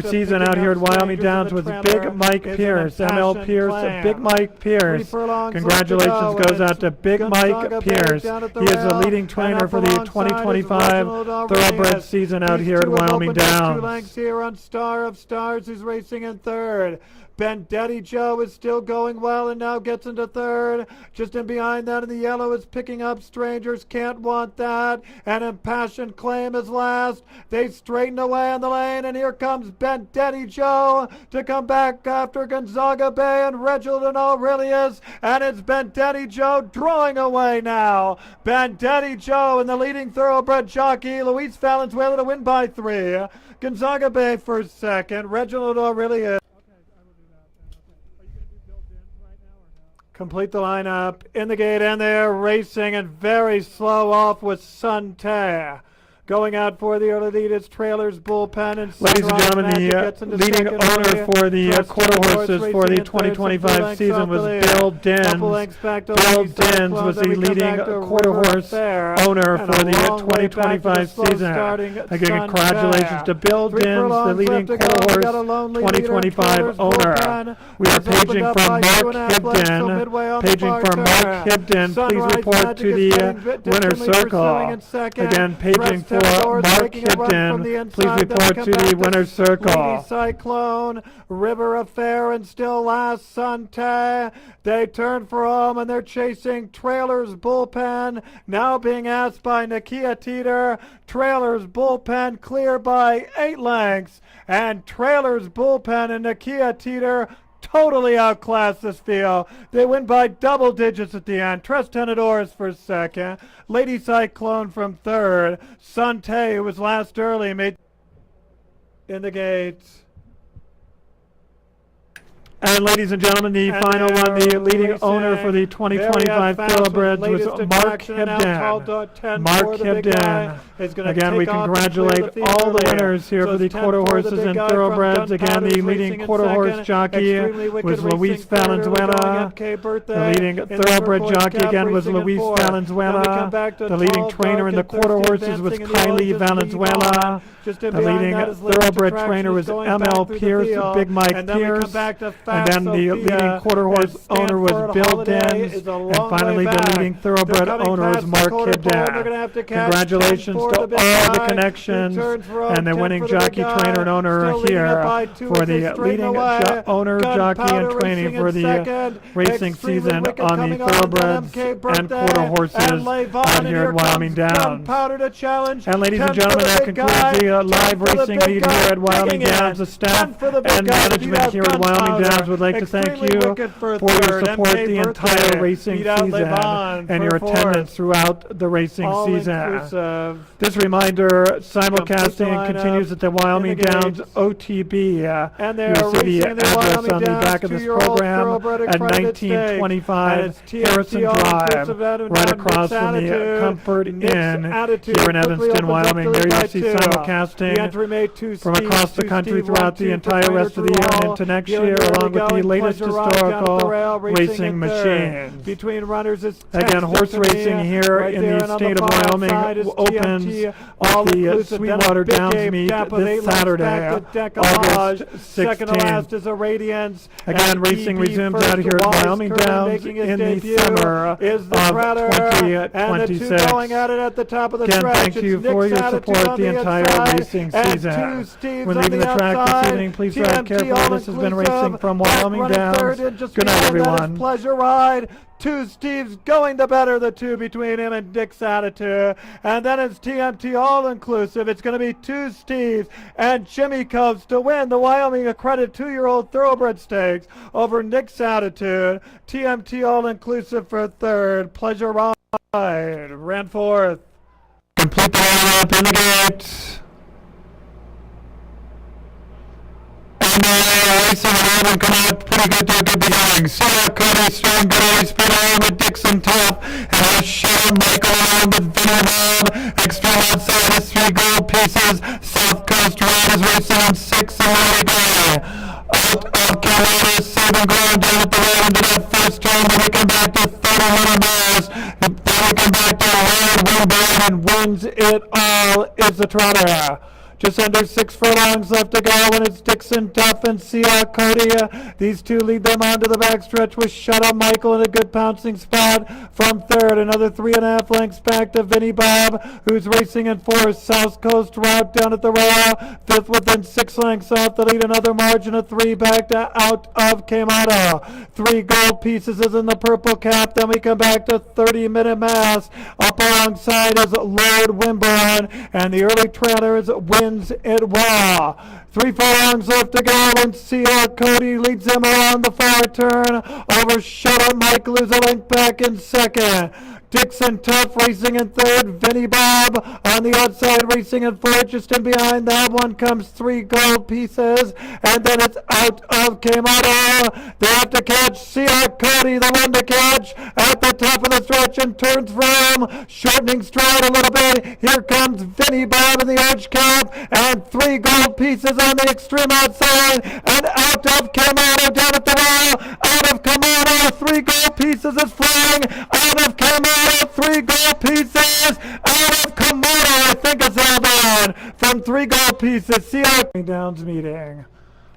season out here at Wyoming Downs was Big Mike Pierce, ML Pierce, Big Mike Pierce. Congratulations goes out to Big Mike Pierce. He is the leading trainer for the 2025 thoroughbred season out here at Wyoming Downs. 2 lengths here on Star of Stars, who's racing in third. Bendetti Joe is still going well and now gets into third. Just in behind that in the yellow is Picking Up Strangers, Can't Want That, and Impassioned Claim is last. They straighten away on the lane, and here comes Bendetti Joe to come back after Gonzaga Bay and Reginald and Aurelius, and it's Bendetti Joe drawing away now. Bendetti Joe and the leading thoroughbred jockey, Luis Valenzuela, to win by 3. Gonzaga Bay for second, Reginald Aurelius. Complete the lineup in the gate, and they're racing and very slow off with Sun Tae. Going out for the early lead is Trailers Bullpen. And Ladies and gentlemen, the leading owner for the quarter horses for the 2025 season was Bill Dins. Bill Dins was the leading quarter horse owner for the 2025 season. Again, congratulations to Bill Dins, the leading quarter horse 2025 owner. We are paging for Mark Hibden. Paging for Mark Hibden. Please report to the winner's circle. Again, paging for Mark Hibden. Please report to the winner's circle. Cyclone, River Affair, and still last Sante. They turn for home and they're chasing Trailers Bullpen. Now being asked by Nakia Teeter. Trailers Bullpen clear by 8 lengths. And Trailers Bullpen and Nakia Teeter totally outclassed this field. They win by double digits at the end. Tres Tenedores for second. Lady Cyclone from third. Sante, who was last early, made in the gates. And ladies and gentlemen, the final one, the leading owner for the 2025 thoroughbreds was Mark Hibden. Mark Hibden. Again, we congratulate all the winners here for the quarter horses and thoroughbreds. Again, the leading quarter horse jockey was Luis Valenzuela. The leading thoroughbred jockey again was Luis Valenzuela. The leading trainer in the quarter horses was Kylie Valenzuela. The leading thoroughbred trainer was M.L. Pierce, Big Mike Pierce. And then the leading quarter horse owner was Bill Dins. And finally, the leading thoroughbred owner was Mark Hibden. Congratulations to all the connections and the winning jockey, trainer, and owner here for the leading owner, jockey, and training for the racing season on the thoroughbreds and quarter horses out here at Wyoming Downs. And ladies and gentlemen, that concludes the live racing meet here at Wyoming Downs. The staff and management here at Wyoming Downs would like to thank you for your support the entire racing season and your attendance throughout the racing season. This reminder, simulcasting continues at the Wyoming Downs OTB. You'll see the address on the back of this program at 1925 Harrison Drive, right across from the Comfort Inn here in Evanston, Wyoming. There you'll see simulcasting from across the country throughout the entire rest of the year and into next year, along with the latest historical racing machines. Again, horse racing here in the state of Wyoming opens with the Sweetwater Downs meet this Saturday, August 16th. Again, racing resumes out here at Wyoming Downs in the summer of 2026. Again, thank you for your support the entire racing season. When leaving the track this evening, please drive carefully. This has been Racing from Wyoming Downs. Good night, everyone. Pleasure ride. 2 Steves going the better, the 2 between him and Dick's Attitude. And then it's TMT all-inclusive. It's going to be 2 Steves and Jimmy Cubs to win the Wyoming Accredited 2-year-old Thoroughbred Stakes over Nick's Attitude. TMT all-inclusive for third. Pleasure ride. Ran fourth. Complete the lineup in the gate. Racing around and coming up pretty good to a good beginning. Sarah Cody, strong, good speed on with Dixon Tough, and Sean Michael on with Vinny Bob. Extreme outside is 3 gold pieces. South Coast Ride is racing in 6 and Lady Gray. Out of Carolina, 7 ground down at the road into that first turn. Then we come back to 30 miles. Then we come back to Red Wingbound, and wins it all is the trotter. Just under 6 furlongs left to go when it's Dixon Tough and Sia Cody. These two lead them onto the backstretch with Shut Up Michael in a good pouncing spot from third. Another 3.5 lengths back to Vinny Bob, who's racing in fourth. South Coast Route down at the rail. Fifth within 6 lengths off the lead. Another margin of 3 back to Out of Kamado. 3 gold pieces is in the purple cap. Then we come back to 30-minute mass. Up alongside is Lord Wimborne, and the early trailer is Win It Well. 3 furlongs left to go and C.R. Cody leads them around the far turn over Shut Up Michael, who's a length back in second. Dixon Tough racing in third. Vinnie Bob on the outside racing in fourth. Just in behind that one comes 3 gold pieces. And then it's out of Kamado. They have to catch C.R. Cody, the one to catch at the top of the stretch and turns from shortening stride a little bit. Here comes Vinnie Bob in the arch cap and 3 gold pieces on the extreme outside and out of Kamado down at the rail. Out of Kamado, 3 gold pieces is flying. Out of Kamado, 3 gold pieces. Out of Kamado, I think it's all on from 3 gold pieces. See how Downs meeting.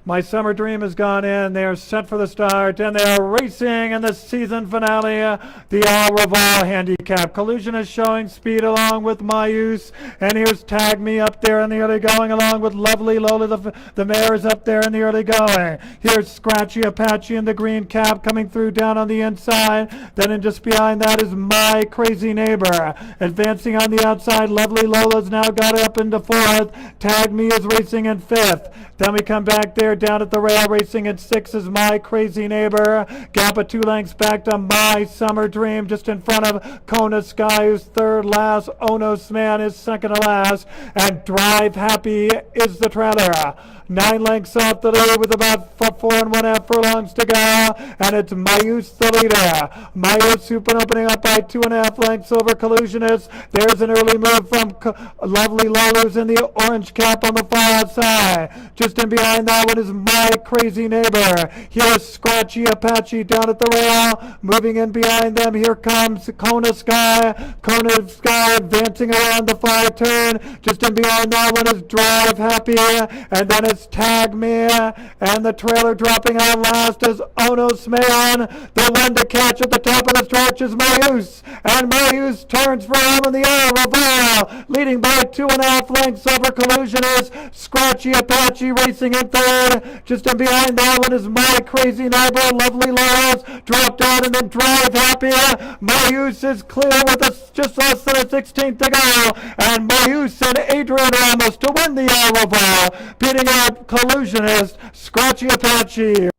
My summer dream has gone in. They are set for the start, and they are racing in the season finale, the Al Reval handicap. Collusion is showing speed along with Mayus, and here's Tag Me up there in the early going, along with Lovely Lola. The mare is up there in the early going. Here's Scratchy Apache in the green cap coming through down on the inside. Then in just behind that is My Crazy Neighbor. Advancing on the outside, Lovely Lola's now got up into fourth. Tag Me is racing in fifth. Then we come back there down at the rail racing in 6 is My Crazy Neighbor. Gap of 2 lengths back to My Summer Dream just in front of Kona Sky, who's third last. Onos Man is second to last. And Drive Happy is the trailer. 9 lengths off the lead with about 4 1/2 furlongs to go. And it's Mayus the leader. Mayus opening up by 2 1/2 lengths over Collusionist. There's an early move from Lovely Lola's in the orange cap on the far outside. Just in behind that one is My Crazy Neighbor. Here's Scratchy Apache down at the rail. Moving in behind them, here comes Kona Sky. Kona Sky advancing around the far turn. Just in behind that one is Drive Happy. And then it's Tag Me. And the trailer dropping out last is Onos Man. The one to catch at the top of the stretch is Mayus. And Mayus turns for him in the air. Reval leading by 2 1/2 lengths over Collusionist. Scratchy Apache racing in third. Just in behind that one is My Crazy Neighbor. Lovely Laws dropped out and then Drive Happy. Mayus is clear with just less than a 16th to go. And Mayus and Adrian Ramos to win the Reval, beating out Collusionist, Scratchy Apache.